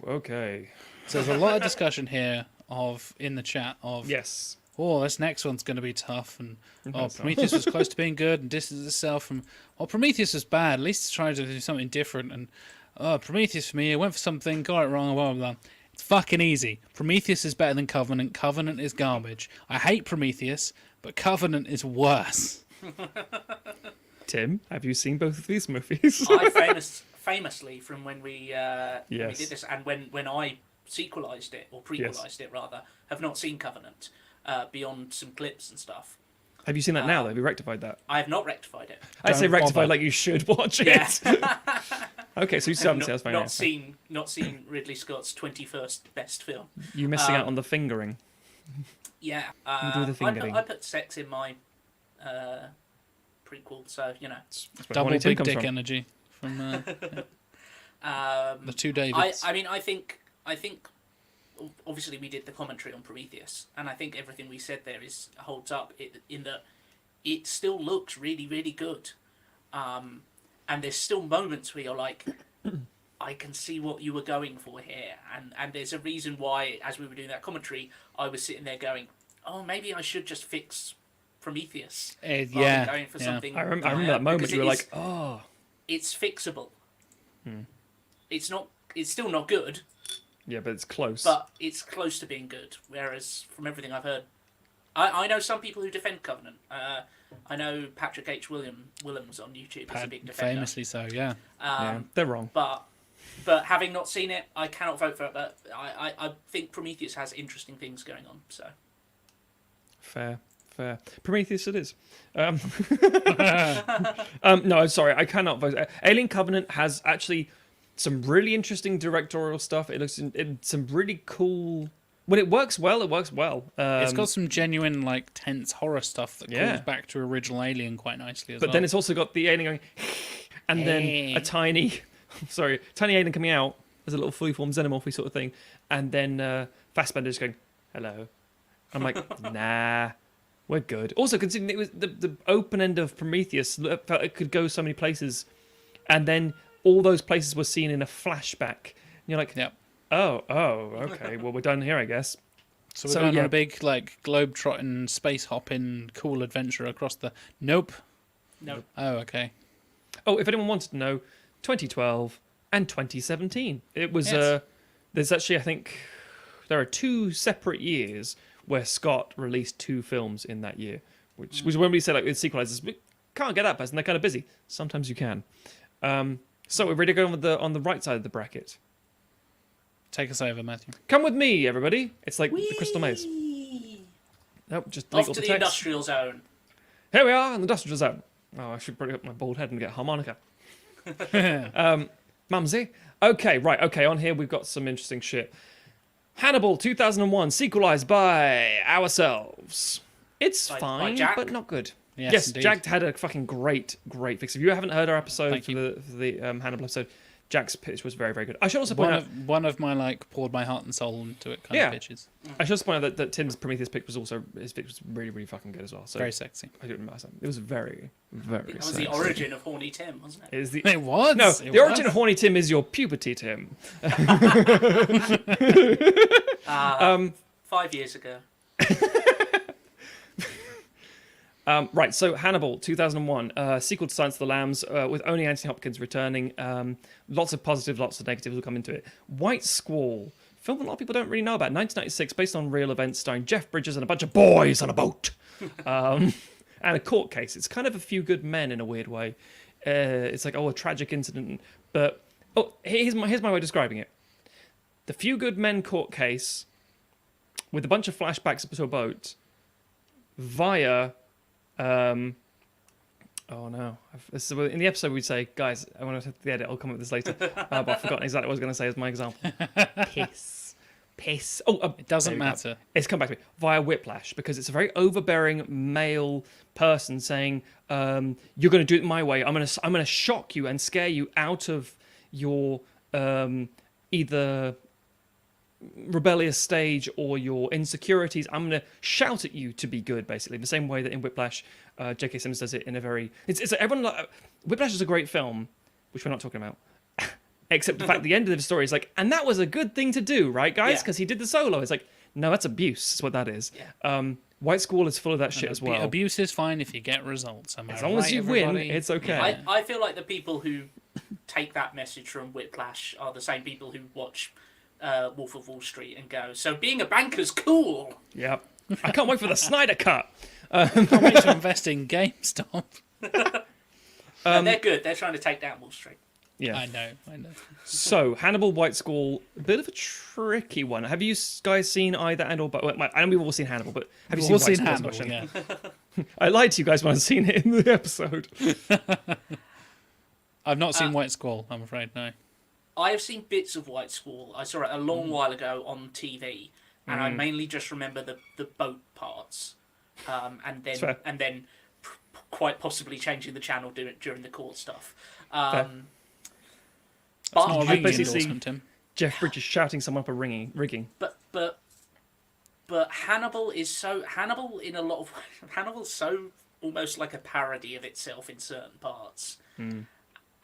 Speaker 2: Okay.
Speaker 1: So there's a lot of discussion here in the chat of
Speaker 2: Yes.
Speaker 1: oh, this next one's going to be tough, and
Speaker 2: That's
Speaker 1: Prometheus was close to being good and distances itself from. Prometheus was bad. At least it's trying to do something different. And Prometheus for me, I went for something, got it wrong, blah blah blah. It's fucking easy. Prometheus is better than Covenant. Covenant is garbage. I hate Prometheus, but Covenant is worse.
Speaker 2: Tim, have you seen both of these movies?
Speaker 3: I famously from when we
Speaker 2: Yes.
Speaker 3: did this, and when I sequelized it or prequelized it rather, have not seen Covenant beyond some clips and stuff.
Speaker 2: Have you seen that now? Though? Have you rectified that?
Speaker 3: I have not rectified it.
Speaker 2: I'd say
Speaker 1: Don't
Speaker 2: rectified
Speaker 1: bother.
Speaker 2: like you should watch it.
Speaker 3: Yeah.
Speaker 2: Okay, so you still haven't seen. That's fine. yeah.
Speaker 3: Not seen Ridley Scott's 21st best film.
Speaker 2: You're missing out on the fingering.
Speaker 3: Yeah,
Speaker 2: do the fingering.
Speaker 3: I put sex in my prequel, so you know.
Speaker 2: That's where
Speaker 1: Double
Speaker 2: Horny Tim
Speaker 1: big
Speaker 2: comes
Speaker 1: dick
Speaker 2: from.
Speaker 1: energy from the two Davids.
Speaker 3: I mean, I think obviously we did the commentary on Prometheus, and I think everything we said there holds up in that it still looks really, really good. And there's still moments where you're like, I can see what you were going for here. And there's a reason why, as we were doing that commentary, I was sitting there going, oh, maybe I should just fix Prometheus. Rather than going for something.
Speaker 2: I remember that moment. You were like, oh.
Speaker 3: It's fixable. It's not. It's still not good.
Speaker 2: Yeah, but it's close.
Speaker 3: But it's close to being good. Whereas, from everything I've heard, I know some people who defend Covenant. I know Patrick H. Willems on YouTube is a big defender.
Speaker 1: Famously so, yeah.
Speaker 2: Yeah, they're wrong.
Speaker 3: But having not seen it, I cannot vote for it. But I think Prometheus has interesting things going on. So
Speaker 2: Fair. Prometheus it is. No, I'm sorry, I cannot vote. Alien Covenant has actually some really interesting directorial stuff. It looks in some really cool. When it works well, it works well.
Speaker 1: It's got some genuine, like, tense horror stuff that calls back to original Alien quite nicely as well.
Speaker 2: But then it's also got the alien going, and then a tiny alien coming out as a little fully formed xenomorphy sort of thing, and then Fassbender just going, hello. I'm like, nah, we're good. Also, considering it was the open end of Prometheus, it could go so many places, and then all those places were seen in a flashback. And you're like,
Speaker 1: yep.
Speaker 2: Oh, okay. Well, we're done here, I guess.
Speaker 1: So we're going on a big, like, globe-trotting, space-hopping, cool adventure across the... Nope.
Speaker 3: no.
Speaker 1: Oh, okay.
Speaker 2: Oh, if anyone wanted to know, 2012 and 2017. It was...
Speaker 1: Yes.
Speaker 2: There's actually, I think, there are 2 separate years where Scott released 2 films in that year, which was when we say, like, with Sequelisers, we can't get that person, they're kind of busy. Sometimes you can. So we're ready to go on the right side of the bracket.
Speaker 1: Take us over, Matthew.
Speaker 2: Come with me, everybody. It's like the Crystal Maze. Nope, just delete
Speaker 3: Off
Speaker 2: all
Speaker 3: to
Speaker 2: the
Speaker 3: the
Speaker 2: text.
Speaker 3: industrial zone.
Speaker 2: Here we are in the industrial zone. Oh, I should probably up my bald head and get a harmonica. Mumsy. Okay, right. Okay, on here we've got some interesting shit. Hannibal 2001, sequelized by ourselves. It's
Speaker 3: By
Speaker 2: fine,
Speaker 3: Jack?
Speaker 2: but not good.
Speaker 1: Yes,
Speaker 2: Yes, Jack had a fucking great fix. If you haven't heard our episode
Speaker 1: Thank
Speaker 2: for the Hannibal episode, Jack's pitch was very, very good. I should also point out
Speaker 1: one of my, like, poured my heart and soul into it kind of pitches.
Speaker 2: I should also point out that Tim's Prometheus pick was also his pick was really, really fucking good as well. So
Speaker 1: Very sexy.
Speaker 2: I didn't remember that. It was very, very
Speaker 3: That was
Speaker 2: sexy.
Speaker 3: the origin of Horny Tim, wasn't it?
Speaker 2: It is the
Speaker 1: It was.
Speaker 2: No,
Speaker 1: It
Speaker 2: the origin
Speaker 1: was.
Speaker 2: of Horny Tim is your puberty Tim.
Speaker 3: 5 years ago.
Speaker 2: Right, so Hannibal 2001, sequel to Silence of the Lambs, with only Anthony Hopkins returning. Lots of positives, lots of negatives will come into it. White Squall, film a lot of people don't really know about. 1996, based on real events, starring Jeff Bridges and a bunch of boys on a boat. And a court case. It's kind of A Few Good Men in a weird way. It's like, a tragic incident. But, here's my way of describing it. The Few Good Men court case with a bunch of flashbacks to a boat via... oh no! In the episode, we'd say, guys, I want to the edit. I'll come up with this later. But I've forgotten exactly what I was going to say as my example. Piss. Oh,
Speaker 1: It doesn't
Speaker 2: there we go.
Speaker 1: matter.
Speaker 2: It's come back to me via whiplash because it's a very overbearing male person saying, "You're going to do it my way. I'm going to shock you and scare you out of your either rebellious stage or your insecurities. I'm going to shout at you to be good, basically. The same way that in Whiplash, J.K. Simmons does it in a very... It's everyone... Whiplash is a great film, which we're not talking about. Except the fact the end of the story is like, and that was a good thing to do, right, guys? Because he did the solo. It's like, no, that's abuse, is what that is.
Speaker 3: Yeah.
Speaker 2: White Squall is full of that shit as well.
Speaker 1: Abuse is fine if you get results.
Speaker 2: As long as you win, it's okay.
Speaker 3: I feel like the people who take that message from Whiplash are the same people who watch Wolf of Wall Street and go, so being a banker's cool.
Speaker 2: Yep. I can't wait for the Snyder Cut.
Speaker 1: Can't wait to invest in GameStop.
Speaker 3: No, they're good. They're trying to take down Wall Street.
Speaker 2: Yeah.
Speaker 1: I know.
Speaker 2: So, Hannibal, White Squall, a bit of a tricky one. Have you guys seen either and or... I know we've all seen Hannibal, but have you seen
Speaker 1: We'll
Speaker 2: White
Speaker 1: see
Speaker 2: Squall?
Speaker 1: Hannibal, yeah.
Speaker 2: I lied to you guys when I've seen it in the episode.
Speaker 1: I've not seen White Squall, I'm afraid, no.
Speaker 3: I have seen bits of White Squall. I saw it a long while ago on TV, and I mainly just remember the boat parts, and then quite possibly changing the channel during the court stuff.
Speaker 1: It's not a
Speaker 2: I
Speaker 1: ringing
Speaker 2: basically see
Speaker 1: endorsement, Tim.
Speaker 2: Jeff Bridges shouting someone up a rigging.
Speaker 3: But but Hannibal in a lot of Hannibal's so almost like a parody of itself in certain parts.
Speaker 2: Mm.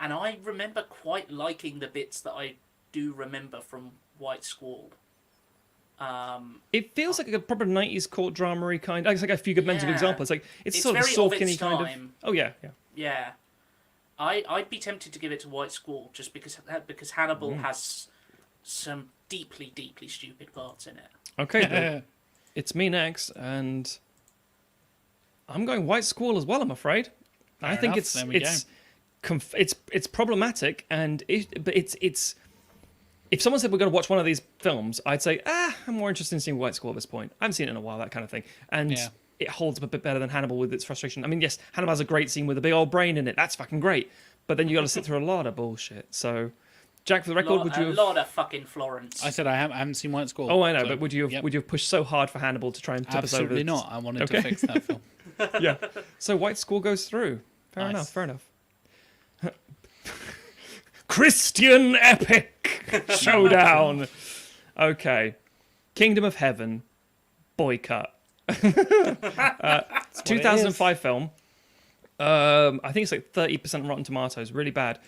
Speaker 3: And I remember quite liking the bits that I do remember from White Squall.
Speaker 2: It feels like a proper 90s court drama-y kind. It's like A Few Good Men's a good
Speaker 3: Yeah.
Speaker 2: example. It's like it's sort of
Speaker 3: very of
Speaker 2: Sorkin-y
Speaker 3: its
Speaker 2: kind of.
Speaker 3: time.
Speaker 2: Oh yeah.
Speaker 3: Yeah, I'd be tempted to give it to White Squall just because Hannibal has some deeply stupid parts in it.
Speaker 2: Okay, then. It's me next, and I'm going White Squall as well. I'm afraid. I think
Speaker 1: enough, there we
Speaker 2: it's problematic, and it's. If someone said we're going to watch one of these films, I'd say, I'm more interested in seeing White Squall at this point. I haven't seen it in a while, that kind of thing. And
Speaker 1: Yeah.
Speaker 2: it holds up a bit better than Hannibal with its frustration. I mean, yes, Hannibal has a great scene with a big old brain in it. That's fucking great. But then you got to sit through a lot of bullshit. So, Jack, for the record, would you have...
Speaker 3: A lot of fucking Florence.
Speaker 1: I said I haven't seen White Squall.
Speaker 2: Oh, I know,
Speaker 1: so,
Speaker 2: but would you have,
Speaker 1: yep.
Speaker 2: would you have pushed so hard for Hannibal to try and tip us over?
Speaker 1: Absolutely not. I wanted to
Speaker 2: Okay.
Speaker 1: fix that film.
Speaker 2: Yeah. So White Squall goes through. Fair
Speaker 1: Nice.
Speaker 2: enough. Christian epic showdown. Okay. Kingdom of Heaven. Boycott. 2005 film. I think it's like 30% Rotten Tomatoes. Really bad.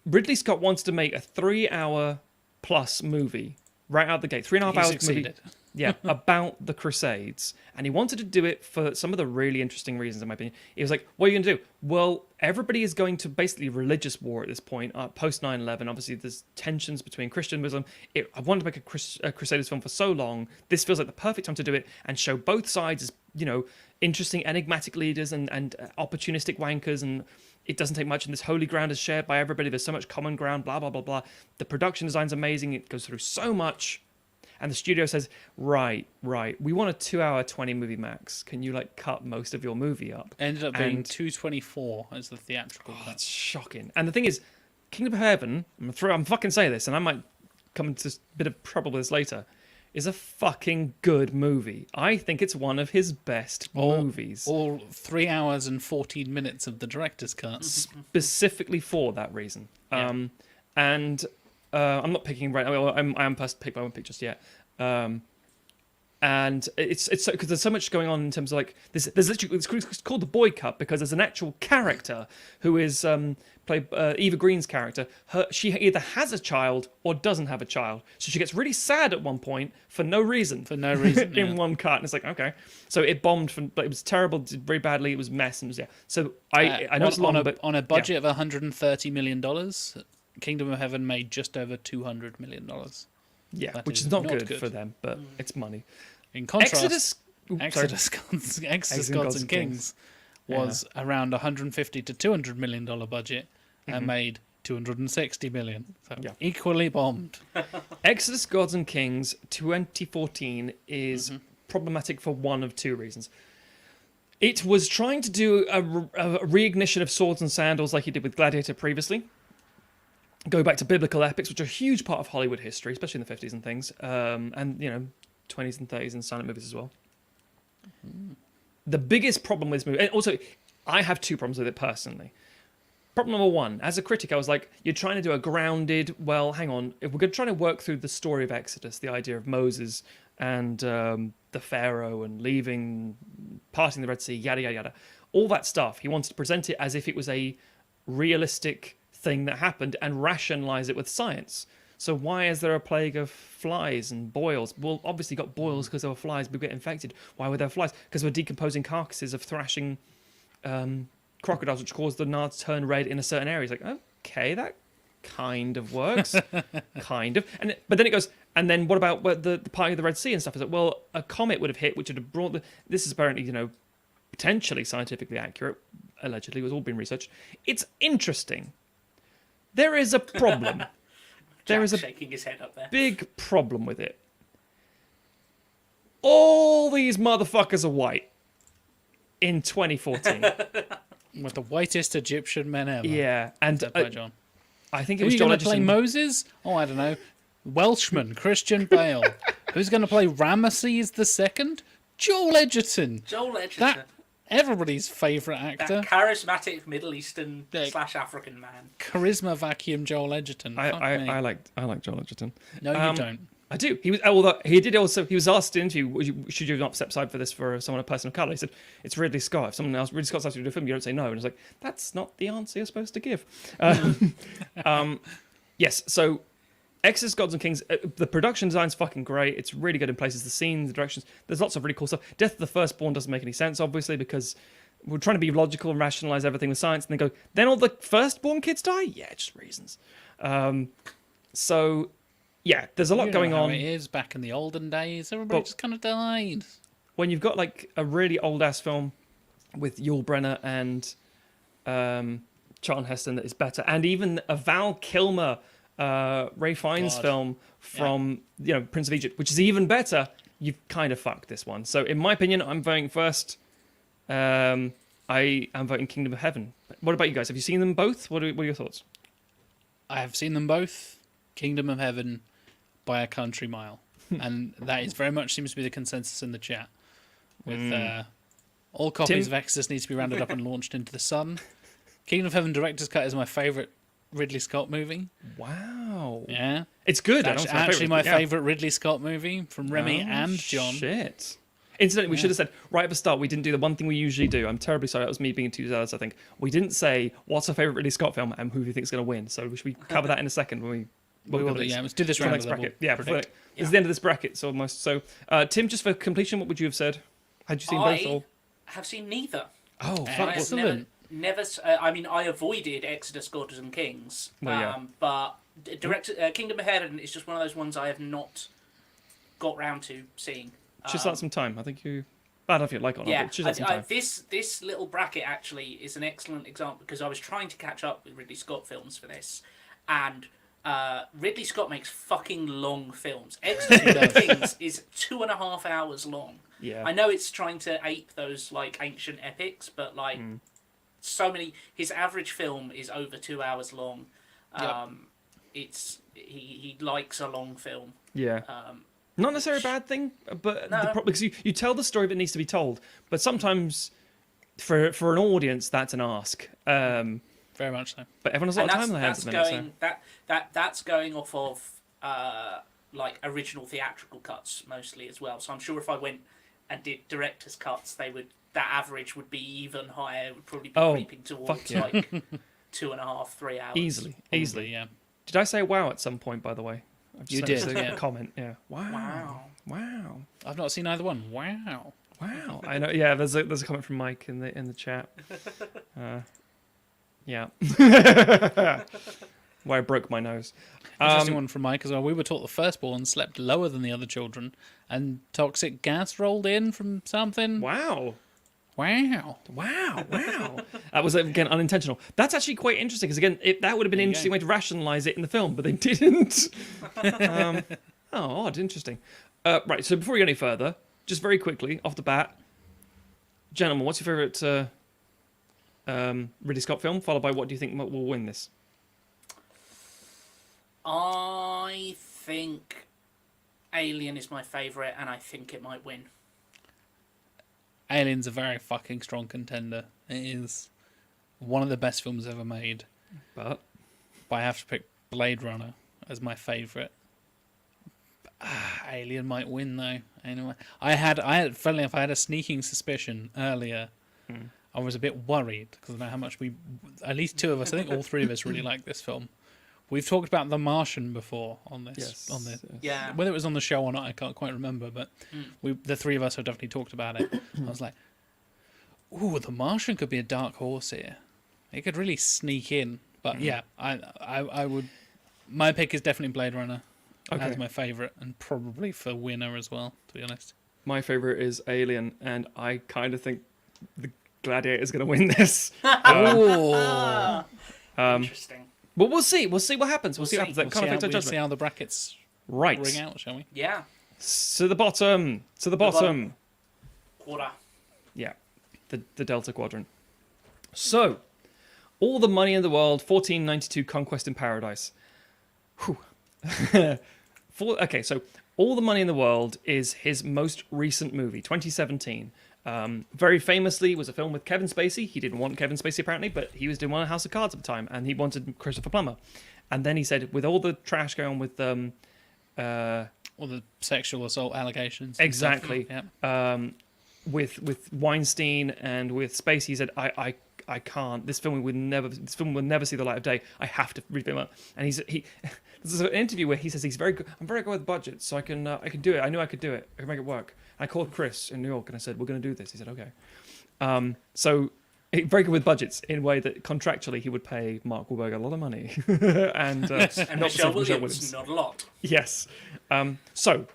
Speaker 2: Ridley Scott wants to make a 3-hour plus movie right out the gate. 3.5
Speaker 1: He
Speaker 2: hours
Speaker 1: succeeded.
Speaker 2: movie. Yeah, about the Crusades. And he wanted to do it for some of the really interesting reasons, in my opinion. He was like, what are you going to do? Well, everybody is going to basically religious war at this point, post 9/11. Obviously, there's tensions between Christian and Muslim. I wanted to make a Crusaders film for so long. This feels like the perfect time to do it and show both sides as, interesting, enigmatic leaders and opportunistic wankers. And it doesn't take much. And this holy ground is shared by everybody. There's so much common ground, blah, blah, blah, blah. The production design's amazing. It goes through so much. And the studio says, right, we want a 2-hour 20 movie max. Can you cut most of your movie up?
Speaker 1: Ended up being
Speaker 2: And-
Speaker 1: 224 as the theatrical cut.
Speaker 2: That's shocking. And the thing is, Kingdom of Heaven, I'm fucking saying this, and I might come into a bit of trouble with this later, is a fucking good movie. I think it's one of his best movies.
Speaker 1: All 3 hours and 14 minutes of the director's cut.
Speaker 2: Specifically for that reason.
Speaker 1: Yeah.
Speaker 2: And I'm not picking right now. I am past pick, but I won't pick just yet. And it's so, because there's so much going on in terms of there's literally it's called the Boy Cut because there's an actual character who is played Eva Green's character. She either has a child or doesn't have a child, so she gets really sad at one point for no reason.
Speaker 1: In
Speaker 2: In one cut, and it's like, okay, so it bombed it was terrible, did very badly. It was a mess, and so I know it's long, but
Speaker 1: on a budget of $130 million, Kingdom of Heaven made just over $200 million.
Speaker 2: yeah,
Speaker 1: that
Speaker 2: which
Speaker 1: is
Speaker 2: is not
Speaker 1: not
Speaker 2: good
Speaker 1: good.
Speaker 2: for them, but it's money.
Speaker 1: In contrast,
Speaker 2: Exodus.
Speaker 1: Exodus Gods and Kings was around $150 to $200 million budget and made $260 million. So
Speaker 2: Yeah.
Speaker 1: equally bombed.
Speaker 2: Exodus Gods and Kings 2014 is problematic for one of two reasons. It was trying to do a reignition of swords and sandals like he did with Gladiator previously. Go back to biblical epics, which are a huge part of Hollywood history, especially in the 50s and things, and 20s and 30s and silent movies as well. The biggest problem with this movie, and also, I have two problems with it personally. Problem number one, as a critic, I was like, you're trying to do a grounded, well, hang on, if we're going to try to work through the story of Exodus, the idea of Moses and the Pharaoh and leaving, parting the Red Sea, yada, yada, yada, all that stuff, he wanted to present it as if it was a realistic thing that happened and rationalize it with science. So why is there a plague of flies and boils? Well, obviously got boils because there were flies. We get infected. Why were there flies? Because we're decomposing carcasses of thrashing crocodiles, which cause the nard to turn red in a certain area. It's like, okay, that kind of works, kind of. But then it goes, and then what about the parting of the Red Sea and stuff? Is like, well, a comet would have hit, which would have brought this is apparently potentially scientifically accurate. Allegedly, it was all been researched. It's interesting. There is a problem. There is a
Speaker 3: shaking his head up there.
Speaker 2: big problem with it. All these motherfuckers are white in 2014.
Speaker 1: With the whitest Egyptian men ever.
Speaker 2: Yeah, and
Speaker 1: Said by John.
Speaker 2: I think it
Speaker 1: Who are
Speaker 2: was
Speaker 1: you
Speaker 2: John
Speaker 1: going to play
Speaker 2: Edgerton.
Speaker 1: Moses? Oh, I don't know. Welshman, Christian Bale. Who's going to play Ramesses II? Joel Edgerton.
Speaker 3: Joel Edgerton.
Speaker 1: Everybody's favourite actor.
Speaker 3: That charismatic Middle Eastern
Speaker 1: Yeah.
Speaker 3: / African man.
Speaker 1: Charisma vacuum Joel Edgerton. Fuck me.
Speaker 2: I like Joel Edgerton.
Speaker 1: No, you don't.
Speaker 2: I do. He was. Although he did also. He was asked in an interview, "Should you not step aside for this for someone a person of color?" He said, "It's Ridley Scott. If someone else, Ridley Scott's asked you to do a film, you don't say no." And it's like, that's not the answer you're supposed to give. Yes. So, Exodus, Gods and Kings. The production design's fucking great. It's really good in places. The scenes, the directions. There's lots of really cool stuff. Death of the Firstborn doesn't make any sense, obviously, because we're trying to be logical and rationalize everything with science. And then all the firstborn kids die. Yeah, just reasons. So. Yeah, there's a lot going on.
Speaker 1: It is back in the olden days. Everybody just kind of died.
Speaker 2: When you've got like a really old ass film with Yul Brynner and Charlton Heston that is better, and even a Val Kilmer, Ray Fiennes film from Prince of Egypt, which is even better, you've kind of fucked this one. So in my opinion, I'm voting first. I am voting Kingdom of Heaven. What about you guys? Have you seen them both? What are your thoughts?
Speaker 1: I have seen them both. Kingdom of Heaven by a country mile. And that is very much seems to be the consensus in the chat. With all copies of Exodus need to be rounded up and launched into the sun. Kingdom of Heaven Director's Cut is my favourite Ridley Scott movie.
Speaker 2: Wow.
Speaker 1: Yeah.
Speaker 2: It's good.
Speaker 1: That's actually my favourite Ridley Scott movie from Remy and John.
Speaker 2: Shit. Incidentally, we should have said right at the start, we didn't do the one thing we usually do. I'm terribly sorry. That was me being too zealous, I think. We didn't say what's our favourite Ridley Scott film and who we think is going to win. So should we cover that in a second when we
Speaker 1: will do, yeah. Let's do this round.
Speaker 2: Next bracket. Yeah, this is the end of this bracket, so almost. So, Tim, just for completion, what would you have said? Had you seen both? Or?
Speaker 3: Have seen neither.
Speaker 2: Oh, fuck!
Speaker 1: Excellent.
Speaker 3: Never. I mean, I avoided Exodus, Gods and Kings, but Kingdom of Heaven is just one of those ones I have not got round to seeing.
Speaker 2: Just like some time. I think you. I don't know if you like it or not. But some time.
Speaker 3: This little bracket actually is an excellent example because I was trying to catch up with Ridley Scott films for this, and. Ridley Scott makes fucking long films. Exodus Kings is 2.5 hours long.
Speaker 2: Yeah.
Speaker 3: I know it's trying to ape those like ancient epics, but like so many. His average film is over 2 hours long. He likes a long film.
Speaker 2: Yeah. Not necessarily a bad thing, but because you tell the story that needs to be told, but sometimes for an audience that's an ask.
Speaker 1: Very much so.
Speaker 2: But everyone has a lot of time on their hands at the minute.
Speaker 3: That's going off of like original theatrical cuts mostly as well. So I'm sure if I went and did director's cuts, that average would be even higher. It would probably be creeping towards like 2.5, 3 hours.
Speaker 2: Easily.
Speaker 1: Yeah.
Speaker 2: Did I say wow at some point? By the way,
Speaker 1: you did.
Speaker 2: A comment. Yeah. Wow.
Speaker 1: I've not seen either one. Wow.
Speaker 2: I know. Yeah. There's a comment from Mike in the chat. Yeah. Where I broke my nose.
Speaker 1: Interesting one from Mike as well. We were taught the firstborn slept lower than the other children and toxic gas rolled in from something.
Speaker 2: Wow.
Speaker 1: That
Speaker 2: was, again, unintentional. That's actually quite interesting because, again, that would have been an interesting way to rationalise it in the film, but they didn't. Odd. Interesting. Right, so before we go any further, just very quickly, off the bat, gentlemen, what's your favourite Ridley Scott film, followed by what do you think will win this?
Speaker 3: I think Alien is my favourite, and I think it might win.
Speaker 1: Alien's a very fucking strong contender. It is one of the best films ever made.
Speaker 2: But
Speaker 1: I have to pick Blade Runner as my favourite. Alien might win though. Anyway, funnily enough, I had a sneaking suspicion earlier. I was a bit worried because I know how much at least two of us, I think all three of us really like this film. We've talked about The Martian before on this.
Speaker 2: Yes.
Speaker 3: Yeah.
Speaker 1: Whether it was on the show or not, I can't quite remember, but the three of us have definitely talked about it. I was like, ooh, The Martian could be a dark horse here. It could really sneak in. But yeah, I would. My pick is definitely Blade Runner as my favourite, and probably for winner as well, to be honest.
Speaker 2: My favourite is Alien, and I kind of think the Gladiator is going to win this.
Speaker 3: Interesting.
Speaker 2: But we'll see. We'll see what happens. We'll see what happens. That kind of affects our
Speaker 1: We'll
Speaker 2: judgment.
Speaker 1: see how the brackets ring out, shall we?
Speaker 3: Yeah.
Speaker 2: To the bottom.
Speaker 3: Quarter.
Speaker 2: Yeah. The Delta Quadrant. So, All the Money in the World, 1492 Conquest in Paradise. Okay, so All the Money in the World is his most recent movie, 2017. Very famously was a film with Kevin Spacey. He didn't want Kevin Spacey apparently, but he was doing one of House of Cards at the time, and he wanted Christopher Plummer. And then he said, with all the trash going on with
Speaker 1: Or the sexual assault allegations. and
Speaker 2: Exactly.
Speaker 1: stuff. Yeah.
Speaker 2: With Weinstein and with Spacey, he said, I can't. This film will never see the light of day. I have to refilm it. And this is an interview where he says he's very good. I'm very good with budgets, so I can do it. I knew I could do it. I can make it work. And I called Chris in New York and I said, we're going to do this. He said, okay. So very good with budgets in a way that contractually he would pay Mark Wahlberg a lot of money, and
Speaker 3: And
Speaker 2: not
Speaker 3: Michelle
Speaker 2: Williams.
Speaker 3: Williams, not a lot.
Speaker 2: Yes. So,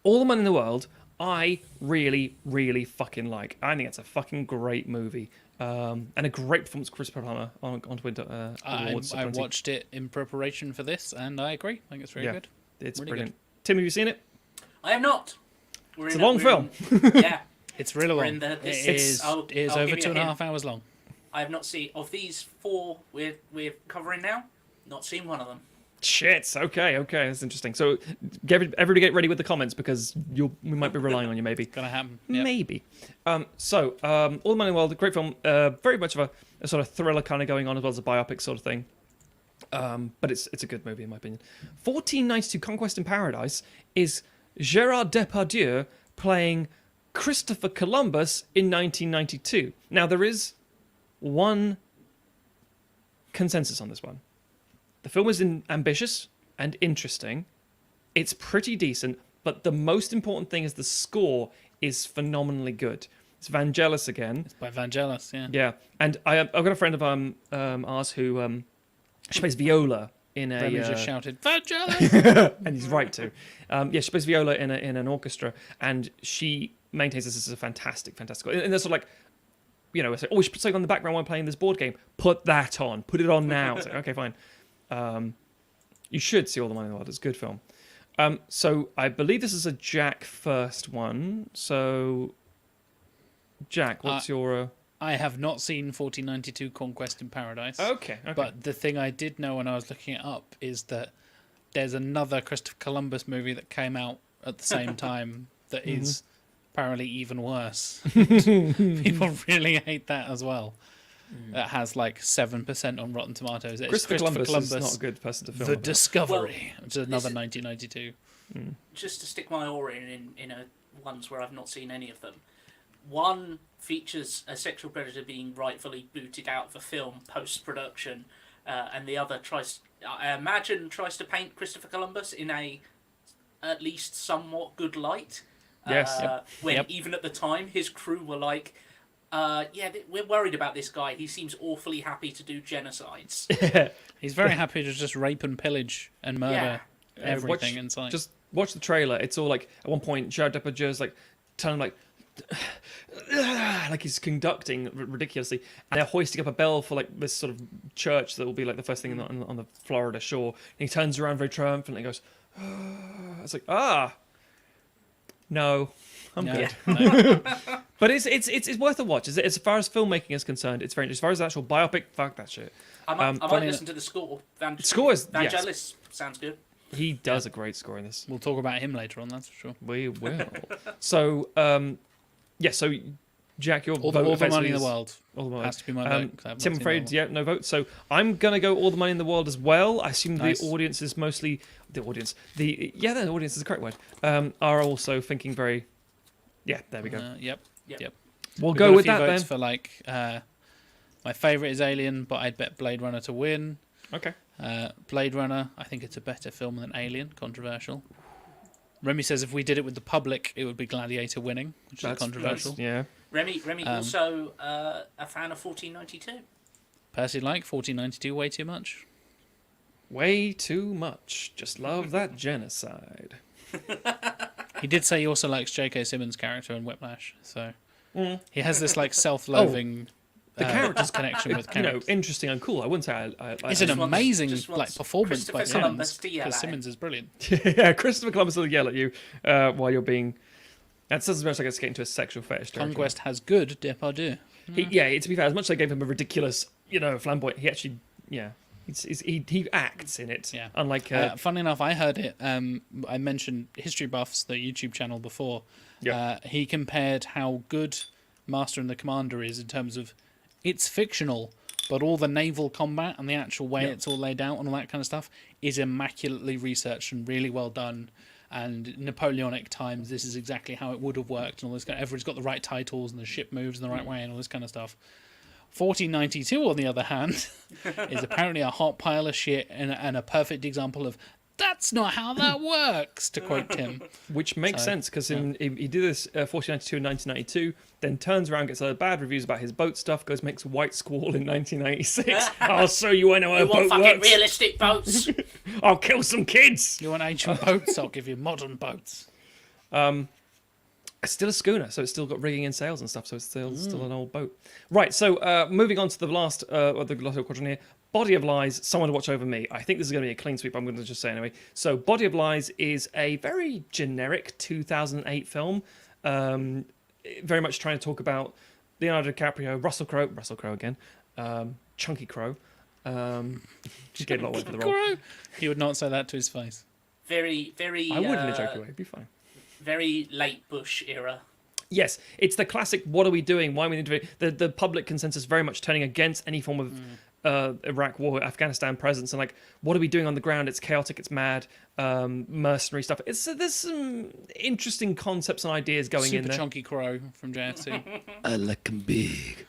Speaker 2: All the Money in the World, I really, really fucking like. I think it's a fucking great movie. And a great performance, Chris Plummer on Winter Awards.
Speaker 1: I watched it in preparation for this, and I agree. I think it's very good.
Speaker 2: It's
Speaker 1: Really
Speaker 2: brilliant. Tim, have you seen it?
Speaker 3: I have not.
Speaker 2: It's a long film.
Speaker 3: Yeah.
Speaker 1: It's really
Speaker 3: We're
Speaker 1: long.
Speaker 3: in the-
Speaker 1: It
Speaker 3: this-
Speaker 1: is
Speaker 3: I'll-
Speaker 1: it is
Speaker 3: I'll
Speaker 1: over
Speaker 3: give you a
Speaker 1: 2.5
Speaker 3: hint.
Speaker 1: hours long.
Speaker 3: I have not seen, of these 4 we're covering now, not seen one of them.
Speaker 2: Shit. Okay. That's interesting. So, everybody get ready with the comments because we might be relying on you, maybe.
Speaker 1: Gonna happen. Yep.
Speaker 2: Maybe. All the Money in the World, a great film. Very much of a sort of thriller kind of going on as well as a biopic sort of thing. But it's a good movie in my opinion. 1492 Conquest in Paradise is Gérard Depardieu playing Christopher Columbus in 1992. Now there is one consensus on this one. The film is ambitious and interesting. It's pretty decent, but the most important thing is the score is phenomenally good. It's Vangelis again.
Speaker 1: It's by Vangelis, yeah.
Speaker 2: Yeah, and I've got a friend of ours who she plays viola in a.
Speaker 1: Brendan just shouted, Vangelis!
Speaker 2: And he's right to. She plays viola in an orchestra, and she maintains this as a fantastic. And they're sort of like, it's like, we should put something on the background while playing this board game. Put that on. Put it on now. It's like, okay, fine. You should see All the Money in the World. It's a good film. So I believe this is a Jack first one. So, Jack, what's your?
Speaker 1: I have not seen 1492 Conquest in Paradise.
Speaker 2: Okay.
Speaker 1: But the thing I did know when I was looking it up is that there's another Christopher Columbus movie that came out at the same time that is apparently even worse. People really hate that as well. That has like 7% on Rotten Tomatoes. It's
Speaker 2: Christopher Columbus is not a good person to film
Speaker 1: The
Speaker 2: about.
Speaker 1: Discovery,
Speaker 3: Well,
Speaker 1: which is another 1992.
Speaker 3: Just to stick my oar in ones where I've not seen any of them. One features a sexual predator being rightfully booted out of a film post-production, and the other tries to paint Christopher Columbus in a at least somewhat good light.
Speaker 2: Yes.
Speaker 3: When even at the time his crew were like, we're worried about this guy. He seems awfully happy to do genocides.
Speaker 1: He's very happy to just rape and pillage and murder everything in sight.
Speaker 2: Just watch the trailer. It's all like at one point, Jared Depardieu's like telling him like he's conducting ridiculously, and they're hoisting up a bell for like this sort of church that will be like the first thing on the Florida shore. And he turns around very triumphantly and goes, "It's like no, I'm good."
Speaker 1: No.
Speaker 2: But it's worth a watch. As far as filmmaking is concerned, it's very. As far as the actual biopic, fuck that shit.
Speaker 3: I might
Speaker 2: funny
Speaker 3: listen to the score.
Speaker 2: Score is
Speaker 3: Vangelis sounds good.
Speaker 2: He does a great score in this.
Speaker 1: We'll talk about him later on, that's for sure.
Speaker 2: We will. So, so Jack, your
Speaker 1: All
Speaker 2: vote
Speaker 1: the money in
Speaker 2: effectively
Speaker 1: the
Speaker 2: is-
Speaker 1: world
Speaker 2: All the money.
Speaker 1: has to be my vote. 'cause I have not
Speaker 2: Tim, I'm
Speaker 1: seen
Speaker 2: afraid,
Speaker 1: the other
Speaker 2: no vote. So I'm gonna go All the Money in the World as well. I assume
Speaker 1: Nice.
Speaker 2: the audience is mostly the audience. The audience is the correct word. Are also thinking very. Yeah, there we go.
Speaker 1: one. Yep.
Speaker 2: We'll
Speaker 1: We've
Speaker 2: go
Speaker 1: got a
Speaker 2: with
Speaker 1: few
Speaker 2: that
Speaker 1: votes
Speaker 2: then.
Speaker 1: for like my favourite is Alien, but I'd bet Blade Runner to win.
Speaker 2: Okay.
Speaker 1: Blade Runner, I think it's a better film than Alien. Controversial. Remy says if we did it with the public, it would be Gladiator winning, which is controversial.
Speaker 2: Yeah.
Speaker 3: Remy also a fan of 1492.
Speaker 1: Percy like 1492 way too much.
Speaker 2: Way too much. Just love that genocide.
Speaker 1: He did say he also likes J.K. Simmons' character in Whiplash, so he has this like self-loathing.
Speaker 2: The character's
Speaker 1: connection with characters.
Speaker 2: interesting and cool. I wouldn't say I
Speaker 1: It's an
Speaker 3: just wants-
Speaker 1: amazing
Speaker 3: just wants
Speaker 1: like performance by
Speaker 3: Christopher Columbus
Speaker 1: Simmons
Speaker 3: to yell
Speaker 1: because
Speaker 3: at
Speaker 1: Simmons is brilliant.
Speaker 2: yeah, Christopher Columbus will yell at you while you're being. That sounds as much like it's getting into a sexual fetish territory.
Speaker 1: Conquest has good Depardieu.
Speaker 2: To be fair, as much as I gave him a ridiculous, flamboyant, he actually, he acts in it.
Speaker 1: Yeah.
Speaker 2: Unlike,
Speaker 1: Funny enough, I heard it. I mentioned History Buffs, the YouTube channel before.
Speaker 2: Yeah.
Speaker 1: He compared how good Master and the Commander is in terms of it's fictional, but all the naval combat and the actual way it's all laid out and all that kind of stuff is immaculately researched and really well done. and Napoleonic times, this is exactly how it would have worked, and all this kind of, everyone's got the right titles, and the ship moves in the right way, and all this kind of stuff. 1492, on the other hand, is apparently a hot pile of shit and a perfect example of "that's not how that works," to quote Tim.
Speaker 2: Which makes sense, because he did this 1492 and 1992, then turns around, gets bad reviews about his boat stuff, goes makes White Squall in 1986. I'll show you I know how a
Speaker 3: You want
Speaker 2: boat
Speaker 3: fucking
Speaker 2: works.
Speaker 3: realistic boats?
Speaker 2: I'll kill some kids.
Speaker 1: You want ancient boats? I'll give you modern boats.
Speaker 2: It's still a schooner, so it's still got rigging and sails and stuff, so it's still an old boat. Right, so moving on to the last of the Lotto quadrant here. Body of Lies, Someone to Watch Over Me. I think this is going to be a clean sweep, I'm going to just say anyway. So Body of Lies is a very generic 2008 film, very much trying to talk about Leonardo DiCaprio, Russell Crowe again, Chunky Crow. Just getting a lot of work for the role.
Speaker 1: He would not say that to his face.
Speaker 3: Very.
Speaker 2: I would in a joking way, it'd be fine.
Speaker 3: Very late Bush era.
Speaker 2: Yes, it's the classic, what are we doing? Why are we doing it? The public consensus very much turning against any form of Iraq war, Afghanistan presence, and like, what are we doing on the ground? It's chaotic, it's mad, mercenary stuff. There's some interesting concepts and ideas going in
Speaker 1: Super
Speaker 2: there.
Speaker 1: Chunky Crow from JFC.
Speaker 4: I like 'em big.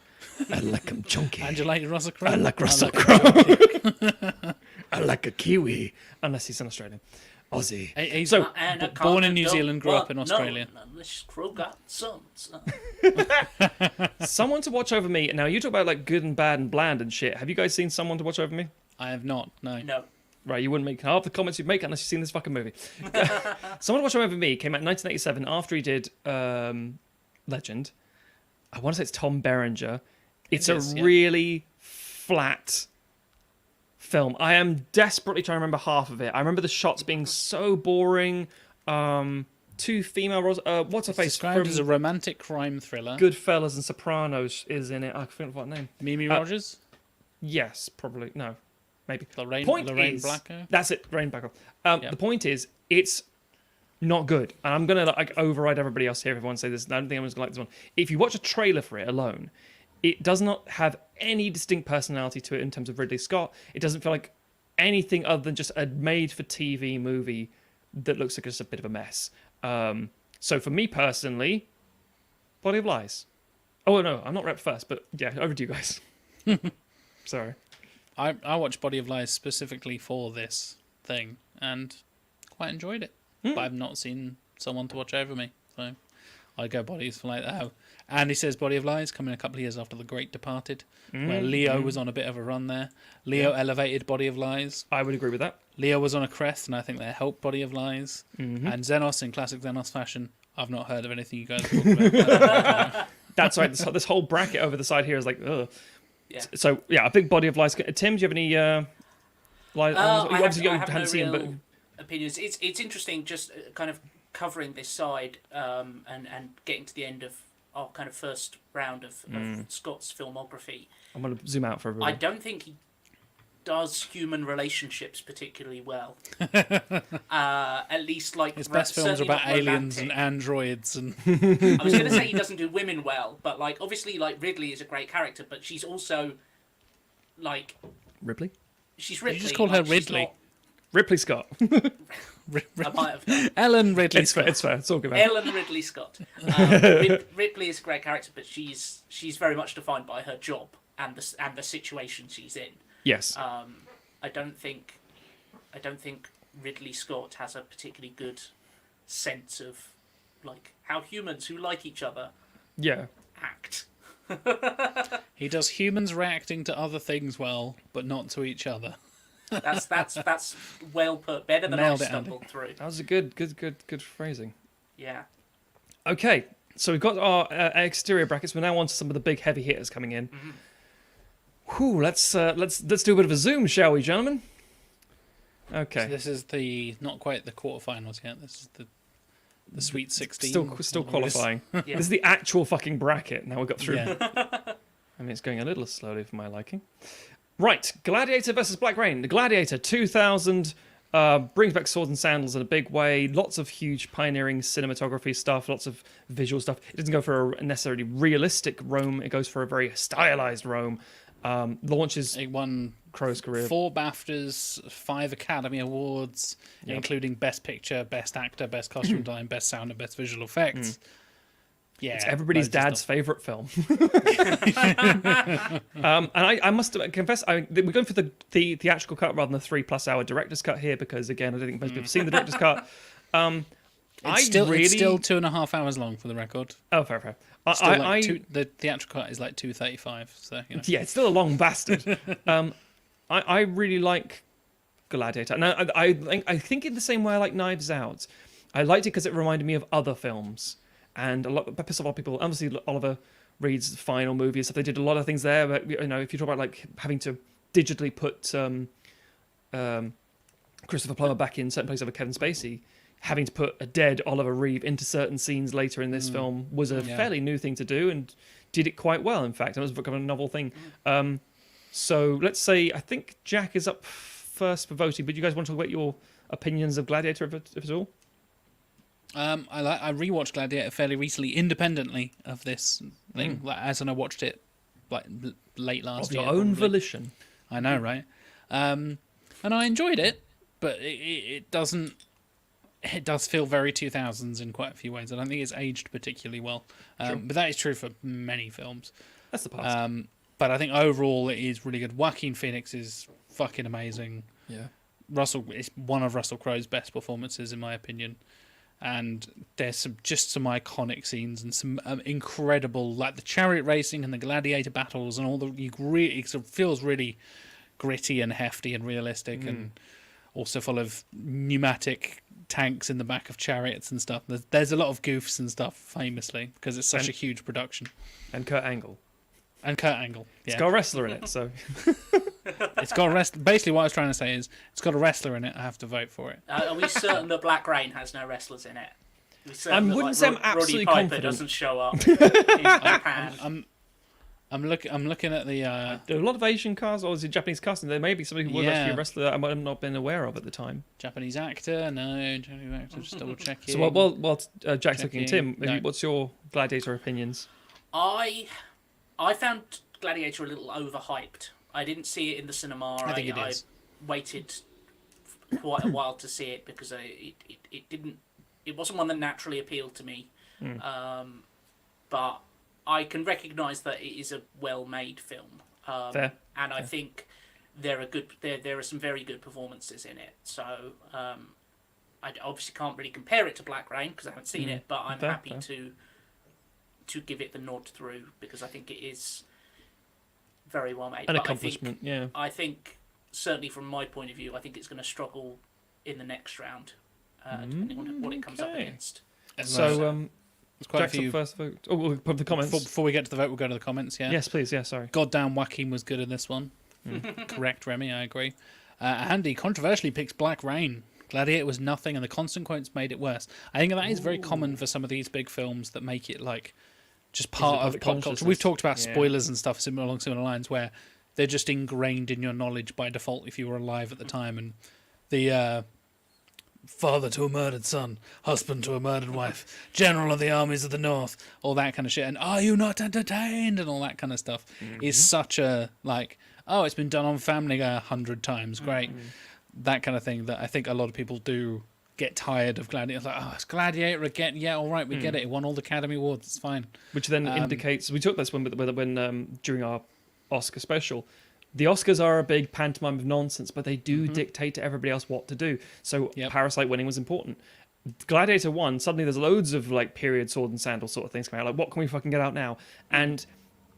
Speaker 4: I like 'em chunky.
Speaker 1: And you like Russell Crowe?
Speaker 2: I like Russell
Speaker 1: Crowe.
Speaker 2: I like a Kiwi, unless he's an Australian. Aussie.
Speaker 1: He's
Speaker 2: So,
Speaker 1: born in New Zealand, grew up in Australia.
Speaker 3: No, unless Crow got sons.
Speaker 2: Someone to Watch Over Me. Now, you talk about like good and bad and bland and shit. Have you guys seen Someone to Watch Over Me?
Speaker 1: I have not, no.
Speaker 3: No.
Speaker 2: Right, you wouldn't make half the comments you'd make unless you've seen this fucking movie. Someone to Watch Over Me came out in 1987 after he did Legend. I want to say it's Tom Berenger. It's
Speaker 1: It is,
Speaker 2: a
Speaker 1: yeah.
Speaker 2: really flat film. I am desperately trying to remember half of it. I remember the shots being so boring. Two female roles. What's her
Speaker 1: It's
Speaker 2: face?
Speaker 1: described
Speaker 2: From
Speaker 1: as a romantic crime thriller.
Speaker 2: Goodfellas and Sopranos is in it. I forget what name.
Speaker 1: Mimi Rogers?
Speaker 2: Yes, probably. No, maybe.
Speaker 1: Lorraine
Speaker 2: Is,
Speaker 1: Blacko?
Speaker 2: that's it, Lorraine Blacko.
Speaker 1: Yeah.
Speaker 2: The point is, it's not good. And I'm going to like override everybody else here if everyone say this. I don't think anyone's going to like this one. If you watch a trailer for it alone, it does not have any distinct personality to it in terms of Ridley Scott. It doesn't feel like anything other than just a made-for-TV movie that looks like just a bit of a mess. So for me personally, Body of Lies. Oh, no, I'm not rep first, but yeah, over to you guys. Sorry.
Speaker 1: I watched Body of Lies specifically for this thing and quite enjoyed it. But I've not seen Someone to Watch Over Me. So I go Bodies for like that. And he says Body of Lies coming a couple of years after The Great Departed, where Leo was on a bit of a run there. Leo elevated Body of Lies.
Speaker 2: I would agree with that.
Speaker 1: Leo was on a crest, and I think they helped Body of Lies. And Xenos, in classic Xenos fashion, I've not heard of anything you guys are talking about.
Speaker 2: That's right. This whole bracket over the side here is like, ugh.
Speaker 3: Yeah.
Speaker 2: So, yeah, a big Body of Lies. Tim, do you have any lies?
Speaker 3: I
Speaker 2: Obviously,
Speaker 3: have
Speaker 2: hadn't
Speaker 3: no
Speaker 2: seen,
Speaker 3: real
Speaker 2: but
Speaker 3: opinions. It's interesting just kind of covering this side and getting to the end of our kind of first round of Scott's filmography.
Speaker 2: I'm going to zoom out for
Speaker 3: I
Speaker 2: everyone.
Speaker 3: don't think he does human relationships particularly well. At least like
Speaker 1: His best films are
Speaker 3: certainly
Speaker 1: about
Speaker 3: not
Speaker 1: aliens
Speaker 3: romantic.
Speaker 1: and androids and
Speaker 3: I was going to say he doesn't do women well, but like obviously like Ridley is a great character, but she's also like
Speaker 2: Ripley?
Speaker 3: she's Ridley.
Speaker 1: you just call her
Speaker 3: she's
Speaker 1: Ridley?
Speaker 3: not-
Speaker 2: Ripley Scott.
Speaker 3: I might have done.
Speaker 1: Ellen Ridley
Speaker 2: It's
Speaker 1: Scott.
Speaker 2: fair. It's fair. It's all good. Man.
Speaker 3: Ellen Ridley Scott. Ripley is a great character, but she's very much defined by her job and the situation she's in.
Speaker 2: Yes.
Speaker 3: I don't think Ridley Scott has a particularly good sense of like how humans who like each other
Speaker 2: Yeah.
Speaker 3: act.
Speaker 1: He does humans reacting to other things well, but not to each other.
Speaker 3: That's well put. Better than
Speaker 1: Nailed
Speaker 3: I
Speaker 1: it, Andy.
Speaker 3: stumbled through.
Speaker 2: That was a good phrasing.
Speaker 3: Yeah.
Speaker 2: Okay. So we've got our exterior brackets. We're now on to some of the big heavy hitters coming in. Whew, let's do a bit of a zoom, shall we, gentlemen?
Speaker 1: So
Speaker 2: Okay.
Speaker 1: this is not quite the quarterfinals yet. This is the Sweet 16.
Speaker 2: Still qualifying.
Speaker 3: Yeah.
Speaker 2: This is the actual fucking bracket. Now we've got through.
Speaker 1: Yeah.
Speaker 2: I mean, it's going a little slowly for my liking. Right, Gladiator versus Black Rain. The Gladiator 2000 brings back swords and sandals in a big way. Lots of huge pioneering cinematography stuff, lots of visual stuff. It doesn't go for a necessarily realistic Rome. It goes for a very stylized Rome. Launches
Speaker 1: It won
Speaker 2: Crow's career.
Speaker 1: 4 BAFTAs, 5 Academy Awards,
Speaker 2: Yep.
Speaker 1: including Best Picture, Best Actor, Best Costume Design, Best Sound, and Best Visual Effects. Yeah,
Speaker 2: It's everybody's
Speaker 1: loads of
Speaker 2: dad's
Speaker 1: stuff.
Speaker 2: favorite film. And I must confess, we're going for the theatrical cut rather than the 3+ hour director's cut here because, again, I don't think most people have seen the director's cut.
Speaker 1: It's still 2.5 hours long for the record.
Speaker 2: Oh, fair.
Speaker 1: Still the theatrical cut is like 2:35. So you know.
Speaker 2: Yeah, it's still a long bastard. I really like Gladiator. Now, I think in the same way I like Knives Out. I liked it because it reminded me of other films. And that pissed off a lot of people. Obviously, Oliver Reed's final movie and stuff. They did a lot of things there. But, you know, if you talk about like having to digitally put Christopher Plummer back in certain places over Kevin Spacey, having to put a dead Oliver Reed into certain scenes later in this film was a fairly new thing to do, and did it quite well. In fact, and it was kind of a novel thing. So let's say I think Jack is up first for voting. But you guys want to talk about your opinions of Gladiator, if at all?
Speaker 1: I rewatched Gladiator fairly recently, independently of this thing, as I watched it like late last year.
Speaker 2: Of your own
Speaker 1: probably.
Speaker 2: volition.
Speaker 1: I know, right? And I enjoyed it, but it doesn't. It does feel very 2000s in quite a few ways. I don't think it's aged particularly well, but that is true for many films.
Speaker 2: That's the past.
Speaker 1: But I think overall it is really good. Joaquin Phoenix is fucking amazing.
Speaker 2: Yeah.
Speaker 1: It's one of Russell Crowe's best performances in my opinion. And there's some iconic scenes and some incredible, like the chariot racing and the gladiator battles and all it sort of feels really gritty and hefty and realistic and also full of pneumatic tanks in the back of chariots and stuff. There's a lot of goofs and stuff, famously, because it's such a huge production.
Speaker 2: And Kurt Angle.
Speaker 1: Yeah.
Speaker 2: It's got a wrestler in it, so...
Speaker 1: It's got a wrestler. Basically, what I was trying to say is, it's got a wrestler in it. I have to vote for it.
Speaker 3: Are we certain that Black Rain has no wrestlers in it? Are we certain
Speaker 2: I
Speaker 3: that,
Speaker 2: wouldn't say I'm absolutely
Speaker 3: Roddy Piper
Speaker 2: confident.
Speaker 3: doesn't show up in Japan.
Speaker 1: I'm looking at the.
Speaker 2: There are a lot of Asian cast, or is it Japanese casting? There may be somebody who was actually a wrestler that I might have not been aware of at the time.
Speaker 1: Japanese actor? No, Japanese actor. Just double checking.
Speaker 2: So while Jack's looking, Tim,
Speaker 1: No.
Speaker 2: what's your Gladiator opinions?
Speaker 3: I found Gladiator a little overhyped. I didn't see it in the cinema.
Speaker 1: I think it is.
Speaker 3: I waited quite a while to see it because it didn't. It wasn't one that naturally appealed to me. But I can recognise that it is a well-made film.
Speaker 2: Fair.
Speaker 3: And I think there are some very good performances in it. So I obviously can't really compare it to Black Rain because I haven't seen it, but I'm happy to give it the nod through because I think it is very well made.
Speaker 2: An accomplishment,
Speaker 3: I think certainly from my point of view, I think it's going to struggle in the next round, depending on what it comes up against.
Speaker 2: So,
Speaker 1: there's quite
Speaker 2: Jack's
Speaker 1: a few.
Speaker 2: up first vote. Oh, we'll put the comments.
Speaker 1: Before we get to the vote, we'll go to the comments. Yeah.
Speaker 2: Yes, please. Yeah, sorry.
Speaker 1: Goddamn, Joaquin was good in this one. Correct, Remy. I agree. Andy controversially picks Black Rain. Gladiator was nothing, and the consequence made it worse. I think that is very common for some of these big films that make it like just part of pop culture. We've talked about spoilers and stuff along similar lines where they're just ingrained in your knowledge by default if you were alive at the time. And the father to a murdered son, husband to a murdered wife, general of the armies of the north, all that kind of shit. And are you not entertained? And all that kind of stuff is such a like, oh, it's been done on Family Guy 100 times. Great. That kind of thing that I think a lot of people do get tired of Gladiator. It's like, oh, it's Gladiator again. Yeah, all right, we get it. It won all the Academy Awards. It's fine.
Speaker 2: Which then indicates we took this one when during our Oscar special. The Oscars are a big pantomime of nonsense, but they do dictate to everybody else what to do. So Parasite winning was important. Gladiator won. Suddenly, there's loads of like period sword and sandal sort of things coming out. Like, what can we fucking get out now? And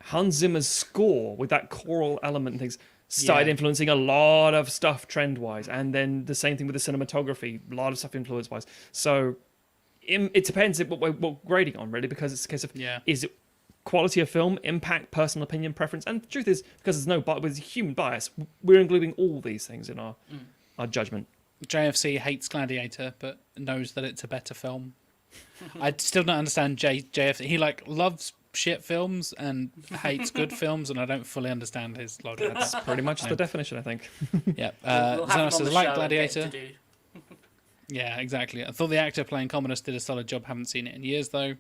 Speaker 2: Hans Zimmer's score with that choral element and things started influencing a lot of stuff trend-wise, and then the same thing with the cinematography, a lot of stuff influence-wise. So it depends what we're grading on, really, because it's a case of is it quality of film, impact, personal opinion, preference, and the truth is, because there's no with human bias, we're including all these things in our judgment.
Speaker 1: JFC hates Gladiator, but knows that it's a better film. I still don't understand JFC. He like loves shit films and hates good films, and I don't fully understand his logic.
Speaker 2: That's pretty much the definition, I think.
Speaker 1: Yeah.
Speaker 3: We'll have him on
Speaker 1: says,
Speaker 3: the
Speaker 1: like
Speaker 3: show and
Speaker 1: Gladiator.
Speaker 3: get to do-
Speaker 1: Yeah, exactly. I thought the actor playing Commodus did a solid job. Haven't seen it in years though.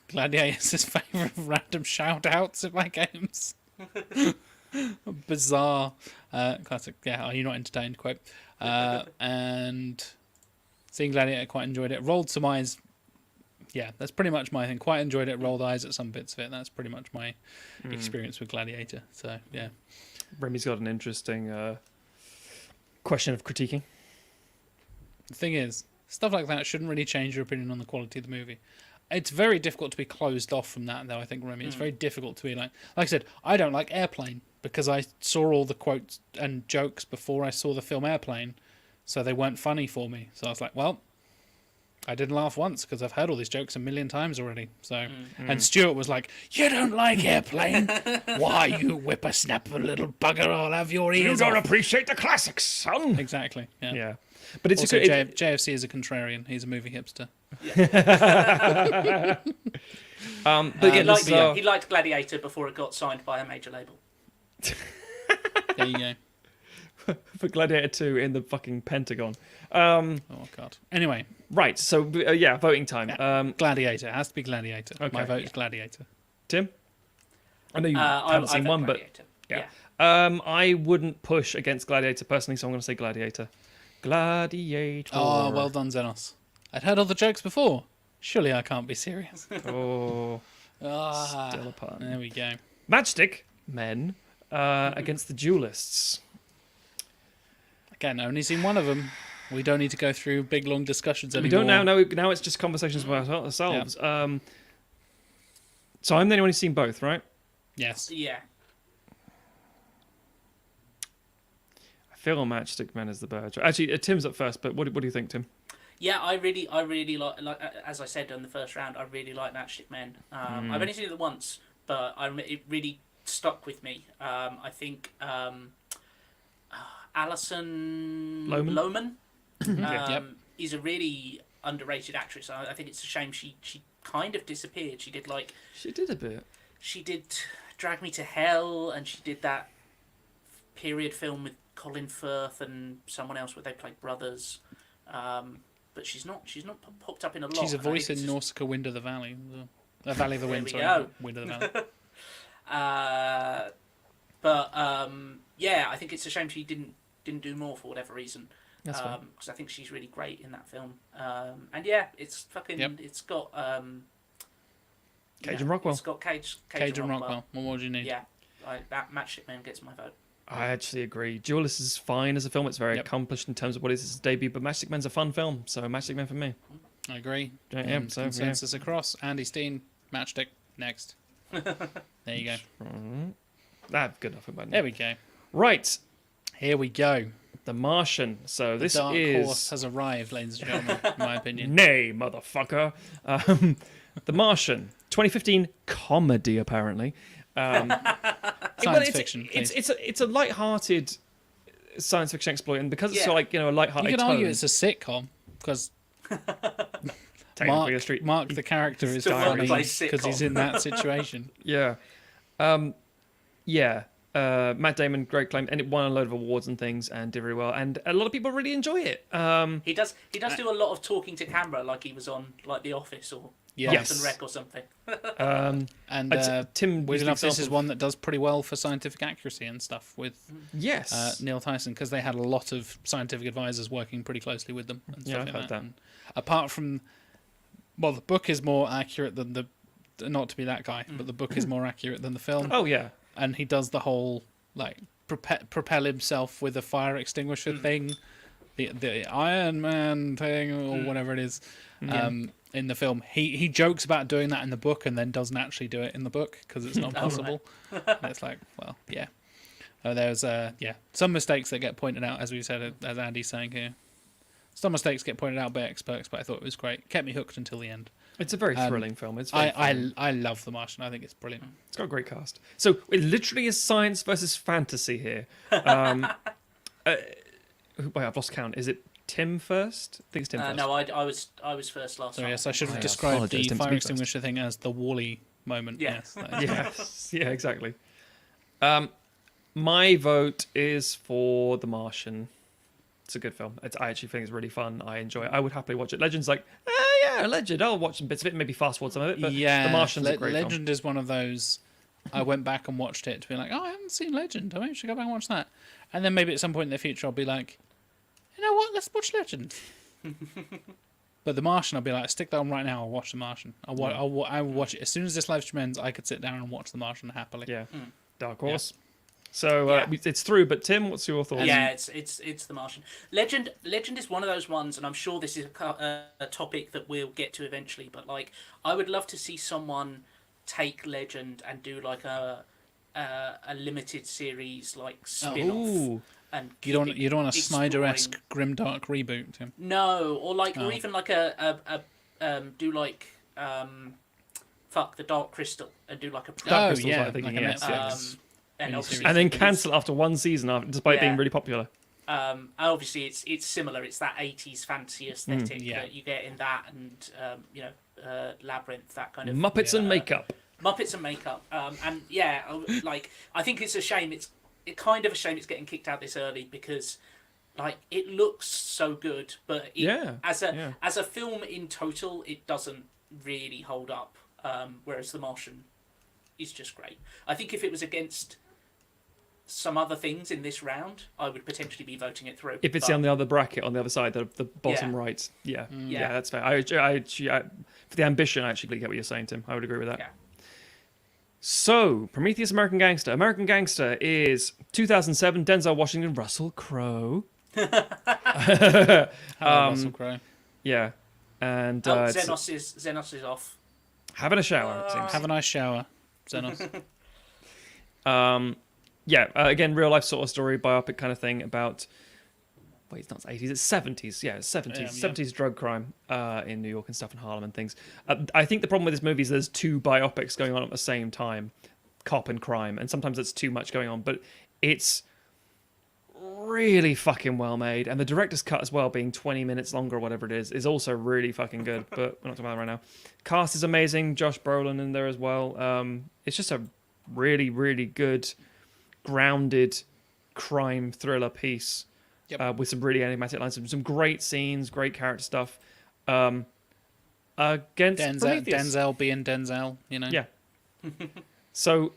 Speaker 1: Gladiator's his favourite of random shout-outs in my games. Bizarre. Classic. Yeah, are you not entertained? Quote. And seeing Gladiator, quite enjoyed it. Rolled some eyes. Yeah, that's pretty much my thing. Quite enjoyed it. Rolled eyes at some bits of it. That's pretty much my experience with Gladiator. So, yeah.
Speaker 2: Remy's got an interesting question of critiquing.
Speaker 1: The thing is, stuff like that shouldn't really change your opinion on the quality of the movie. It's very difficult to be closed off from that, though, I think, Remy. It's very difficult to be like I said, I don't like Airplane because I saw all the quotes and jokes before I saw the film Airplane, so they weren't funny for me. So I was like, well, I didn't laugh once because I've heard all these jokes a million times already. So, and Stuart was like, "You don't like Airplane? Why, you whippersnapper little bugger! I'll have your ears
Speaker 4: You don't
Speaker 1: off."
Speaker 4: appreciate the classics, son.
Speaker 1: Exactly. Yeah.
Speaker 2: Yeah. But it's
Speaker 1: Also,
Speaker 2: a good.
Speaker 1: JFC is a contrarian. He's a movie hipster.
Speaker 2: But again, this is,
Speaker 3: He liked Gladiator before it got signed by a major label.
Speaker 1: There you go.
Speaker 2: for Gladiator 2 in the fucking Pentagon.
Speaker 1: Oh God. Anyway,
Speaker 2: Right, so yeah, voting time.
Speaker 1: Gladiator. It has to be Gladiator.
Speaker 2: Okay.
Speaker 1: My vote is Gladiator.
Speaker 2: Tim? I know you
Speaker 3: I
Speaker 2: haven't seen
Speaker 3: vote
Speaker 2: one, but
Speaker 3: Gladiator.
Speaker 2: yeah. I wouldn't push against Gladiator personally, so I'm going to say Gladiator. Gladiator.
Speaker 1: Oh, well done, Xenos. I'd heard all the jokes before. Surely I can't be serious.
Speaker 2: Oh,
Speaker 1: Ah,
Speaker 2: still a pun.
Speaker 1: there we go.
Speaker 2: Matchstick Men against the Duelists.
Speaker 1: Again, only seen one of them. We don't need to go through big long discussions
Speaker 2: We
Speaker 1: anymore.
Speaker 2: don't now know. Now it's just conversations about ourselves. So I'm the only one who's seen both, right?
Speaker 1: Yes.
Speaker 3: Yeah.
Speaker 2: I feel Matchstick Men is the better choice. Actually, Tim's up first, but what do you think, Tim?
Speaker 3: Yeah, I really like. As I said in the first round, I really like Matchstick Men. I've only seen it once, but it really stuck with me. I think Alison
Speaker 2: Lohman?
Speaker 1: Yep.
Speaker 3: is a really underrated actress. I think it's a shame she kind of disappeared. She did
Speaker 2: She did a bit.
Speaker 3: she did Drag Me to Hell, and she did that period film with Colin Firth and someone else where they played brothers. But she's not popped up in a lot.
Speaker 1: She's a
Speaker 3: and I
Speaker 1: voice
Speaker 3: think
Speaker 1: in
Speaker 3: it's just-
Speaker 1: Nausicaa Wind of the Valley. Valley of the Wind,
Speaker 3: There we
Speaker 1: sorry.
Speaker 3: go.
Speaker 1: Wind of the Valley.
Speaker 3: Yeah, I think it's a shame she didn't do more for whatever reason.
Speaker 2: That's fine.
Speaker 3: Because I think she's really great in that film. And yeah, it's fucking.
Speaker 1: Yep.
Speaker 3: It's got
Speaker 2: Cage and Rockwell.
Speaker 3: It's got Cage
Speaker 1: Cage and Rockwell. What more do you need?
Speaker 3: Yeah, that Matchstick Man gets my vote.
Speaker 2: I actually agree. Duelist is fine as a film. It's very
Speaker 1: Yep.
Speaker 2: accomplished in terms of what is its debut, but Matchstick Men's a fun film, so Matchstick Men for me.
Speaker 1: I agree.
Speaker 2: Yeah,
Speaker 1: And
Speaker 2: so, yeah.
Speaker 1: consensus across. Andy Steen, Matchstick, next. There you go.
Speaker 2: Good enough about
Speaker 1: There
Speaker 2: it.
Speaker 1: we go.
Speaker 2: Right,
Speaker 1: Here we go.
Speaker 2: The Martian. So
Speaker 1: The
Speaker 2: this
Speaker 1: dark
Speaker 2: is
Speaker 1: horse has arrived, ladies and gentlemen, in my opinion.
Speaker 2: nay, motherfucker. The Martian, 2015 comedy apparently.
Speaker 1: Science fiction.
Speaker 2: It's a light-hearted science fiction exploit, and because it's
Speaker 3: Yeah.
Speaker 2: so like a light-hearted
Speaker 1: You could
Speaker 2: tone,
Speaker 1: argue it's a sitcom because
Speaker 2: technically a street.
Speaker 1: Mark the character is
Speaker 3: Still
Speaker 1: funny
Speaker 3: workplace
Speaker 1: because he's
Speaker 3: sitcom.
Speaker 1: in that situation.
Speaker 2: Yeah. Matt Damon, great claim, and it won a load of awards and things, and did very well. And a lot of people really enjoy it.
Speaker 3: He does do a lot of talking to camera, like he was on like The Office or
Speaker 1: Yes.
Speaker 3: Parks and Rec or something.
Speaker 1: And
Speaker 2: Tim,
Speaker 1: weird
Speaker 2: used the
Speaker 1: enough, this is
Speaker 2: example-
Speaker 1: one that does pretty well for scientific accuracy and stuff with
Speaker 2: Yes.
Speaker 1: Neil Tyson because they had a lot of scientific advisors working pretty closely with them. And
Speaker 2: Yeah,
Speaker 1: stuff
Speaker 2: I've
Speaker 1: like
Speaker 2: heard that.
Speaker 1: And apart from, well, the book is more accurate than the. Not to be that guy, but the book is more accurate than the film.
Speaker 2: Oh yeah.
Speaker 1: And he does the whole like propel himself with a fire extinguisher thing, the Iron Man thing or whatever it is. In the film, he jokes about doing that in the book and then doesn't actually do it in the book because it's not possible. And it's like, well, yeah. There's some mistakes that get pointed out, as we said, as Andy's saying here. Some mistakes get pointed out by experts, but I thought it was great. Kept me hooked until the end.
Speaker 2: It's a very thrilling film. It's very fun.
Speaker 1: I love The Martian. I think it's brilliant.
Speaker 2: It's got a great cast. So it literally is science versus fantasy here. Wait, I've lost count. Is it Tim first? I think it's Tim first.
Speaker 3: No, I was first last
Speaker 1: So
Speaker 3: time.
Speaker 1: yes, I should have
Speaker 2: I
Speaker 1: described
Speaker 2: apologise,
Speaker 1: the
Speaker 2: didn't
Speaker 1: fire
Speaker 2: speak first.
Speaker 1: extinguisher thing as the Wall-E moment.
Speaker 3: Yeah.
Speaker 1: Yes. that is-
Speaker 2: Yes. Yeah, exactly. My vote is for The Martian. It's a good film. I actually think it's really fun. I enjoy it. I would happily watch it. Legend's like, yeah, Legend. I'll watch some bits of it, maybe fast forward some of it. But
Speaker 1: Yeah,
Speaker 2: The Martian's a great film.
Speaker 1: Legend is one of those. I went back and watched it to be like, oh, I haven't seen Legend. I should go back and watch that. And then maybe at some point in the future, I'll be like, you know what? Let's watch Legend. But The Martian, I'll be like, stick that on right now. I'll watch The Martian. I'll watch it as soon as this live stream ends. I could sit down and watch The Martian happily.
Speaker 2: Yeah, Dark Horse. So it's through. But Tim, what's your thoughts?
Speaker 3: Yeah, it's The Martian. Legend is one of those ones, and I'm sure this is a topic that we'll get to eventually. But like, I would love to see someone take Legend and do like a limited series like spin-off.
Speaker 2: Ooh.
Speaker 3: And
Speaker 1: You don't want a
Speaker 3: exploring-
Speaker 1: Snyder-esque grimdark reboot, Tim.
Speaker 3: No, or even like do like fuck the Dark Crystal and do like a
Speaker 2: Dark Crystal's
Speaker 1: yeah,
Speaker 2: what I'm thinking,
Speaker 1: like a
Speaker 2: yes,
Speaker 1: Netflix.
Speaker 3: and obviously
Speaker 2: And then
Speaker 3: it's-
Speaker 2: cancel after one season, despite being
Speaker 3: Yeah.
Speaker 2: really popular.
Speaker 3: and obviously it's similar. It's that 80s fantasy aesthetic
Speaker 1: yeah.
Speaker 3: that you get in that, and Labyrinth, that kind of
Speaker 2: Muppets and makeup.
Speaker 3: Muppets and makeup. And yeah, like I think it's a shame. It's kind of a shame it's getting kicked out this early because like it looks so good, but as a film in total, it doesn't really hold up. Whereas The Martian is just great. I think if it was against some other things in this round, I would potentially be voting it through.
Speaker 2: If it's on the other bracket, on the other side, the bottom right. Yeah.
Speaker 3: Yeah.
Speaker 2: That's fair. I for the ambition, I actually get what you're saying, Tim. I would agree with that.
Speaker 3: Yeah.
Speaker 2: So, Prometheus American Gangster. American Gangster is 2007, Denzel Washington, Russell Crowe.
Speaker 1: Hello, Russell Crowe.
Speaker 2: Yeah. And it's
Speaker 3: Xenos is off.
Speaker 2: having a shower, it seems.
Speaker 1: Have a nice shower, Xenos.
Speaker 2: Again, real life sort of story, biopic kind of thing about. Wait, it's not 80s, it's 70s. Yeah, it's 70s.
Speaker 1: Yeah.
Speaker 2: 70s drug crime in New York and stuff in Harlem and things. I think the problem with this movie is there's two biopics going on at the same time, cop and crime, and sometimes it's too much going on, but it's really fucking well made, and the director's cut as well, being 20 minutes longer or whatever it is also really fucking good, but we're not talking about that right now. Cast is amazing, Josh Brolin in there as well. It's just a really, really good, grounded crime thriller piece.
Speaker 1: Yep.
Speaker 2: With some really enigmatic lines, some great scenes, great character stuff. Against Prometheus.
Speaker 1: Denzel being Denzel,
Speaker 2: Yeah. So,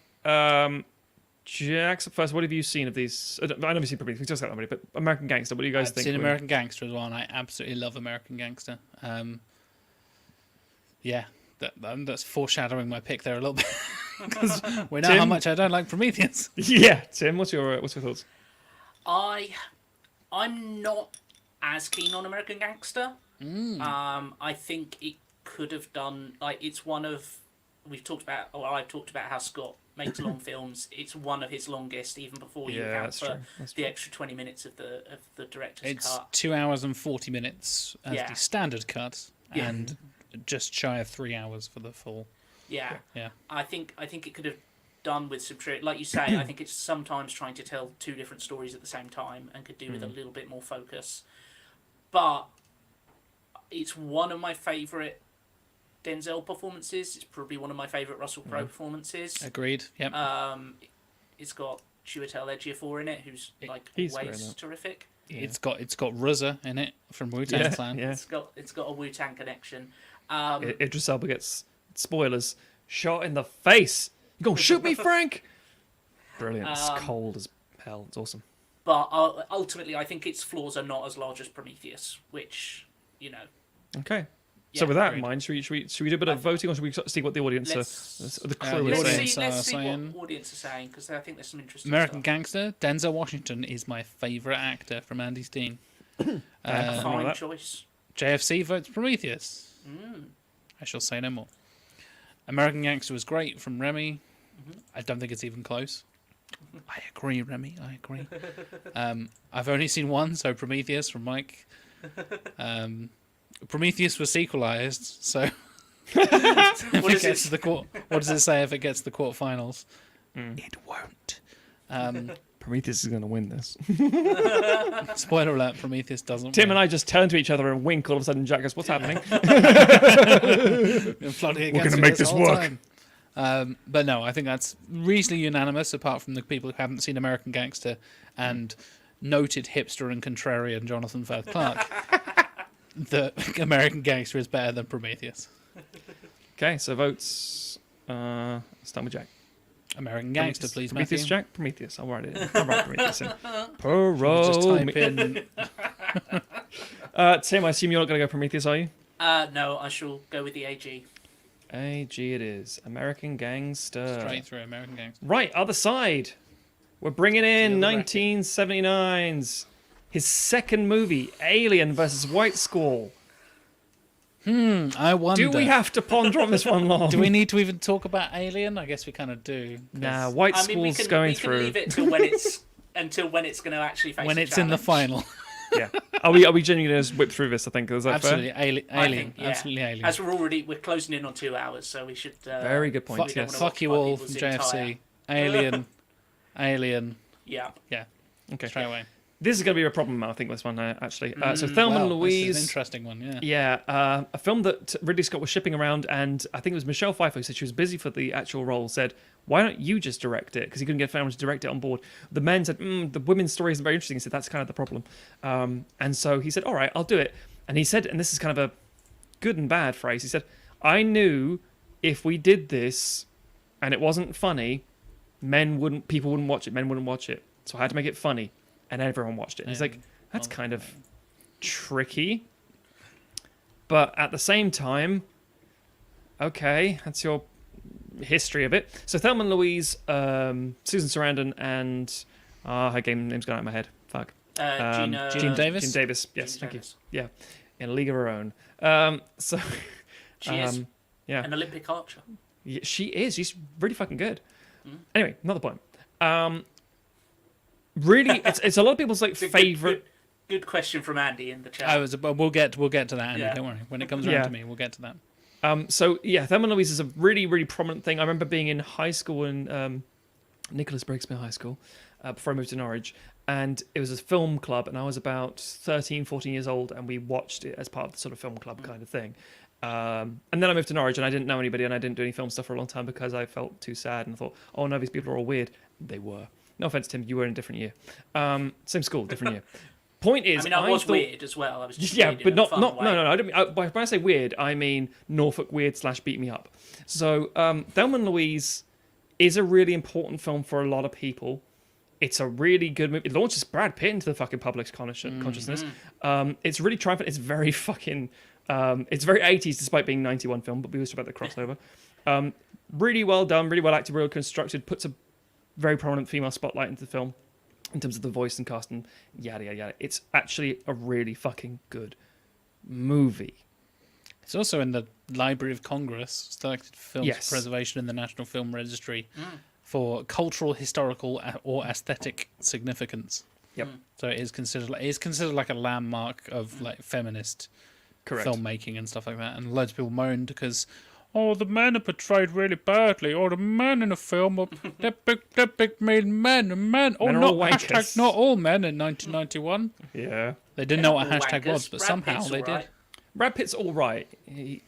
Speaker 2: Jackson, first, what have you seen of these? I know you've seen Prometheus, we just got that already, but American Gangster, what do you guys
Speaker 1: I've
Speaker 2: think?
Speaker 1: seen American Gangster as well, and I absolutely love American Gangster. That's foreshadowing my pick there a little bit because we know how much I don't like Prometheus.
Speaker 2: Yeah, Tim, what's your thoughts?
Speaker 3: I'm not as keen on American Gangster. I think it could have done it's one of I've talked about how Scott makes long films. It's one of his longest, even before you account for the extra 20 minutes of the director's cut.
Speaker 1: It's 2 hours and 40 minutes as the standard cut, and just shy of 3 hours for the full.
Speaker 3: Yeah.
Speaker 1: Yeah.
Speaker 3: I think it could have done with some like you say. I think it's sometimes trying to tell two different stories at the same time and could do with a little bit more focus. But it's one of my favourite Denzel performances. It's probably one of my favourite Russell Crowe performances.
Speaker 1: Agreed. Yep.
Speaker 3: It's got Chiwetel Ejiofor in it, who's
Speaker 2: he's
Speaker 3: always terrific.
Speaker 1: Yeah. It's got RZA in it from Wu-Tang Clan.
Speaker 2: Yeah.
Speaker 3: It's got a Wu-Tang connection.
Speaker 2: Idris Elba gets, spoilers, shot in the face. You gonna shoot me, Frank? Brilliant. It's cold as hell. It's awesome.
Speaker 3: But ultimately, I think its flaws are not as large as Prometheus, which,
Speaker 2: Okay.
Speaker 3: Yeah,
Speaker 2: so with that
Speaker 1: agreed.
Speaker 2: in mind, should we do a bit of voting, or should we see what the audience, the crew is
Speaker 1: let's
Speaker 2: saying?
Speaker 3: Let's see
Speaker 1: saying.
Speaker 3: what audience are saying, because I think there's some interesting
Speaker 1: American
Speaker 3: stuff.
Speaker 1: Gangster, Denzel Washington is my favourite actor from Andy's team.
Speaker 3: Fine choice.
Speaker 1: JFC votes Prometheus. I shall say no more. American Gangster was great from Remy. I don't think it's even close. I agree, Remy. I agree. I've only seen one, so Prometheus from Mike. Prometheus was sequelized, so if it gets to the court, what does it say if it gets to the quarterfinals? It won't.
Speaker 2: Prometheus is going to win this.
Speaker 1: Spoiler alert: Prometheus doesn't.
Speaker 2: Tim and I just turn to each other and wink. All of a sudden, Jack goes, "What's happening?"
Speaker 1: We're
Speaker 2: gonna make this work.
Speaker 1: But no, I think that's reasonably unanimous, apart from the people who haven't seen American Gangster and noted hipster and contrarian Jonathan Firth Clark. that American Gangster is better than Prometheus.
Speaker 2: Okay, so votes. Start with Jack.
Speaker 1: American Gangster, please,
Speaker 2: Prometheus,
Speaker 1: Matthew.
Speaker 2: Jack. Prometheus. I'll write it in. I'll write Prometheus in.
Speaker 1: Just type in.
Speaker 2: Tim, I assume you're not going to go Prometheus, are you?
Speaker 3: No, I shall go with the AG.
Speaker 2: AG it is. American Gangster.
Speaker 1: Straight through American Gangster.
Speaker 2: Right, other side. We're bringing in
Speaker 1: The other
Speaker 2: 1979's his second movie, Alien versus White Squall.
Speaker 1: I wonder.
Speaker 2: Do we have to ponder on this one long?
Speaker 1: Do we need to even talk about Alien? I guess we kind of do. 'Cause
Speaker 2: Nah, White
Speaker 3: I mean, we
Speaker 2: Squall's
Speaker 3: can,
Speaker 2: going
Speaker 3: we can
Speaker 2: through.
Speaker 3: leave it till when it's going to actually face.
Speaker 1: when
Speaker 3: the
Speaker 1: it's in the
Speaker 3: challenge.
Speaker 1: final.
Speaker 2: Yeah. Are we genuinely going to whip through this, I think? Is that
Speaker 1: Absolutely,
Speaker 2: fair?
Speaker 1: Alien.
Speaker 3: I think, yeah.
Speaker 1: Absolutely Alien.
Speaker 3: As we're closing in on 2 hours, so we should.
Speaker 2: Very good point,
Speaker 3: we don't
Speaker 2: yes.
Speaker 3: wanna
Speaker 1: Fuck you
Speaker 3: occupy
Speaker 1: all from
Speaker 3: people's
Speaker 1: JFC. Alien. Alien.
Speaker 3: Yeah.
Speaker 1: Yeah,
Speaker 2: Okay.
Speaker 1: straight away.
Speaker 2: This is going to be a problem, I think, this one, actually. So Thelma and
Speaker 1: Well,
Speaker 2: Louise.
Speaker 1: This is an interesting one, yeah.
Speaker 2: Yeah, a film that Ridley Scott was shipping around, and I think it was Michelle Pfeiffer who said she was busy for the actual role, said, why don't you just direct it? Because he couldn't get anyone to direct it on board. The men said, the women's story isn't very interesting. He said, that's kind of the problem. And so he said, all right, I'll do it. And he said, and this is kind of a good and bad phrase, he said, I knew if we did this and it wasn't funny, people wouldn't watch it, men wouldn't watch it. So I had to make it funny, and everyone watched it. And he's like, that's kind of tricky. But at the same time, okay, that's your history of it. So Thelma and Louise, Susan Sarandon, and her game name's gone out of my head. Fuck.
Speaker 1: Gene Davis?
Speaker 2: Gene Davis. Yes,
Speaker 3: Gene
Speaker 2: thank
Speaker 3: Davis.
Speaker 2: you. Yeah, in a league of her own. So
Speaker 3: She is
Speaker 2: yeah,
Speaker 3: an Olympic archer.
Speaker 2: yeah, she is. She's really fucking good. Anyway, another point. Really, it's a lot of people's like favorite.
Speaker 3: Good question from Andy in the chat.
Speaker 1: We'll get to that, Andy.
Speaker 3: Yeah.
Speaker 1: Don't worry. When it comes around
Speaker 2: Yeah.
Speaker 1: to me, we'll get to that.
Speaker 2: So yeah, Thelma and Louise is a really, really prominent thing. I remember being in high school in Nicholas Breakspear High School before I moved to Norwich, and it was a film club, and I was about 13, 14 years old, and we watched it as part of the sort of film club kind of thing. And then I moved to Norwich, and I didn't know anybody, and I didn't do any film stuff for a long time because I felt too sad and thought, oh no, these people are all weird. They were. No offense, Tim, you were in a different year. Same school, different year. Point is,
Speaker 3: I was
Speaker 2: thought,
Speaker 3: weird as well. I was just
Speaker 2: yeah,
Speaker 3: weird
Speaker 2: but
Speaker 3: in a
Speaker 2: not
Speaker 3: fun
Speaker 2: not
Speaker 3: way.
Speaker 2: no. I don't mean, when I say weird, I mean Norfolk weird / beat me up. So Thelma and Louise is a really important film for a lot of people. It's a really good movie. It launches Brad Pitt into the fucking public's consciousness. It's really triumphant. It's very fucking. It's very 80s despite being 91 film, but we always talk about the crossover. Really well done, really well acted, really well constructed. Puts a very prominent female spotlight into the film in terms of the voice and cast and yada yada yada. It's actually a really fucking good movie.
Speaker 1: It's also in the Library of Congress, selected for films
Speaker 2: Yes.
Speaker 1: for preservation in the National Film Registry for cultural, historical, or aesthetic significance.
Speaker 2: Yep.
Speaker 1: So it is considered like a landmark of like feminist
Speaker 2: Correct.
Speaker 1: filmmaking and stuff like that. And loads of people moaned because, oh, the men are portrayed really badly. Or the men in the film are they're big mean men. And men,
Speaker 2: Men are
Speaker 1: not
Speaker 2: all wankers.
Speaker 1: hashtag not all men in 1991.
Speaker 2: Yeah.
Speaker 1: They didn't know what a
Speaker 3: All
Speaker 1: hashtag
Speaker 3: wankers.
Speaker 1: was, but
Speaker 3: Brad
Speaker 1: somehow
Speaker 3: Pitt's
Speaker 1: they
Speaker 3: all
Speaker 1: did.
Speaker 3: right.
Speaker 2: Brad Pitt's all right. He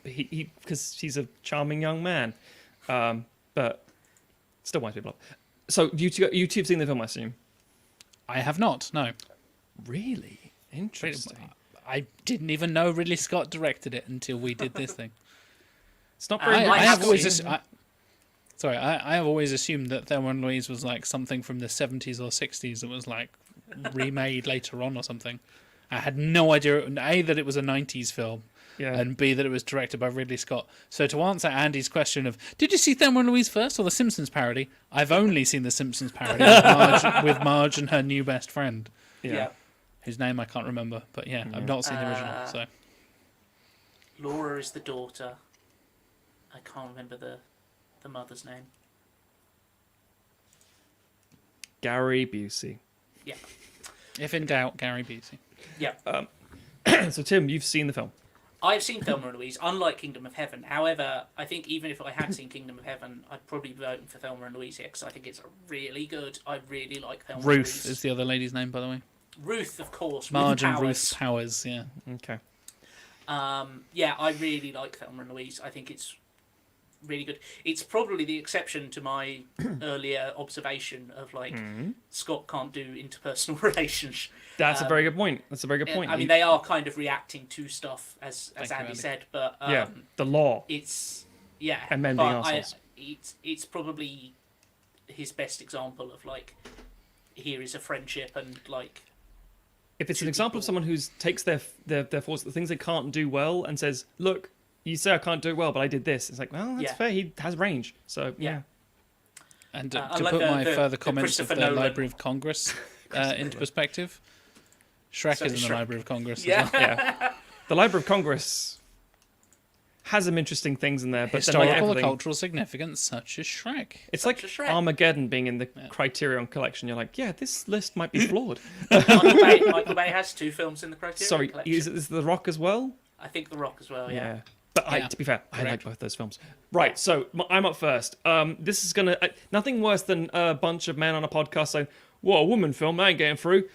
Speaker 2: because he's a charming young man, but still winds people up. So you two have seen the film, I assume.
Speaker 1: I have not. No.
Speaker 2: Really interesting.
Speaker 1: I didn't even know Ridley Scott directed it until we did this thing.
Speaker 2: It's not very.
Speaker 3: I
Speaker 1: I have
Speaker 3: have
Speaker 1: always.
Speaker 3: seen-
Speaker 1: I have always assumed that Thelma and Louise was like something from the 70s or 60s that was like remade later on or something. I had no idea A, that it was a 90s film,
Speaker 2: Yeah.
Speaker 1: and B, that it was directed by Ridley Scott. So to answer Andy's question of did you see Thelma and Louise first or the Simpsons parody, I've only seen the Simpsons parody with Marge and her new best friend,
Speaker 3: Yeah.
Speaker 1: whose name I can't remember. But yeah, I've not seen the original. So
Speaker 3: Laura is the daughter. I can't remember the mother's name.
Speaker 2: Gary Busey.
Speaker 3: Yeah.
Speaker 1: if in doubt, Gary Busey.
Speaker 3: Yeah.
Speaker 2: So Tim, you've seen the film.
Speaker 3: I've seen Thelma and Louise, unlike Kingdom of Heaven. However, I think even if I had seen Kingdom of Heaven, I'd probably be voting for Thelma and Louise here because I think it's really good. I really like Thelma and
Speaker 1: Ruth
Speaker 3: Louise.
Speaker 1: is the other lady's name, by the way.
Speaker 3: Ruth, of course.
Speaker 1: Marge and
Speaker 3: Powers.
Speaker 1: Ruth Powers. Yeah.
Speaker 2: Okay.
Speaker 3: Yeah, I really like Thelma and Louise. I think it's really good. It's probably the exception to my earlier observation of like Scott can't do interpersonal relations.
Speaker 2: That's a very good point. That's a very good point.
Speaker 3: I mean, they are kind of reacting to stuff, as
Speaker 1: Thank you,
Speaker 3: Andy
Speaker 1: Andy.
Speaker 3: said, but
Speaker 2: yeah, the law.
Speaker 3: it's yeah,
Speaker 2: And men being
Speaker 3: but
Speaker 2: arseholes.
Speaker 3: it's probably his best example of like here is a friendship and like
Speaker 2: If it's an
Speaker 3: two
Speaker 2: example of
Speaker 3: people.
Speaker 2: someone who takes their faults, the things they can't do well, and says, "Look, you say I can't do it well, but I did this." It's like, well, that's
Speaker 3: Yeah.
Speaker 2: fair. He has range, so
Speaker 3: Yeah.
Speaker 1: And to
Speaker 3: unlike
Speaker 1: put my
Speaker 3: the
Speaker 1: further comments of
Speaker 3: Christopher
Speaker 1: the
Speaker 3: Nolan.
Speaker 1: Library of Congress into perspective, Shrek
Speaker 3: So
Speaker 1: is in the
Speaker 3: Shrek.
Speaker 1: Library of Congress
Speaker 3: Yeah.
Speaker 1: as well.
Speaker 2: Yeah, the Library of Congress has some interesting things in there, but then, like,
Speaker 1: Historical or
Speaker 2: everything-
Speaker 1: cultural significance such as Shrek.
Speaker 2: It's
Speaker 3: Such
Speaker 2: like
Speaker 3: as Shrek.
Speaker 2: Armageddon being in the Criterion Collection. You're like, yeah, this list might be flawed.
Speaker 3: Michael Bay has 2 films in the Criterion
Speaker 2: Sorry,
Speaker 3: Collection.
Speaker 2: is The Rock as well?
Speaker 3: I think The Rock as well. Yeah.
Speaker 2: But
Speaker 1: Yeah.
Speaker 2: to be fair, I like
Speaker 1: Correct.
Speaker 2: both those films. Right, so I'm up first. This is gonna nothing worse than a bunch of men on a podcast saying, "What a woman film! I ain't getting through."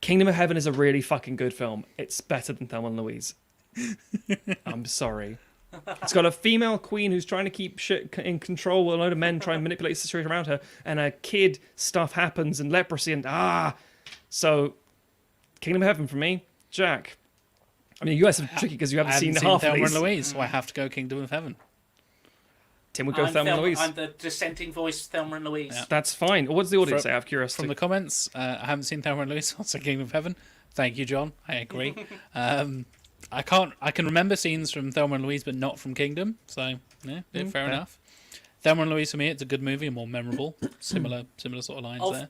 Speaker 2: Kingdom of Heaven is a really fucking good film. It's better than Thelma and Louise. I'm sorry. It's got a female queen who's trying to keep shit in control while a load of men try and manipulate the situation around her, and a kid stuff happens and leprosy and So, Kingdom of Heaven for me, Jack. I mean, you guys are tricky because you
Speaker 1: I
Speaker 2: haven't
Speaker 1: haven't
Speaker 2: seen
Speaker 1: seen
Speaker 2: half
Speaker 1: Thelma
Speaker 2: of
Speaker 1: and
Speaker 2: these.
Speaker 1: Louise, so I have to go Kingdom of Heaven.
Speaker 2: Tim would go Thelma and Louise.
Speaker 3: I'm the dissenting voice, Thelma and Louise.
Speaker 1: Yeah.
Speaker 2: That's fine. What's the audience
Speaker 1: From-
Speaker 2: say? Out of curiosity.
Speaker 1: From the comments, I haven't seen Thelma and Louise, also Kingdom of Heaven. Thank you, John. I agree. I can remember scenes from Thelma and Louise, but not from Kingdom. So yeah, fair
Speaker 2: fair.
Speaker 1: enough. Thelma and Louise for me, it's a good movie and more memorable. Similar sort of lines there.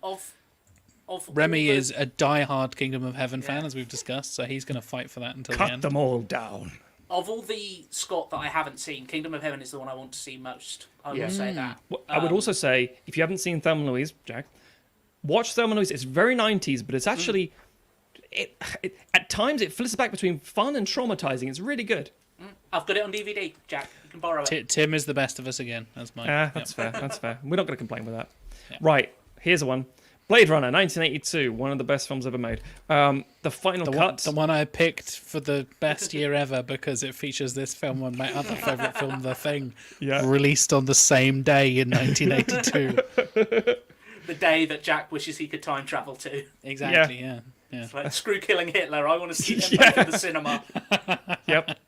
Speaker 3: Of
Speaker 1: Remy
Speaker 3: all the-
Speaker 1: is a die-hard Kingdom of Heaven fan,
Speaker 3: Yeah.
Speaker 1: as we've discussed, so he's going to fight for that until the
Speaker 4: Cut
Speaker 1: end.
Speaker 4: them all down.
Speaker 3: Of all the Scott that I haven't seen, Kingdom of Heaven is the one I want to see most. I
Speaker 2: Yeah.
Speaker 3: will say that.
Speaker 2: Well, I would also say, if you haven't seen Thelma and Louise, Jack, watch Thelma and Louise. It's very 90s, but it's actually... It, at times, it flips back between fun and traumatizing. It's really good.
Speaker 3: I've got it on DVD, Jack. You can borrow it.
Speaker 1: Tim is the best of us again. That's mine.
Speaker 2: That's fair. That's fair. We're not going to complain with that.
Speaker 1: Yeah.
Speaker 2: Right. Here's a one. Blade Runner, 1982. One of the best films ever made. The final cut.
Speaker 1: The one I picked for the best year ever because it features this film and my other favourite film, The Thing,
Speaker 2: Yeah.
Speaker 1: released on the same day in 1982.
Speaker 3: The day that Jack wishes he could time travel to.
Speaker 1: Exactly, yeah.
Speaker 3: It's like, screw killing Hitler. I want to see him
Speaker 2: Yeah.
Speaker 3: back in the cinema.
Speaker 2: Yep.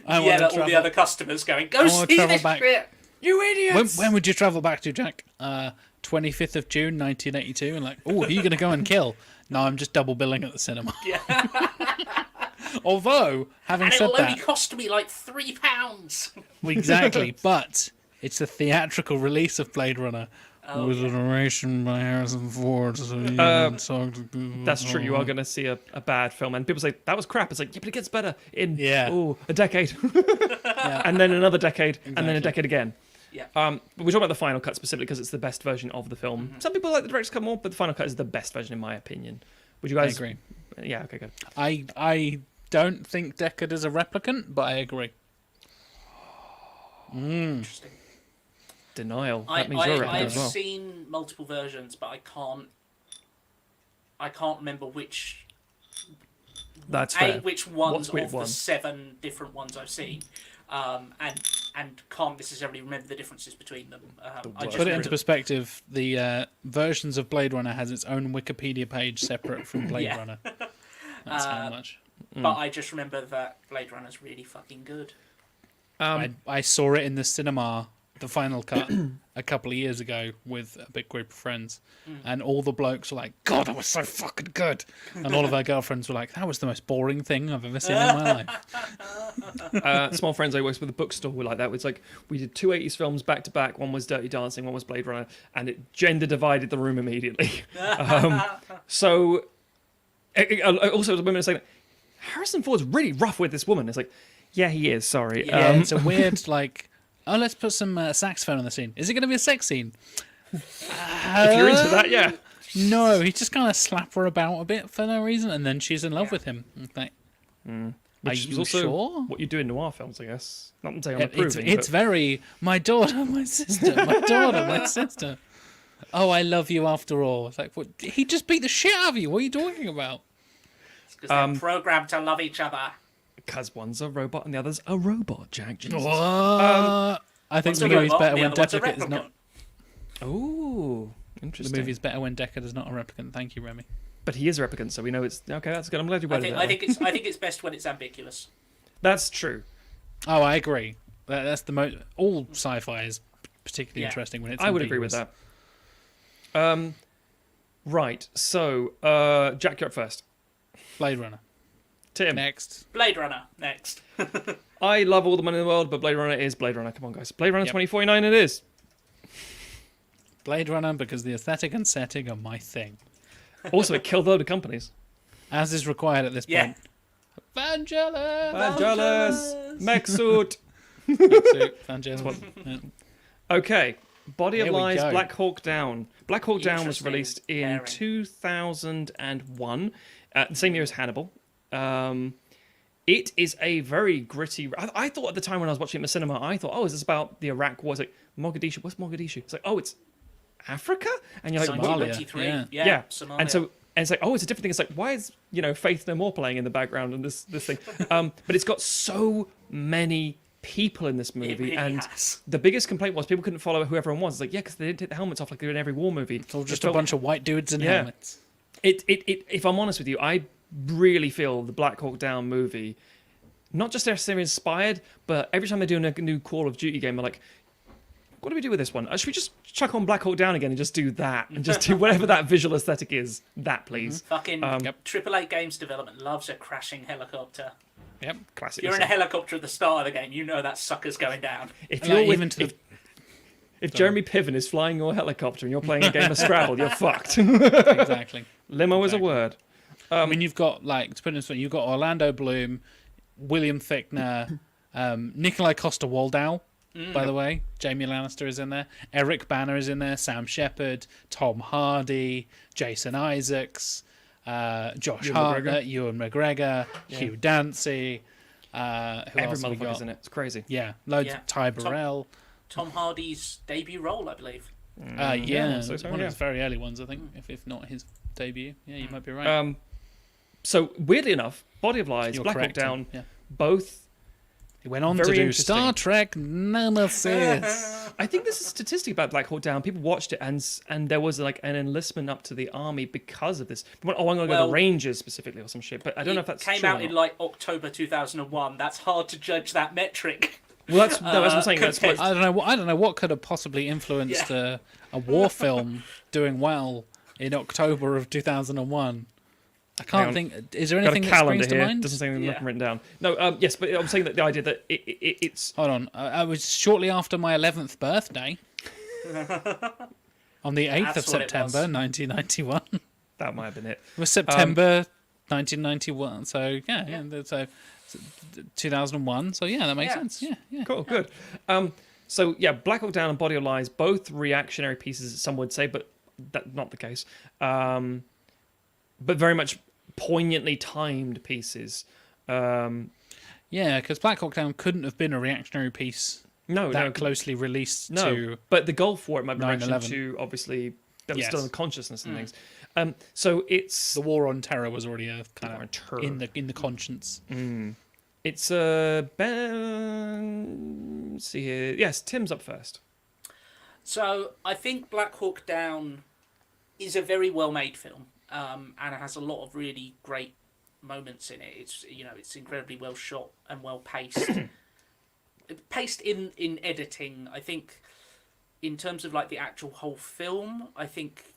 Speaker 1: I
Speaker 3: Yeah,
Speaker 1: wanna
Speaker 3: all the
Speaker 1: travel-
Speaker 3: other customers going, go
Speaker 1: wanna
Speaker 3: see
Speaker 1: travel
Speaker 3: this
Speaker 1: back.
Speaker 3: shit. You idiots.
Speaker 1: When would you travel back to, Jack? 25th of June, 1982, and like, oh, are you going to go and kill? No, I'm just double billing at the cinema.
Speaker 3: Yeah.
Speaker 1: Although, having
Speaker 3: And
Speaker 1: said
Speaker 3: it'll
Speaker 1: that,
Speaker 3: only cost me like £3.
Speaker 1: exactly, but it's a theatrical release of Blade Runner
Speaker 3: Oh,
Speaker 1: with a narration by Harrison Ford. So you can talk to
Speaker 2: That's true. You are going to see a bad film, and people say that was crap. It's like, yeah, but it gets better in a decade, and then another decade, and then a
Speaker 1: Exactly.
Speaker 2: decade again.
Speaker 3: Yeah.
Speaker 2: But we're talking about the final cut specifically because it's the best version of the film. Some people like the director's cut more, but the final cut is the best version in my opinion. Would you
Speaker 1: I
Speaker 2: guys
Speaker 1: agree.
Speaker 2: Yeah. Okay. Good.
Speaker 1: I don't think Deckard is a replicant, but I agree.
Speaker 3: Interesting.
Speaker 2: Denial. That means you're a
Speaker 3: I've
Speaker 2: as well.
Speaker 3: seen multiple versions, but I can't remember which
Speaker 2: That's fair.
Speaker 3: which ones
Speaker 2: Which
Speaker 3: of
Speaker 2: one?
Speaker 3: the 7 different ones I've seen, and can't necessarily remember the differences between them. I just
Speaker 1: Put it
Speaker 3: remember
Speaker 1: into perspective, the versions of Blade Runner has its own Wikipedia page separate from Blade
Speaker 3: Yeah.
Speaker 1: Runner. That's how much.
Speaker 3: But I just remember that Blade Runner's really fucking good.
Speaker 1: I saw it in the cinema, the final cut, a couple of years ago with a big group of friends, and all the blokes were like, "God, that was so fucking good," and all of our girlfriends were like, "That was the most boring thing I've ever seen in my life."
Speaker 2: Small friends I worked with a bookstore were like that. It's like we did 2 80s films back to back. One was Dirty Dancing, one was Blade Runner, and it gender divided the room immediately. So also the women are saying, Harrison Ford's really rough with this woman. It's like, yeah, he is. Sorry.
Speaker 1: Yeah, it's a weird like, oh, let's put some saxophone on the scene. Is it going to be a sex scene?
Speaker 2: If you're into that, yeah.
Speaker 1: No, he just kind of slap her about a bit for no reason, and then she's in love with him. It's like, are
Speaker 2: Which
Speaker 1: you
Speaker 2: is also
Speaker 1: sure?
Speaker 2: what you do in noir films, I guess. Not saying I'm
Speaker 1: It's
Speaker 2: approving.
Speaker 1: very my daughter, my sister, my daughter, my sister. Oh, I love you after all. It's like, what? He just beat the shit out of you. What are you talking about?
Speaker 3: Because they're programmed to love each other.
Speaker 2: Because one's a robot and the other's a robot, Jack. Jesus.
Speaker 1: What? I think
Speaker 3: One's
Speaker 1: the
Speaker 3: a
Speaker 1: movie's
Speaker 3: robot,
Speaker 1: better
Speaker 3: the
Speaker 1: when
Speaker 3: other one's a
Speaker 1: Deckard is
Speaker 3: replicant.
Speaker 1: not.
Speaker 2: Ooh,
Speaker 1: The
Speaker 2: interesting.
Speaker 1: movie's better when Deckard is not a replicant. Thank you, Remy.
Speaker 2: But he is a replicant, so we know it's okay. That's good. I'm glad you
Speaker 3: I
Speaker 2: worded
Speaker 3: think,
Speaker 2: that.
Speaker 3: I think it's I think it's best when it's ambiguous.
Speaker 2: That's true.
Speaker 1: Oh, I agree. That's the most. All sci-fi is particularly
Speaker 3: Yeah.
Speaker 1: interesting when it's.
Speaker 2: I would agree with
Speaker 1: ambiguous.
Speaker 2: that. Right. So, Jack, you're up first.
Speaker 1: Blade Runner.
Speaker 2: Tim.
Speaker 1: Next.
Speaker 3: Blade Runner next.
Speaker 2: I love all the money in the world, but Blade Runner is Blade Runner. Come on, guys. Blade Runner
Speaker 1: Yep.
Speaker 2: 2049 it is.
Speaker 1: Blade Runner because the aesthetic and setting are my thing,
Speaker 2: Also, it killed a load of companies.
Speaker 1: as is required at this
Speaker 3: Yeah.
Speaker 1: point. Vangelis.
Speaker 2: Vangelis. Mech suit.
Speaker 1: Vangelis. Yeah.
Speaker 2: Okay. Body of
Speaker 1: Here we
Speaker 2: Lies,
Speaker 1: go.
Speaker 2: Black Hawk Down. Black Hawk Down was
Speaker 3: Interesting
Speaker 2: released in
Speaker 3: pairing.
Speaker 2: 2001, the same year as Hannibal. It is a very gritty. I thought at the time when I was watching it in the cinema, I thought, oh, is this about the Iraq war? It's like, Mogadishu. What's Mogadishu? It's like, oh, it's Africa? And you're like,
Speaker 1: Somalia.
Speaker 2: what?
Speaker 3: 1923.
Speaker 1: yeah.
Speaker 3: Yeah. Somalia.
Speaker 2: And it's like, oh, it's a different thing. It's like, why is Faith No More playing in the background and this thing? But it's got so many people in this movie,
Speaker 3: really
Speaker 2: and
Speaker 3: has.
Speaker 2: the biggest complaint was people couldn't follow who everyone was. It's like, yeah, because they didn't take the helmets off like they do in every war movie.
Speaker 1: It's all just
Speaker 2: It
Speaker 1: a
Speaker 2: felt-
Speaker 1: bunch of white dudes in
Speaker 2: Yeah.
Speaker 1: helmets.
Speaker 2: If I'm honest with you, I really feel the Black Hawk Down movie, not just they're inspired, but every time they're doing a new Call of Duty game, they're like, what do we do with this one? Should we just chuck on Black Hawk Down again and just do that? And just do whatever that visual aesthetic is, that please.
Speaker 3: Fucking
Speaker 1: Yep.
Speaker 3: AAA Games development loves a crashing helicopter.
Speaker 1: Yep.
Speaker 2: Classic.
Speaker 3: If you're in a helicopter at the start of the game, you know that sucker's going down.
Speaker 2: If
Speaker 1: Like,
Speaker 2: you're with,
Speaker 1: even to the
Speaker 2: if Jeremy Piven is flying your helicopter and you're playing a game of Scrabble, you're fucked.
Speaker 1: exactly.
Speaker 2: Limo is a
Speaker 1: Exactly.
Speaker 2: word.
Speaker 1: I mean, you've got like to put it this way, you've got Orlando Bloom, William Fichtner, Nikolai Coster-Waldau. By the way, Jamie Lannister is in there. Eric Banner is in there. Sam Shepard, Tom Hardy, Jason Isaacs, Josh
Speaker 2: Ewan
Speaker 1: Hartnett, Ewan McGregor, Hugh Dancy. Who
Speaker 2: Every
Speaker 1: else have we
Speaker 2: motherfucker's
Speaker 1: got?
Speaker 2: in it. It's crazy.
Speaker 1: Yeah, loads.
Speaker 3: Yeah.
Speaker 1: Ty Burrell.
Speaker 3: Tom Hardy's debut role, I believe.
Speaker 1: Yeah,
Speaker 2: so
Speaker 1: one
Speaker 2: yeah.
Speaker 1: of his very early ones, I think. If not his debut, yeah, you might be right.
Speaker 2: So weirdly enough, Body of Lies,
Speaker 1: You're
Speaker 2: Black Hawk
Speaker 1: correct,
Speaker 2: Down,
Speaker 1: yeah.
Speaker 2: both.
Speaker 1: He went on
Speaker 2: Very
Speaker 1: to do
Speaker 2: interesting.
Speaker 1: Star Trek Nemesis.
Speaker 2: I think there's a statistic about Black Hawk Down. People watched it and there was like an enlistment up to the army because of this. People went, oh, I'm going to go to
Speaker 3: Well,
Speaker 2: the Rangers specifically or some shit. But I don't know if that's
Speaker 3: came
Speaker 2: true or
Speaker 3: out in
Speaker 2: not.
Speaker 3: like October 2001. That's hard to judge that metric.
Speaker 2: Well, that's what I'm saying. That's what,
Speaker 1: I don't know what could have possibly influenced a war film doing well in October of 2001. I
Speaker 2: Hang on.
Speaker 1: can't think. Is there
Speaker 2: got a
Speaker 1: anything that
Speaker 2: calendar
Speaker 1: springs to
Speaker 2: here.
Speaker 1: mind?
Speaker 2: Doesn't say anything
Speaker 3: Yeah.
Speaker 2: written down. No, yes, but I'm saying that the idea that it's
Speaker 1: Hold on. I was shortly after my 11th birthday. On the 8th of
Speaker 3: That's what it
Speaker 1: September,
Speaker 3: was.
Speaker 1: 1991. It
Speaker 2: that might have been it.
Speaker 1: was September 1991. So, yeah. So 2001. So, yeah, that makes
Speaker 3: Yeah.
Speaker 1: sense. Yeah.
Speaker 2: Cool, good. So yeah, Black Hawk Down and Body of Lies, both reactionary pieces, some would say, but that's not the case. But very much poignantly timed pieces.
Speaker 1: Yeah, because Black Hawk Down couldn't have been a reactionary piece
Speaker 2: No,
Speaker 1: that
Speaker 2: no,
Speaker 1: closely released
Speaker 2: no.
Speaker 1: to.
Speaker 2: But the Gulf War, it might be reaction
Speaker 1: 9/11.
Speaker 2: to obviously that was
Speaker 1: Yes.
Speaker 2: still in consciousness and things. So it's
Speaker 1: The war on terror was already a kind
Speaker 2: War on
Speaker 1: of
Speaker 2: Terror.
Speaker 1: in the conscience.
Speaker 2: it's let's see here. Yes, Tim's up first.
Speaker 3: So I think Black Hawk Down is a very well made film, and it has a lot of really great moments in it. It's incredibly well shot and well paced. Paced in editing, I think. In terms of like the actual whole film, I think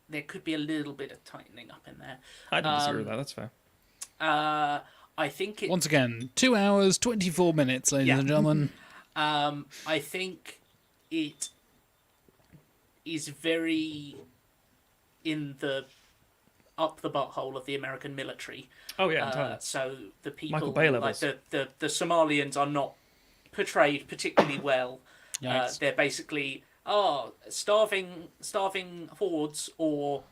Speaker 3: there could be a little bit of tightening up in there.
Speaker 2: I don't disagree with that. That's fair.
Speaker 3: I think it.
Speaker 1: Once again, 2 hours, 24 minutes, ladies
Speaker 3: Yeah.
Speaker 1: and gentlemen.
Speaker 3: I think it is very in the up the butthole of the American military.
Speaker 2: Oh yeah, entirely.
Speaker 3: So the people,
Speaker 2: Michael Bay
Speaker 3: like
Speaker 2: levels.
Speaker 3: the Somalians, are not portrayed particularly well.
Speaker 1: Yikes.
Speaker 3: They're basically starving hordes or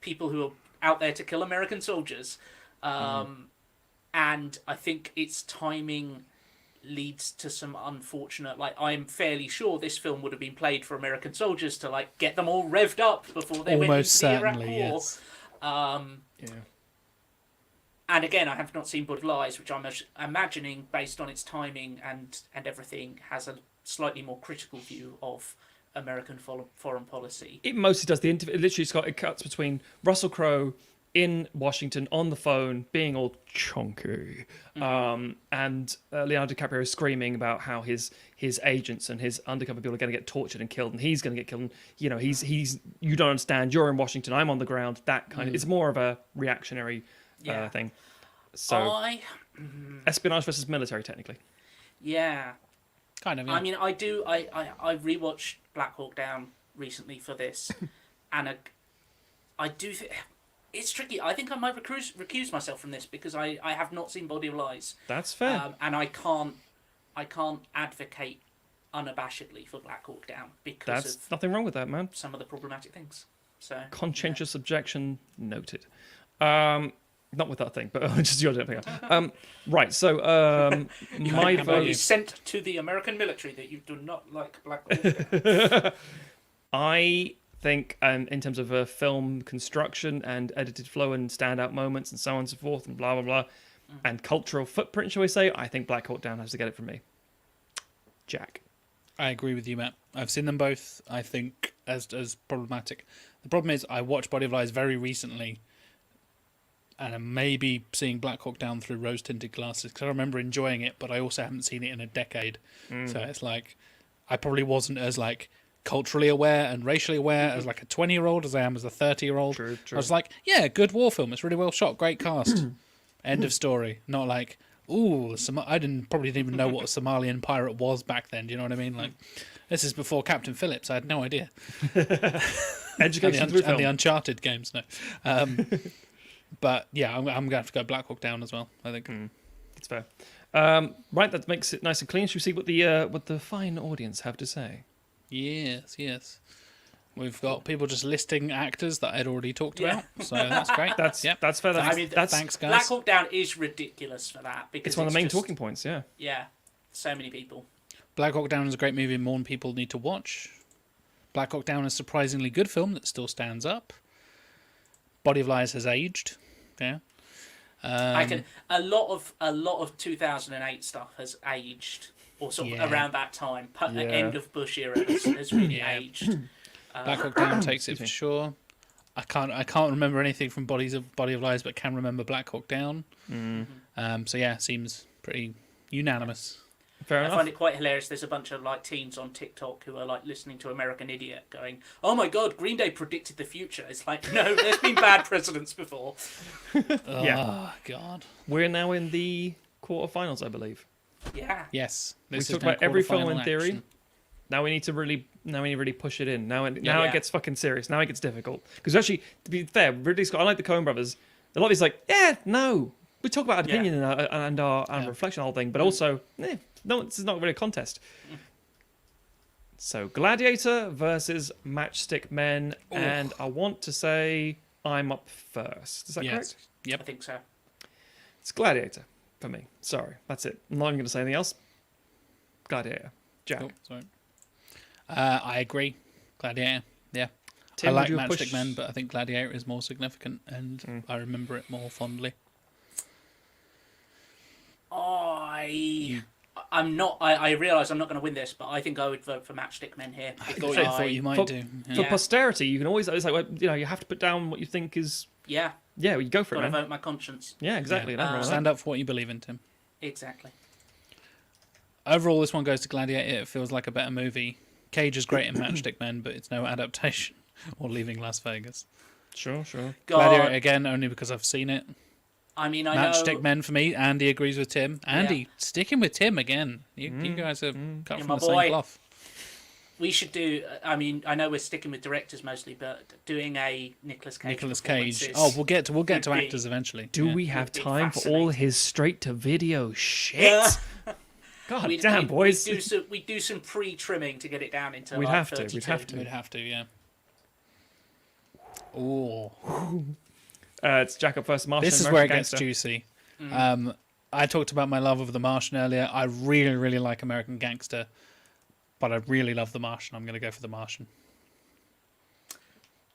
Speaker 3: people who are out there to kill American soldiers. And I think its timing leads to some unfortunate. Like, I'm fairly sure this film would have been played for American soldiers to like get them all revved up before they went
Speaker 1: Almost
Speaker 3: into the Iraq
Speaker 1: certainly,
Speaker 3: War.
Speaker 1: yes.
Speaker 2: Yeah.
Speaker 3: And again, I have not seen Bud Lies, which I'm imagining, based on its timing and everything, has a slightly more critical view of American foreign policy.
Speaker 2: It mostly does. It literally, Scott, it cuts between Russell Crowe in Washington on the phone being all chunky, and Leonardo DiCaprio screaming about how his agents and his undercover people are going to get tortured and killed, and he's going to get killed. And, you know, he's you don't understand. You're in Washington. I'm on the ground. That kind of. It's more of a reactionary thing. So espionage versus military, technically.
Speaker 3: Yeah.
Speaker 1: Kind of. Yeah.
Speaker 3: I mean, I rewatched Black Hawk Down recently for this, and I do think it's tricky. I think I might recuse myself from this because I have not seen Body of Lies.
Speaker 2: That's fair.
Speaker 3: And I can't advocate unabashedly for Black Hawk Down because
Speaker 2: That's nothing wrong with that, man.
Speaker 3: some of the problematic things. So
Speaker 2: Conscientious objection noted. Not with that thing, but just your thing. Right, so my vote
Speaker 3: is sent to the American military that you do not like Black Hawk Down.
Speaker 2: I think, in terms of film construction and edited flow and standout moments and so on and so forth and blah, blah, blah, and cultural footprint, shall we say, I think Black Hawk Down has to get it from me. Jack.
Speaker 1: I agree with you, Matt. I've seen them both, I think, as problematic. The problem is I watched Body of Lies very recently, and I'm maybe seeing Black Hawk Down through rose-tinted glasses, because I remember enjoying it, but I also haven't seen it in a decade. So it's like, I probably wasn't as, like, culturally aware and racially aware as, like, a 20-year-old as I am as a 30-year-old.
Speaker 2: True.
Speaker 1: I was like, yeah, good war film. It's really well shot, great cast. End of story. Not like, ooh, I probably didn't even know what a Somalian pirate was back then. Do you know what I mean? Like, this is before Captain Phillips. I had no idea.
Speaker 2: Education through film.
Speaker 1: And the Uncharted games, no. But yeah, I'm going to have to go Black Hawk Down as well, I think.
Speaker 2: That's fair. Right, that makes it nice and clean. Should we see what the fine audience have to say?
Speaker 1: Yes. We've got people just listing actors that I'd already talked about, so that's great.
Speaker 2: That's fair.
Speaker 1: Thanks, guys.
Speaker 3: Black Hawk Down is ridiculous for that because
Speaker 2: It's one of the main talking points, yeah.
Speaker 3: Yeah, so many people.
Speaker 1: Black Hawk Down is a great movie more people need to watch. Black Hawk Down is a surprisingly good film that still stands up. Body of Lies has aged. Yeah.
Speaker 3: A lot of 2008 stuff has aged, or sort of around that time. The end of Bush era has really aged.
Speaker 1: Black Hawk Down takes it for sure. I can't remember anything from Body of Lies, but can remember Black Hawk Down. So yeah, seems pretty unanimous.
Speaker 2: Fair enough.
Speaker 3: I find it quite hilarious. There's a bunch of like teens on TikTok who are like listening to American Idiot, going, "Oh my God, Green Day predicted the future." It's like, no, there's been bad presidents before.
Speaker 1: Oh God.
Speaker 2: We're now in the quarterfinals, I believe.
Speaker 3: Yeah.
Speaker 1: Yes.
Speaker 2: We
Speaker 1: This is
Speaker 2: talked
Speaker 1: now
Speaker 2: about every film in
Speaker 1: quarterfinal
Speaker 2: theory.
Speaker 1: action.
Speaker 2: Now we need to really push it in. Now it gets fucking serious. Now it gets difficult. Because actually, to be fair, Ridley Scott, I like the Coen brothers. A lot of these like, no. We talk about our opinion and our reflection, the whole thing, but also, no, this is not really a contest. So, Gladiator versus Matchstick Men, and I want to say I'm up first. Is that correct?
Speaker 1: Yep.
Speaker 3: I think so.
Speaker 2: It's Gladiator for me. Sorry, that's it. I'm not even going to say anything else. Gladiator. Jack.
Speaker 1: Cool. Sorry. I agree. Gladiator. Yeah.
Speaker 2: Tim,
Speaker 1: I like
Speaker 2: would you
Speaker 1: Matchstick
Speaker 2: push-
Speaker 1: Men, but I think Gladiator is more significant, and I remember it more fondly.
Speaker 3: I realise I'm not going to win this, but I think I would vote for Matchstick Men here.
Speaker 1: I thought you might do.
Speaker 2: For posterity, you can always, it's like, you have to put down what you think is...
Speaker 3: Yeah.
Speaker 2: Yeah, you go for it,
Speaker 3: Got to
Speaker 2: man.
Speaker 3: vote my conscience.
Speaker 2: Yeah, exactly.
Speaker 1: Yeah.
Speaker 2: Nothing wrong with
Speaker 1: Stand
Speaker 2: that.
Speaker 1: up for what you believe in, Tim.
Speaker 3: Exactly.
Speaker 1: Overall, this one goes to Gladiator. It feels like a better movie. Cage is great in Matchstick Men, but it's no adaptation or Leaving Las Vegas.
Speaker 2: Sure.
Speaker 1: Gladiator, again, only because I've seen it.
Speaker 3: I mean, I
Speaker 1: Matchstick
Speaker 3: know...
Speaker 1: Men for me. Andy agrees with Tim. Andy, sticking with Tim again. You guys are cut from
Speaker 3: my
Speaker 1: the same
Speaker 3: boy.
Speaker 1: cloth.
Speaker 3: We should do... I mean, I know we're sticking with directors mostly, but doing a Nicolas Cage
Speaker 1: Nicolas
Speaker 3: performance
Speaker 1: Cage.
Speaker 3: is-
Speaker 1: Oh, we'll get to
Speaker 3: would be-
Speaker 1: actors eventually.
Speaker 2: Do
Speaker 1: Yeah.
Speaker 2: we have
Speaker 3: Would be
Speaker 2: time for all
Speaker 3: fascinating.
Speaker 2: his straight-to-video shit? God damn, boys.
Speaker 3: We'd do some pre-trimming to get it down into
Speaker 2: We'd
Speaker 3: like
Speaker 2: have to,
Speaker 3: 32.
Speaker 2: we'd have to.
Speaker 1: We'd have to, yeah. Oh,
Speaker 2: It's Jack up first. Martian,
Speaker 1: this is
Speaker 2: American
Speaker 1: where it
Speaker 2: Gangster.
Speaker 1: gets juicy. I talked about my love of The Martian earlier. I really, really like American Gangster, but I really love The Martian. I'm going to go for The Martian.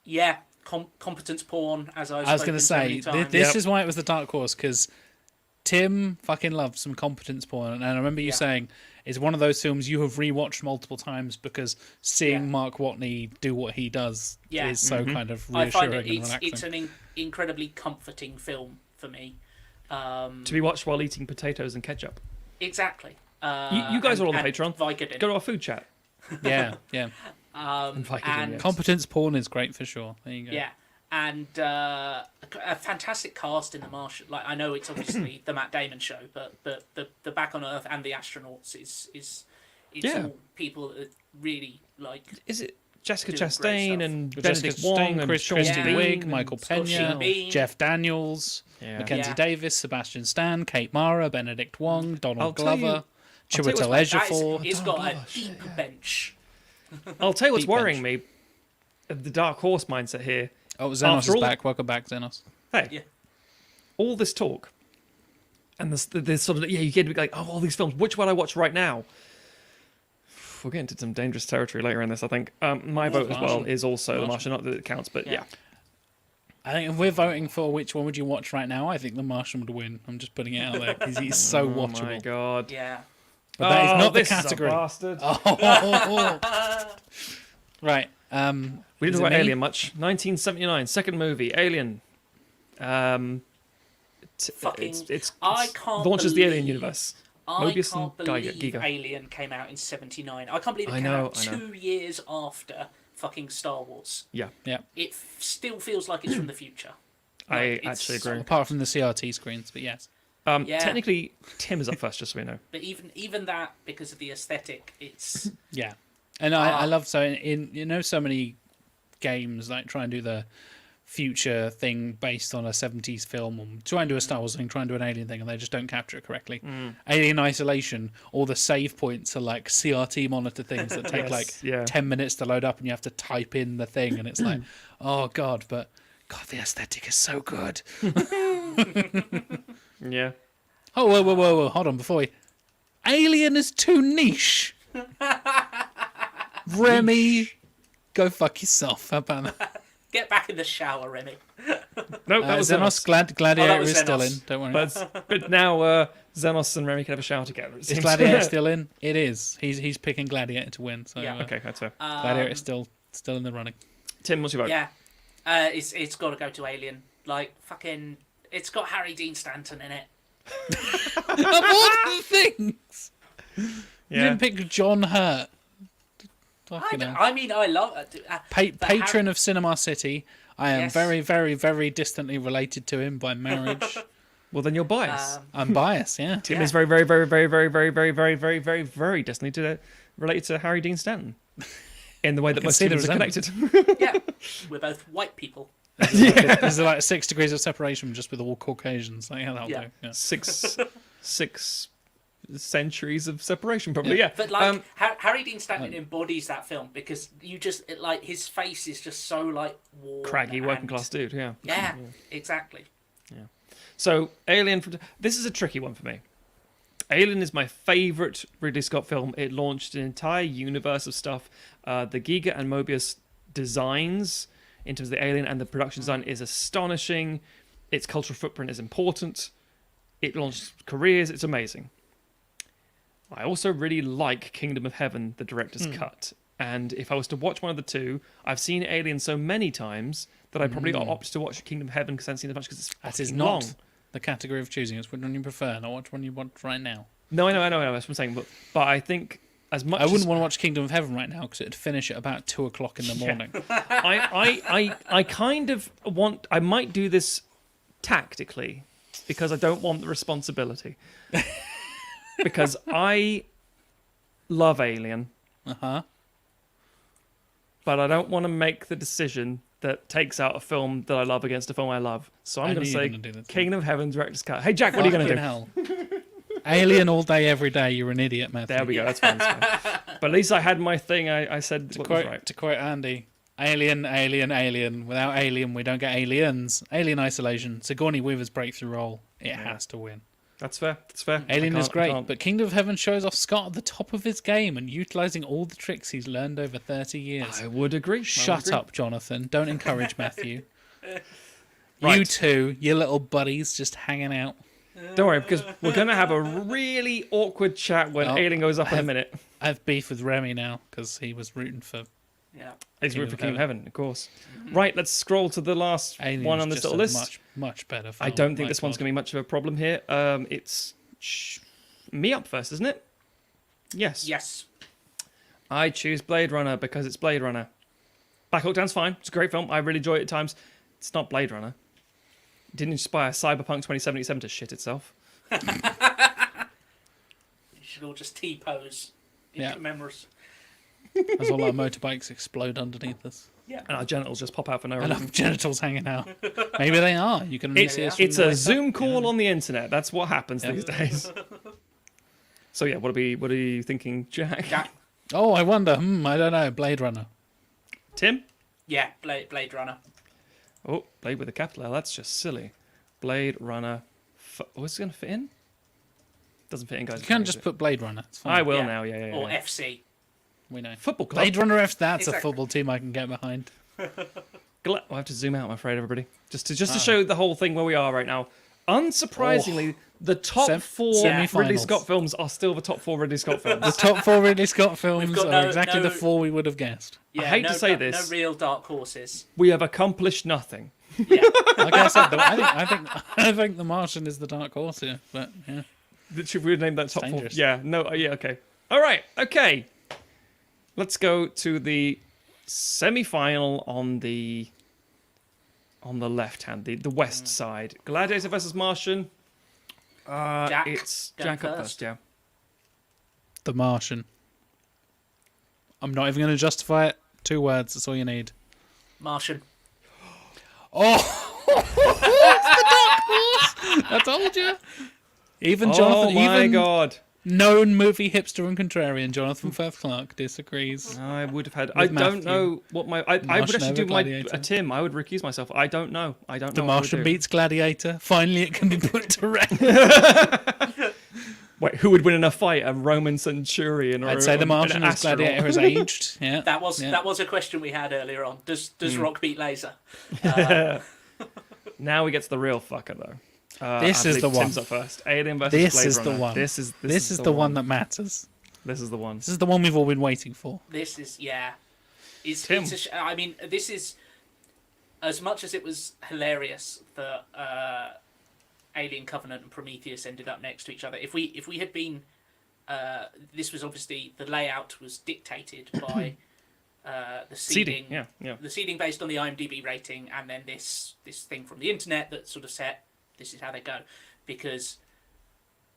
Speaker 3: Yeah, competence porn, as I've
Speaker 1: I was
Speaker 3: going to
Speaker 1: say, this is why it was the dark horse, because Tim fucking loves some competence porn. And I remember you saying, is one of those films you have rewatched multiple times because seeing
Speaker 3: Yeah.
Speaker 1: Mark Watney do what he does
Speaker 3: Yeah.
Speaker 1: is so kind of
Speaker 3: I find
Speaker 1: reassuring
Speaker 3: it
Speaker 1: and relaxing.
Speaker 3: it's an incredibly comforting film for me.
Speaker 2: To be watched while eating potatoes and ketchup.
Speaker 3: Exactly.
Speaker 2: You guys are all on
Speaker 3: and
Speaker 2: Patreon.
Speaker 3: Vicodin.
Speaker 2: Go to our food chat.
Speaker 1: Yeah, yeah.
Speaker 2: And Vicodin,
Speaker 3: and-
Speaker 2: yes.
Speaker 1: Competence porn is great for sure. There you go.
Speaker 3: Yeah, and a fantastic cast in The Martian. Like, I know it's obviously the Matt Damon show, but the Back on Earth and the astronauts is it's
Speaker 2: Yeah.
Speaker 3: all people that really like.
Speaker 2: Is it Jessica
Speaker 3: Doing great
Speaker 2: Chastain
Speaker 3: stuff.
Speaker 2: and
Speaker 1: Jessica
Speaker 2: Benedict Wong
Speaker 1: Chastain,
Speaker 2: and
Speaker 1: Chris
Speaker 2: Sean
Speaker 1: Christian
Speaker 2: Bean
Speaker 1: Wig,
Speaker 2: and
Speaker 1: Michael
Speaker 2: Scott
Speaker 1: Pena,
Speaker 3: Sean Bean.
Speaker 1: Jeff Daniels,
Speaker 2: Yeah.
Speaker 1: Mackenzie
Speaker 3: Yeah.
Speaker 1: Davis, Sebastian Stan, Kate Mara, Benedict Wong, Donald
Speaker 2: I'll tell you-
Speaker 1: Glover,
Speaker 2: tell you
Speaker 1: Chiwetel
Speaker 2: what's-
Speaker 1: Ejiofor.
Speaker 3: It's got a
Speaker 2: Oh, shit,
Speaker 3: deep bench.
Speaker 2: I'll tell you what's
Speaker 1: Deep
Speaker 2: worrying me. The dark horse mindset here.
Speaker 1: Oh, Xenos
Speaker 2: After
Speaker 1: is
Speaker 2: all-
Speaker 1: back. Welcome back, Xenos.
Speaker 2: Hey,
Speaker 3: Yeah.
Speaker 2: all this talk, and this sort of you get to be like, oh, all these films. Which one I watch right now? We'll get into some dangerous territory later in this. I think my vote as well
Speaker 1: Martian.
Speaker 2: is also The
Speaker 1: Martian.
Speaker 2: Martian. Not that it counts, but yeah.
Speaker 1: I think if we're voting for which one would you watch right now, I think The Martian would win. I'm just putting it out there because he's so
Speaker 2: Oh my
Speaker 1: watchable.
Speaker 2: god.
Speaker 3: Yeah.
Speaker 1: But that is not the
Speaker 2: this
Speaker 1: category.
Speaker 2: Is a bastard.
Speaker 1: Right.
Speaker 2: We didn't
Speaker 1: Is
Speaker 2: talk
Speaker 1: it
Speaker 2: about
Speaker 1: me?
Speaker 2: Alien much. 1979, second movie, Alien.
Speaker 3: Fucking-
Speaker 2: It's
Speaker 3: I can't
Speaker 2: launches the Alien
Speaker 3: believe-
Speaker 2: universe.
Speaker 3: I
Speaker 2: Mobius
Speaker 3: can't
Speaker 2: and
Speaker 3: believe
Speaker 2: Giga.
Speaker 3: Alien came out in '79. I can't believe it
Speaker 2: I
Speaker 3: came
Speaker 2: know,
Speaker 3: out
Speaker 2: I know.
Speaker 3: 2 years after fucking Star Wars.
Speaker 2: Yeah,
Speaker 1: Yeah.
Speaker 3: It still feels like it's from the future.
Speaker 2: I
Speaker 3: Like, it's
Speaker 2: actually
Speaker 3: so-
Speaker 2: agree.
Speaker 1: Apart from the CRT screens, but yes.
Speaker 3: Yeah.
Speaker 2: Technically, Tim is up first, just so we know.
Speaker 3: But even that, because of the aesthetic, it's
Speaker 1: Yeah. And I love so in so many games like try and do the future thing based on a 70s film or try and do a Star Wars thing, try and do an Alien thing, and they just don't capture it correctly. Alien Isolation, all the save points are like CRT monitor things that take
Speaker 2: Yes,
Speaker 1: like
Speaker 2: yeah.
Speaker 1: 10 minutes to load up and you have to type in the thing and it's like, oh god, but god, the aesthetic is so good.
Speaker 2: Yeah.
Speaker 1: Oh, whoa, hold on, before we... Alien is too niche. Remy, go fuck yourself. How about that?
Speaker 3: get back in the shower, Remy.
Speaker 2: No, that was
Speaker 1: Xenos.
Speaker 2: Xenos.
Speaker 1: Gladiator
Speaker 3: was
Speaker 1: is still
Speaker 3: Xenos.
Speaker 1: in. Don't worry.
Speaker 2: But now Xenos and Remy can have a shower together. It
Speaker 1: Is
Speaker 2: seems.
Speaker 1: Gladiator still in? It is. He's picking Gladiator to win. So
Speaker 3: Yeah.
Speaker 2: Okay, that's fair.
Speaker 1: Gladiator is still in the running.
Speaker 2: Tim, what's your vote?
Speaker 3: Yeah, it's got to go to Alien. Like fucking, it's got Harry Dean Stanton in it.
Speaker 1: Of all the things, you
Speaker 2: Yeah.
Speaker 1: didn't pick John Hurt. Fucking hell.
Speaker 3: I mean, I love but
Speaker 1: Patron of Cinema City. I am
Speaker 3: Yes.
Speaker 1: very, very, very distantly related to him by marriage.
Speaker 2: Well, then you're biased.
Speaker 1: I'm biased, yeah.
Speaker 2: Tim
Speaker 3: yeah.
Speaker 2: is very, very, very, very, very, very, very, very, very, very, very distantly related to Harry Dean Stanton. In the way that
Speaker 1: can
Speaker 2: most
Speaker 1: see the
Speaker 2: humans are connected.
Speaker 3: yeah, we're both white people.
Speaker 1: There's like 6 degrees of separation just with all Caucasians. Like, yeah, that'll
Speaker 3: Yeah.
Speaker 1: do. Yeah.
Speaker 2: six centuries of separation, probably. Yeah.
Speaker 3: But like Harry Dean Stanton embodies that film because like his face is just so like warm,
Speaker 2: Craggy working
Speaker 3: and-
Speaker 2: class dude. Yeah.
Speaker 3: Yeah, exactly.
Speaker 2: So Alien. This is a tricky one for me. Alien is my favourite Ridley Scott film. It launched an entire universe of stuff. The Giga and Mobius designs in terms of the Alien and the production design is astonishing. Its cultural footprint is important. It launched careers. It's amazing. I also really like Kingdom of Heaven, the director's cut. And if I was to watch one of the two, I've seen Alien so many times that I probably opt to watch Kingdom of Heaven because I haven't seen it much because it's
Speaker 1: That is
Speaker 2: fucking
Speaker 1: not
Speaker 2: long.
Speaker 1: the category of choosing. It's which one you prefer, not which one you want right now.
Speaker 2: No, I know. That's what I'm saying. But I think as much
Speaker 1: I wouldn't
Speaker 2: as
Speaker 1: want to watch Kingdom of Heaven right now because it'd finish at about 2 o'clock in the morning.
Speaker 2: I kind of want. I might do this tactically because I don't want the responsibility. Because I love Alien,
Speaker 1: Uh-huh.
Speaker 2: but I don't want to make the decision that takes out a film that I love against a film I love. So
Speaker 1: I
Speaker 2: I'm going
Speaker 1: knew
Speaker 2: to
Speaker 1: you were
Speaker 2: say
Speaker 1: gonna do this.
Speaker 2: Kingdom of Heaven director's cut. Hey Jack, what are you going to do?
Speaker 1: Hell. Alien all day, every day. You're an idiot, Matthew.
Speaker 2: There we go. That's fine. That's fine. But at least I had my thing. I said
Speaker 1: To
Speaker 2: what was
Speaker 1: quote,
Speaker 2: right.
Speaker 1: to quote Andy, Alien, Alien, Alien. Without Alien, we don't get aliens. Alien Isolation. Sigourney Weaver's breakthrough role. It has to win.
Speaker 2: That's fair. That's fair.
Speaker 1: Alien
Speaker 2: I
Speaker 1: is
Speaker 2: can't- I
Speaker 1: great,
Speaker 2: can't-
Speaker 1: but Kingdom of Heaven shows off Scott at the top of his game and utilising all the tricks he's learned over 30 years.
Speaker 2: I would agree. I would
Speaker 1: Shut
Speaker 2: agree.
Speaker 1: up, Jonathan. Don't encourage Matthew. You
Speaker 2: Right.
Speaker 1: two, your little buddies, just hanging out.
Speaker 2: Don't worry, because we're going to have a really awkward chat when
Speaker 1: Oh,
Speaker 2: Alien goes up in a
Speaker 1: have-
Speaker 2: minute.
Speaker 1: I have beef with Remy now because he was rooting for
Speaker 3: Yeah.
Speaker 2: He's
Speaker 1: Kingdom
Speaker 2: rooting for
Speaker 1: of
Speaker 2: Kingdom of Heaven, of course. Right, let's scroll to the last
Speaker 1: Aliens.
Speaker 2: one on this
Speaker 1: just
Speaker 2: little
Speaker 1: a
Speaker 2: list.
Speaker 1: much better.
Speaker 2: I
Speaker 1: Film,
Speaker 2: don't think
Speaker 1: my
Speaker 2: this one's
Speaker 1: God.
Speaker 2: going to be much of a problem here. It's me up first, isn't it? Yes.
Speaker 3: Yes.
Speaker 2: I choose Blade Runner because it's Blade Runner. Black Hawk Down's fine. It's a great film. I really enjoy it at times. It's not Blade Runner. It didn't inspire Cyberpunk 2077 to shit itself.
Speaker 3: You should all just T-pose in
Speaker 1: Yeah.
Speaker 3: commemoration.
Speaker 1: As all our motorbikes explode underneath us
Speaker 3: Yeah.
Speaker 2: And our genitals just pop out for no
Speaker 1: and our
Speaker 2: reason.
Speaker 1: genitals hanging out. Maybe they are. You can only see us from
Speaker 2: It's
Speaker 1: the
Speaker 2: a
Speaker 1: waist
Speaker 2: Zoom
Speaker 1: up.
Speaker 2: call
Speaker 1: Yeah.
Speaker 2: on the internet. That's what happens
Speaker 1: Yeah.
Speaker 2: these days. So yeah, what are you thinking, Jack?
Speaker 3: Jack.
Speaker 1: Oh, I wonder. I don't know. Blade Runner.
Speaker 2: Tim?
Speaker 3: Yeah. Blade Runner.
Speaker 2: Oh, Blade with a capital L. That's just silly. Blade Runner. What's it going to fit in? Doesn't fit in, guys.
Speaker 1: You can just put Blade Runner. It's fine.
Speaker 2: I will
Speaker 3: Yeah.
Speaker 2: now. Yeah.
Speaker 3: Or FC.
Speaker 1: We know.
Speaker 2: Football club.
Speaker 1: Blade Runner F. That's a
Speaker 3: Exactly.
Speaker 1: football team I can get behind.
Speaker 2: I'll have to zoom out, I'm afraid, everybody. Just to show the whole thing where we are right now. Unsurprisingly, the top four
Speaker 1: semi-finals.
Speaker 2: Ridley Scott films are still the top four Ridley Scott films.
Speaker 1: The top four Ridley Scott films
Speaker 3: We've got
Speaker 1: are
Speaker 3: no-
Speaker 1: exactly
Speaker 3: no-
Speaker 1: the four we would have guessed.
Speaker 3: Yeah,
Speaker 2: hate to say
Speaker 3: no
Speaker 2: this.
Speaker 3: real dark horses.
Speaker 2: We have accomplished nothing.
Speaker 3: Yeah.
Speaker 1: Like I said, I think The Martian is the dark horse here. But yeah,
Speaker 2: Should we name that top four?
Speaker 1: dangerous.
Speaker 2: Yeah, no, yeah, okay. All right, okay. Let's go to the semi-final on the left hand, the west side. Gladiator versus Martian.
Speaker 3: Jack,
Speaker 2: It's
Speaker 3: go
Speaker 2: Jack up
Speaker 3: first.
Speaker 2: first, yeah.
Speaker 1: The Martian. I'm not even going to justify it. 2 words. That's all you need.
Speaker 3: Martian.
Speaker 1: Oh, it's the dark horse. I told you. Even Jonathan,
Speaker 2: oh my
Speaker 1: even
Speaker 2: god.
Speaker 1: known movie hipster and contrarian Jonathan Firth Clark disagrees.
Speaker 2: I would have had.
Speaker 1: With
Speaker 2: I don't
Speaker 1: Matthew.
Speaker 2: know what my. I would
Speaker 1: Martian
Speaker 2: actually
Speaker 1: over
Speaker 2: do my
Speaker 1: Gladiator.
Speaker 2: Tim. I would recuse myself. I don't know. I don't know.
Speaker 1: The
Speaker 2: what I would
Speaker 1: Martian
Speaker 2: do.
Speaker 1: beats Gladiator. Finally, it can be put to rest.
Speaker 2: Wait, who would win in a fight? A Roman centurion or
Speaker 1: I'd say the
Speaker 2: an
Speaker 1: Martian as
Speaker 2: astronaut?
Speaker 1: Gladiator has aged. Yeah,
Speaker 3: That was
Speaker 1: Yeah.
Speaker 3: a question we had earlier on. Does Rock beat Laser?
Speaker 2: Now we get to the real fucker though.
Speaker 1: This
Speaker 2: I
Speaker 1: is
Speaker 2: believe
Speaker 1: the one.
Speaker 2: Tim's up first. Alien versus
Speaker 1: This
Speaker 2: Blade
Speaker 1: is the
Speaker 2: Runner.
Speaker 1: one.
Speaker 2: This is
Speaker 1: the one that matters.
Speaker 2: This is the one.
Speaker 1: This is the one we've all been waiting for.
Speaker 3: This is It's
Speaker 2: Tim.
Speaker 3: I mean, this is as much as it was hilarious that Alien Covenant and Prometheus ended up next to each other. If we had been, this was obviously the layout was dictated by the seeding.
Speaker 2: Yeah.
Speaker 3: The seeding based on the IMDb rating, and then this thing from the internet that sort of set this is how they go. Because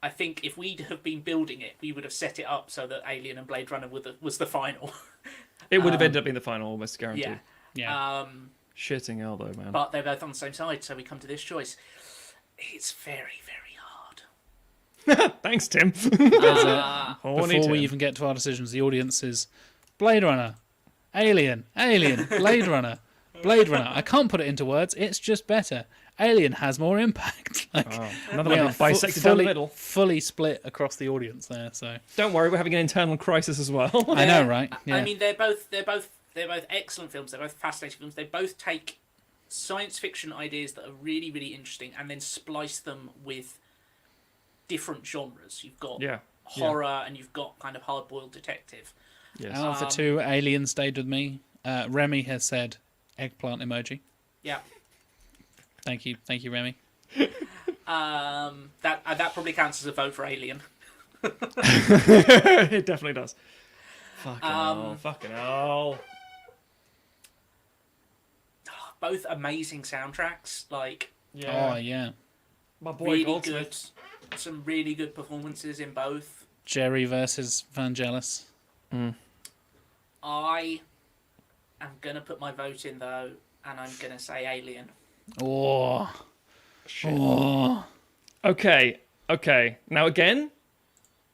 Speaker 3: I think if we'd have been building it, we would have set it up so that Alien and Blade Runner was the final.
Speaker 2: It would have ended up being the final, almost guaranteed.
Speaker 3: Yeah.
Speaker 1: Yeah.
Speaker 2: Shitting hell though, man.
Speaker 3: But they're both on the same side, so we come to this choice. It's very, very hard.
Speaker 2: Thanks, Tim. Horny
Speaker 1: Before we
Speaker 2: Tim.
Speaker 1: even get to our decisions, the audience is Blade Runner, Alien, Blade Runner, Blade Runner. I can't put it into words. It's just better. Alien has more impact. Like,
Speaker 2: Oh, another
Speaker 1: we
Speaker 2: one
Speaker 1: are
Speaker 2: bisected down the middle.
Speaker 1: fully split across the audience there. So
Speaker 2: Don't worry, we're having an internal crisis as well.
Speaker 1: I know, right? Yeah.
Speaker 3: I mean, they're both excellent films. They're both fascinating films. They both take science fiction ideas that are really, really interesting and then splice them with different genres. You've got
Speaker 2: Yeah.
Speaker 3: horror and you've got kind of hard-boiled detective.
Speaker 2: Yes.
Speaker 1: Out of the two, Alien stayed with me. Remy has said eggplant emoji.
Speaker 3: Yeah.
Speaker 1: Thank you, Remy.
Speaker 3: That probably counts as a vote for Alien.
Speaker 2: It definitely does. Fucking hell.
Speaker 3: Both amazing soundtracks, like
Speaker 1: Oh yeah,
Speaker 2: My boy
Speaker 3: really
Speaker 2: Goldsmith.
Speaker 3: good, some really good performances in both.
Speaker 1: Jerry versus Vangelis.
Speaker 3: I am gonna put my vote in though, and I'm gonna say Alien.
Speaker 1: Oh,
Speaker 2: Shit.
Speaker 1: oh.
Speaker 2: Okay. Now again,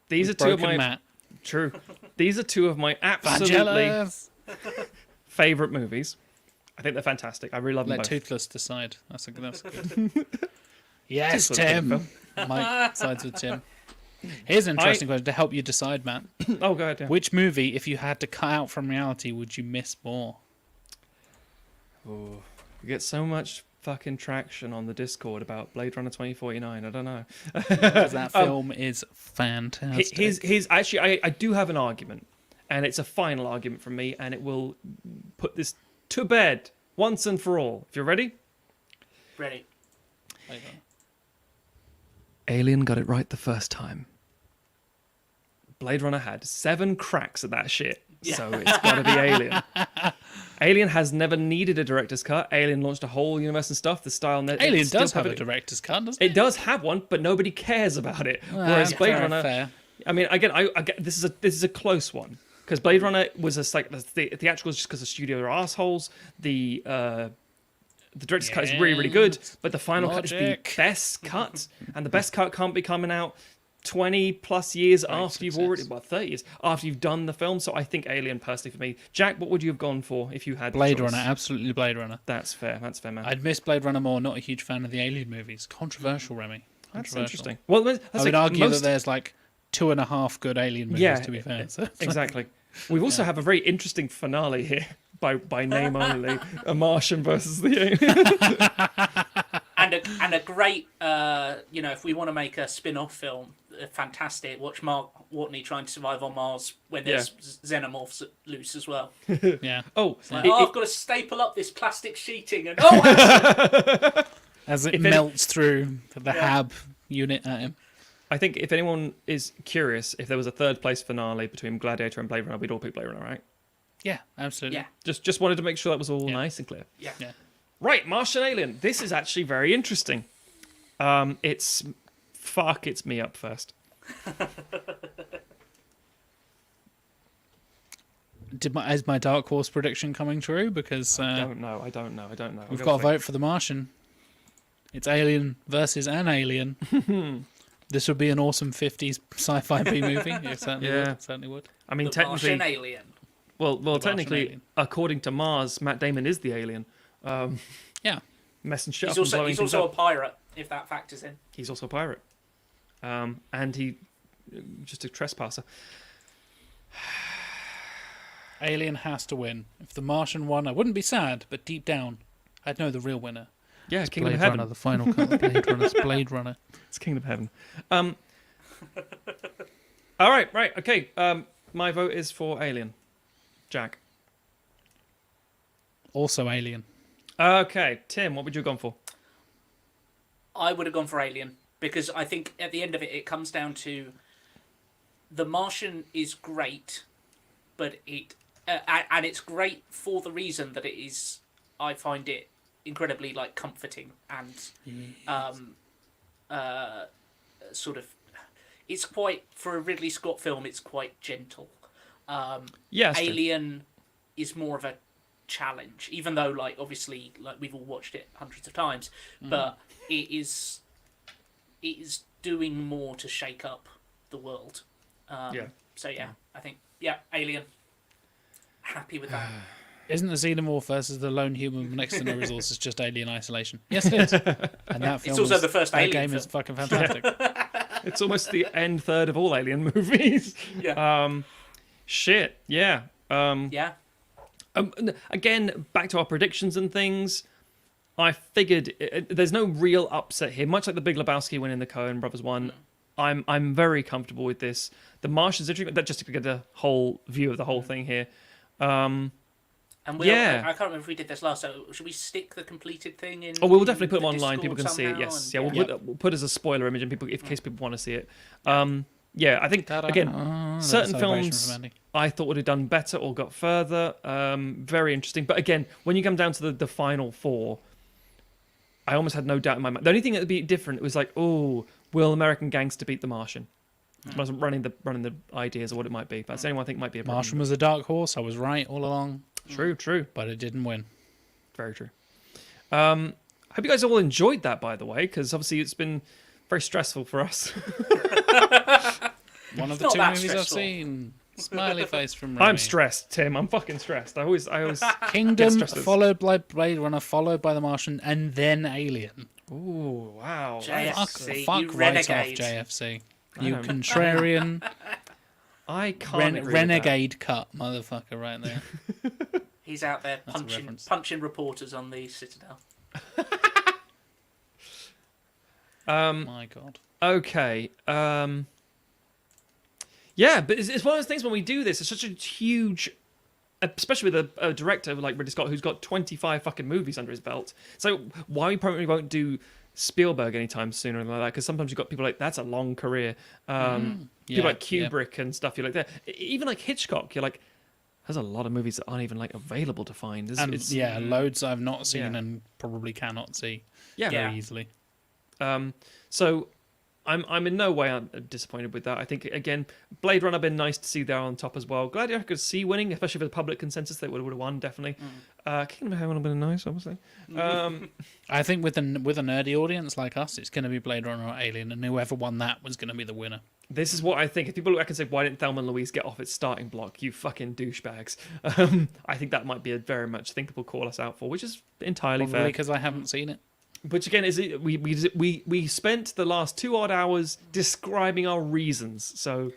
Speaker 2: these are two of
Speaker 1: Broken
Speaker 2: my
Speaker 1: Matt.
Speaker 2: true. These are two of my absolutely
Speaker 1: Vangelis.
Speaker 2: favorite movies. I think they're fantastic. I really love them
Speaker 1: Let
Speaker 2: both.
Speaker 1: Toothless decide. That's good. Yes,
Speaker 2: Toothless good
Speaker 1: Tim. Mike sides with Tim. Here's an interesting question to help you decide, Matt.
Speaker 2: Oh, go ahead. Yeah.
Speaker 1: Which movie, if you had to cut out from reality, would you miss more?
Speaker 2: We get so much fucking traction on the Discord about Blade Runner 2049. I don't know.
Speaker 1: Because that film is fantastic.
Speaker 2: His actually, I do have an argument, and it's a final argument from me, and it will put this to bed once and for all. If you're ready.
Speaker 3: Ready.
Speaker 2: Alien got it right the first time. Blade Runner had 7 cracks at that shit, so it's got to be Alien. Alien has never needed a director's cut. Alien launched a whole universe and stuff. The style.
Speaker 1: Alien does have a director's cut, doesn't it?
Speaker 2: It does have one, but nobody cares about it.
Speaker 1: Well,
Speaker 2: Whereas Blade
Speaker 1: fair,
Speaker 2: Runner,
Speaker 1: fair.
Speaker 2: I mean, again, I get this is a close one because Blade Runner was a like the theatrical just because the studio are assholes. The director's cut is really good, but the final cut is the best cut, and the best cut can't be coming out 20 plus years after you've already 30 years after you've done the film. So I think Alien personally for me. Jack, what would you have gone for if you had
Speaker 1: Blade Runner? Absolutely Blade Runner.
Speaker 2: That's fair, man.
Speaker 1: I'd miss Blade Runner more. Not a huge fan of the Alien movies. Controversial, Remy.
Speaker 2: That's interesting. Well,
Speaker 1: I would argue that there's like 2.5 good Alien movies, to be fair. So
Speaker 2: exactly. We also have a very interesting finale here by name only, a Martian versus the Alien.
Speaker 3: and a great, if we want to make a spin-off film, fantastic. Watch Mark Watney trying to survive on Mars when there's xenomorphs loose as well.
Speaker 1: Yeah.
Speaker 2: Oh,
Speaker 3: I've got to staple up this plastic sheeting and
Speaker 1: as it melts through the HAB unit at him.
Speaker 2: I think if anyone is curious, if there was a third place finale between Gladiator and Blade Runner, we'd all pick Blade Runner, right?
Speaker 1: Yeah, absolutely.
Speaker 3: Yeah.
Speaker 2: Just wanted to make sure that was all nice and clear.
Speaker 3: Yeah.
Speaker 2: Right, Martian Alien. This is actually very interesting. It's me up first.
Speaker 1: Is my Dark Horse prediction coming true? Because
Speaker 2: I don't know.
Speaker 1: We've got to vote for the Martian. It's Alien versus an Alien. This would be an awesome 50s sci-fi B movie. It certainly would.
Speaker 2: I mean,
Speaker 3: the
Speaker 2: technically,
Speaker 3: Martian Alien.
Speaker 2: Well, technically, according to Mars, Matt Damon is the alien.
Speaker 1: Yeah,
Speaker 2: messing shit
Speaker 3: He's
Speaker 2: up.
Speaker 3: also,
Speaker 2: and
Speaker 3: he's
Speaker 2: blowing
Speaker 3: also a
Speaker 2: things up.
Speaker 3: pirate, if that factors in.
Speaker 2: He's also a pirate, and he just a trespasser.
Speaker 1: Alien has to win. If the Martian won, I wouldn't be sad, but deep down, I'd know the real winner.
Speaker 2: Yeah,
Speaker 1: It's
Speaker 2: Kingdom
Speaker 1: Blade
Speaker 2: of Heaven.
Speaker 1: Runner, the final cut of Blade Runner. It's Blade Runner.
Speaker 2: It's Kingdom of Heaven. All right, okay. My vote is for Alien. Jack.
Speaker 1: Also Alien.
Speaker 2: Okay, Tim, what would you have gone for?
Speaker 3: I would have gone for Alien because I think at the end of it, it comes down to The Martian is great, but and it's great for the reason that it is. I find it incredibly comforting and sort of. It's quite for a Ridley Scott film. It's quite gentle. Alien is more of a challenge, even though obviously we've all watched it hundreds of times, but it is doing more to shake up the world. So I think Alien. Happy with that.
Speaker 1: Isn't the Xenomorph versus the lone human with next to no resources just Alien Isolation? Yes, it is. And that film
Speaker 3: It's also the first Alien
Speaker 1: game
Speaker 3: film.
Speaker 1: is fucking fantastic.
Speaker 2: It's almost the end third of all Alien movies.
Speaker 3: Yeah.
Speaker 2: Shit. Yeah.
Speaker 3: Yeah.
Speaker 2: Again, back to our predictions and things. I figured there's no real upset here. Much like the Big Lebowski winning the Coen Brothers one, I'm very comfortable with this. The Martians, that just to get the whole view of the whole thing here.
Speaker 3: And I can't remember if we did this last. So should we stick the completed thing in?
Speaker 2: Oh, we'll definitely put them
Speaker 3: the
Speaker 2: online.
Speaker 3: Discord
Speaker 2: People can see it.
Speaker 3: somehow
Speaker 2: Yes, we'll put as a spoiler image, and in case people want to see it. I think again, certain films I thought would have done better or got further. Very interesting, but again, when you come down to the final four, I almost had no doubt in my mind. The only thing that would be different was will American Gangster beat The Martian? I wasn't running the ideas of what it might be, but that's the only one I think might be a problem.
Speaker 1: Martian was a dark horse. I was right all along.
Speaker 2: True.
Speaker 1: But it didn't win.
Speaker 2: Very true. I hope you guys all enjoyed that, by the way, because obviously it's been very stressful for us.
Speaker 1: One of the
Speaker 3: not
Speaker 1: two
Speaker 3: that
Speaker 1: movies
Speaker 3: stressful.
Speaker 1: I've seen. Smiley face from Remy.
Speaker 2: I'm stressed, Tim. I'm fucking stressed. I always
Speaker 1: Kingdom,
Speaker 2: get stressed.
Speaker 1: followed by Blade Runner, folled by The Martian, and then Alien.
Speaker 2: Ooh, wow.
Speaker 3: JFC,
Speaker 1: Fuck
Speaker 3: you
Speaker 1: right off
Speaker 3: renegade.
Speaker 1: JFC.
Speaker 2: I
Speaker 1: You
Speaker 2: don't-
Speaker 1: contrarian,
Speaker 2: I can't agree
Speaker 1: renegade cut motherfucker right there.
Speaker 3: He's out there
Speaker 1: That's a reference.
Speaker 3: punching reporters on the Citadel.
Speaker 2: With that.
Speaker 1: My God.
Speaker 2: Okay. Yeah, but it's one of those things when we do this, it's such a huge, especially with a director like Ridley Scott who's got 25 fucking movies under his belt. So why we probably won't do Spielberg anytime sooner than like that? Because sometimes you've got people like, that's a long career. People like Kubrick and stuff. You're like that. Even like Hitchcock. You're like, there's a lot of movies that aren't even like available to find.
Speaker 1: Loads I've not seen
Speaker 2: Yeah.
Speaker 1: and probably cannot see
Speaker 2: Yeah.
Speaker 1: very easily.
Speaker 2: So I'm in no way disappointed with that. I think again, Blade Runner been nice to see there on top as well. Glad I could see winning, especially for the public consensus. They would have won definitely. Kingdom of Heaven would have been nice, obviously.
Speaker 1: I think with a nerdy audience like us, it's going to be Blade Runner or Alien, and whoever won that was going to be the winner.
Speaker 2: This is what I think. If people look back and say, "Why didn't Thelma and Louise get off its starting block?" You fucking douchebags. I think that might be a very much thing people call us out for, which is entirely
Speaker 1: Probably
Speaker 2: fair.
Speaker 1: because I haven't seen it.
Speaker 2: Which again is we spent the last 2 odd hours describing our reasons. So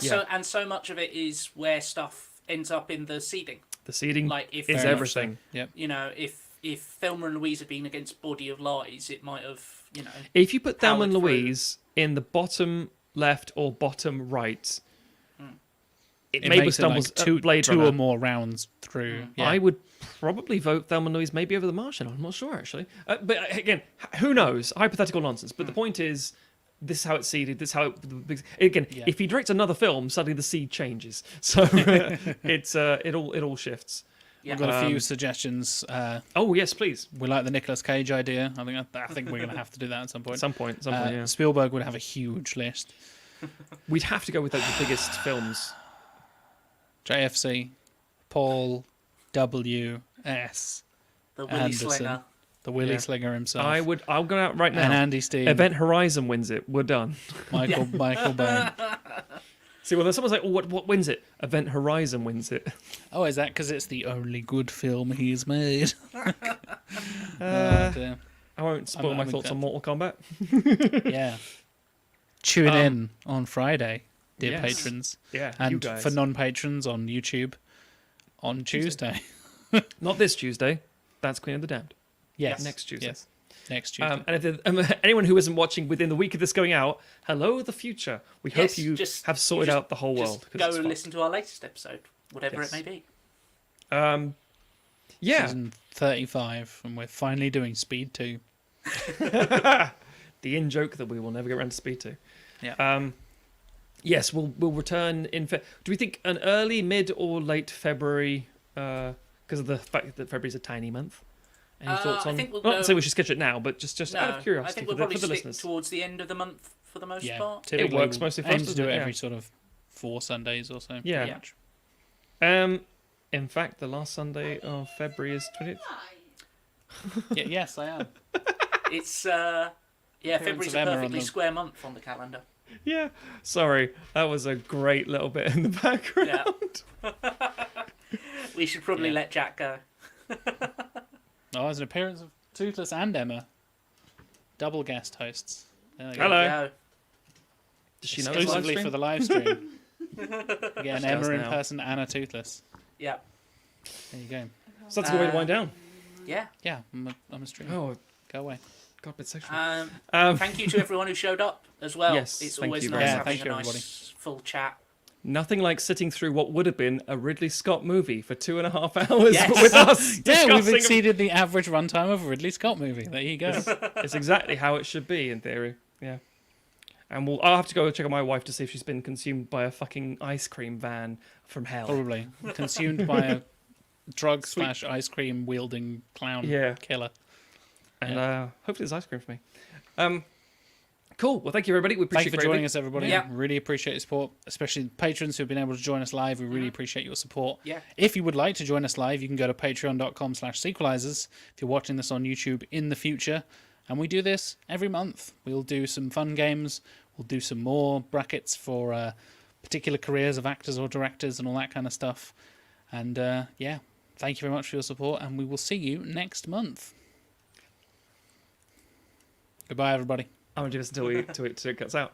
Speaker 3: so much of it is where stuff ends up in the seeding.
Speaker 2: the seeding
Speaker 3: Like if
Speaker 2: is
Speaker 1: Very much
Speaker 2: everything.
Speaker 1: Yep.
Speaker 3: you know, if Thelma and Louise had been against Body of Lies, it might have,
Speaker 2: If you put Thelma and
Speaker 3: powered through.
Speaker 2: Louise in the bottom left or bottom right, it
Speaker 1: It
Speaker 2: maybe
Speaker 1: makes it
Speaker 2: stumbles
Speaker 1: like two
Speaker 2: Blade Runner.
Speaker 1: or more rounds through. Yeah.
Speaker 2: I would probably vote Thelma and Louise maybe over The Martian. I'm not sure actually. But again, who knows? Hypothetical nonsense. But the point is, this is how it's seeded. This is how again.
Speaker 1: Yeah.
Speaker 2: If he directs another film, suddenly the seed changes. So it all shifts.
Speaker 3: Yeah.
Speaker 1: I've got a few suggestions.
Speaker 2: Oh yes, please.
Speaker 1: We like the Nicolas Cage idea. I think we're going to have to do that at some point.
Speaker 2: At some point, yeah.
Speaker 1: Spielberg would have a huge list.
Speaker 2: We'd have to go with like, the biggest films.
Speaker 1: JFC, Paul W. S.
Speaker 3: the Willy
Speaker 1: Anderson.
Speaker 3: Slinger.
Speaker 1: The Willy
Speaker 2: Yeah.
Speaker 1: Slinger himself.
Speaker 2: I'll go out right now.
Speaker 1: And Andy Steen.
Speaker 2: Event Horizon wins it. We're done.
Speaker 1: Michael Bay.
Speaker 2: See, well, then someone's like, "Oh, what wins it?" Event Horizon wins it.
Speaker 1: Oh, is that because it's the only good film he's made?
Speaker 2: I won't spoil
Speaker 1: I'm
Speaker 2: my thoughts on Mortal Kombat.
Speaker 1: Yeah. Tune in on Friday, dear
Speaker 2: Yes.
Speaker 1: patrons.
Speaker 2: Yeah, you
Speaker 1: And
Speaker 2: guys.
Speaker 1: for non-patrons on YouTube on Tuesday.
Speaker 2: Not this Tuesday. That's Queen of the Damned.
Speaker 1: Yes.
Speaker 2: Next Tuesday.
Speaker 1: Yes. Next Tuesday.
Speaker 2: And if anyone who isn't watching within the week of this going out, hello, the future. We
Speaker 3: Yes,
Speaker 2: hope you
Speaker 3: just-
Speaker 2: have sorted
Speaker 3: just-
Speaker 2: out the whole world.
Speaker 3: Just
Speaker 2: 'cause
Speaker 3: go
Speaker 2: it's
Speaker 3: and
Speaker 2: fun.
Speaker 3: listen to our latest episode, whatever
Speaker 2: Yes.
Speaker 3: it may be.
Speaker 2: Yeah.
Speaker 1: Season 35, and we're finally doing Speed 2.
Speaker 2: The in joke that we will never get around to Speed to.
Speaker 1: Yeah.
Speaker 2: Yes, we'll return in. Do we think an early, mid, or late February? Because of the fact that February's a tiny month. Any thoughts
Speaker 3: I
Speaker 2: on?
Speaker 3: think we'll
Speaker 2: not
Speaker 3: go-
Speaker 2: to say we should schedule it now, but just
Speaker 3: No,
Speaker 2: out of
Speaker 3: I
Speaker 2: curiosity
Speaker 3: think
Speaker 2: for
Speaker 3: we'll
Speaker 2: the,
Speaker 3: probably
Speaker 2: for the
Speaker 3: stick
Speaker 2: listeners.
Speaker 3: towards the end of the month for the most
Speaker 1: Yeah.
Speaker 3: part.
Speaker 1: Typically,
Speaker 2: works mostly for us,
Speaker 1: aim to
Speaker 2: doesn't
Speaker 1: do
Speaker 2: it?
Speaker 1: it
Speaker 2: Yeah.
Speaker 1: every sort of 4 Sundays or so.
Speaker 2: Yeah.
Speaker 1: pretty much.
Speaker 2: In fact, the last Sunday of February is 20th.
Speaker 1: Yes, I am.
Speaker 3: It's
Speaker 1: Appearance
Speaker 3: February's
Speaker 1: of
Speaker 3: a
Speaker 1: Emma on
Speaker 3: perfectly
Speaker 1: the-
Speaker 3: square month on the calendar.
Speaker 2: Yeah. Sorry, that was a great little bit in the background.
Speaker 3: Yeah. We should probably
Speaker 1: Yeah.
Speaker 3: let Jack go.
Speaker 1: Oh, there's an appearance of Toothless and Emma. Double guest hosts. There we go.
Speaker 2: Hello.
Speaker 3: Go.
Speaker 2: Does she know it's live
Speaker 1: Exclusively
Speaker 2: stream?
Speaker 1: for the live stream. Again,
Speaker 2: She
Speaker 1: Emma
Speaker 2: does
Speaker 1: in
Speaker 2: now.
Speaker 1: person, Anna Toothless.
Speaker 3: Yeah.
Speaker 1: There you go.
Speaker 2: So that's a good way to wind down.
Speaker 3: Yeah.
Speaker 1: Yeah, I'm a streamer.
Speaker 2: Oh,
Speaker 1: Go away.
Speaker 2: God, bit sexual.
Speaker 3: Thank you to everyone who showed up as well.
Speaker 2: Yes,
Speaker 3: It's
Speaker 2: thank
Speaker 3: always
Speaker 2: you
Speaker 3: nice
Speaker 2: very
Speaker 1: much.
Speaker 3: having
Speaker 1: Thank
Speaker 3: a
Speaker 1: you,
Speaker 3: nice
Speaker 1: everybody.
Speaker 3: full chat.
Speaker 2: Nothing like sitting through what would have been a Ridley Scott movie for 2.5 hours
Speaker 3: Yes.
Speaker 2: with us.
Speaker 1: Yeah, we've
Speaker 2: discussing-
Speaker 1: exceeded the average runtime of a Ridley Scott movie. There you go.
Speaker 2: It's exactly how it should be in theory. Yeah. And I'll have to go check on my wife to see if she's been consumed by a fucking ice cream van from hell.
Speaker 1: Probably consumed by a drug / ice cream wielding clown
Speaker 2: Yeah.
Speaker 1: killer.
Speaker 2: And hopefully there's ice cream for me. Cool. Well, thank you, everybody. We appreciate
Speaker 1: Thank you for
Speaker 2: it greatly.
Speaker 1: joining us, everybody.
Speaker 3: Yeah.
Speaker 1: Really appreciate your support, especially patrons who've been able to join us live. We really appreciate your support.
Speaker 3: Yeah.
Speaker 1: If you would like to join us live, you can go to patreon.com/sequelisers if you're watching this on YouTube in the future. And we do this every month. We'll do some fun games. We'll do some more brackets for particular careers of actors or directors and all that kind of stuff. And yeah, thank you very much for your support. And we will see you next month. Goodbye, everybody.
Speaker 2: I'm going to do this until it cuts out.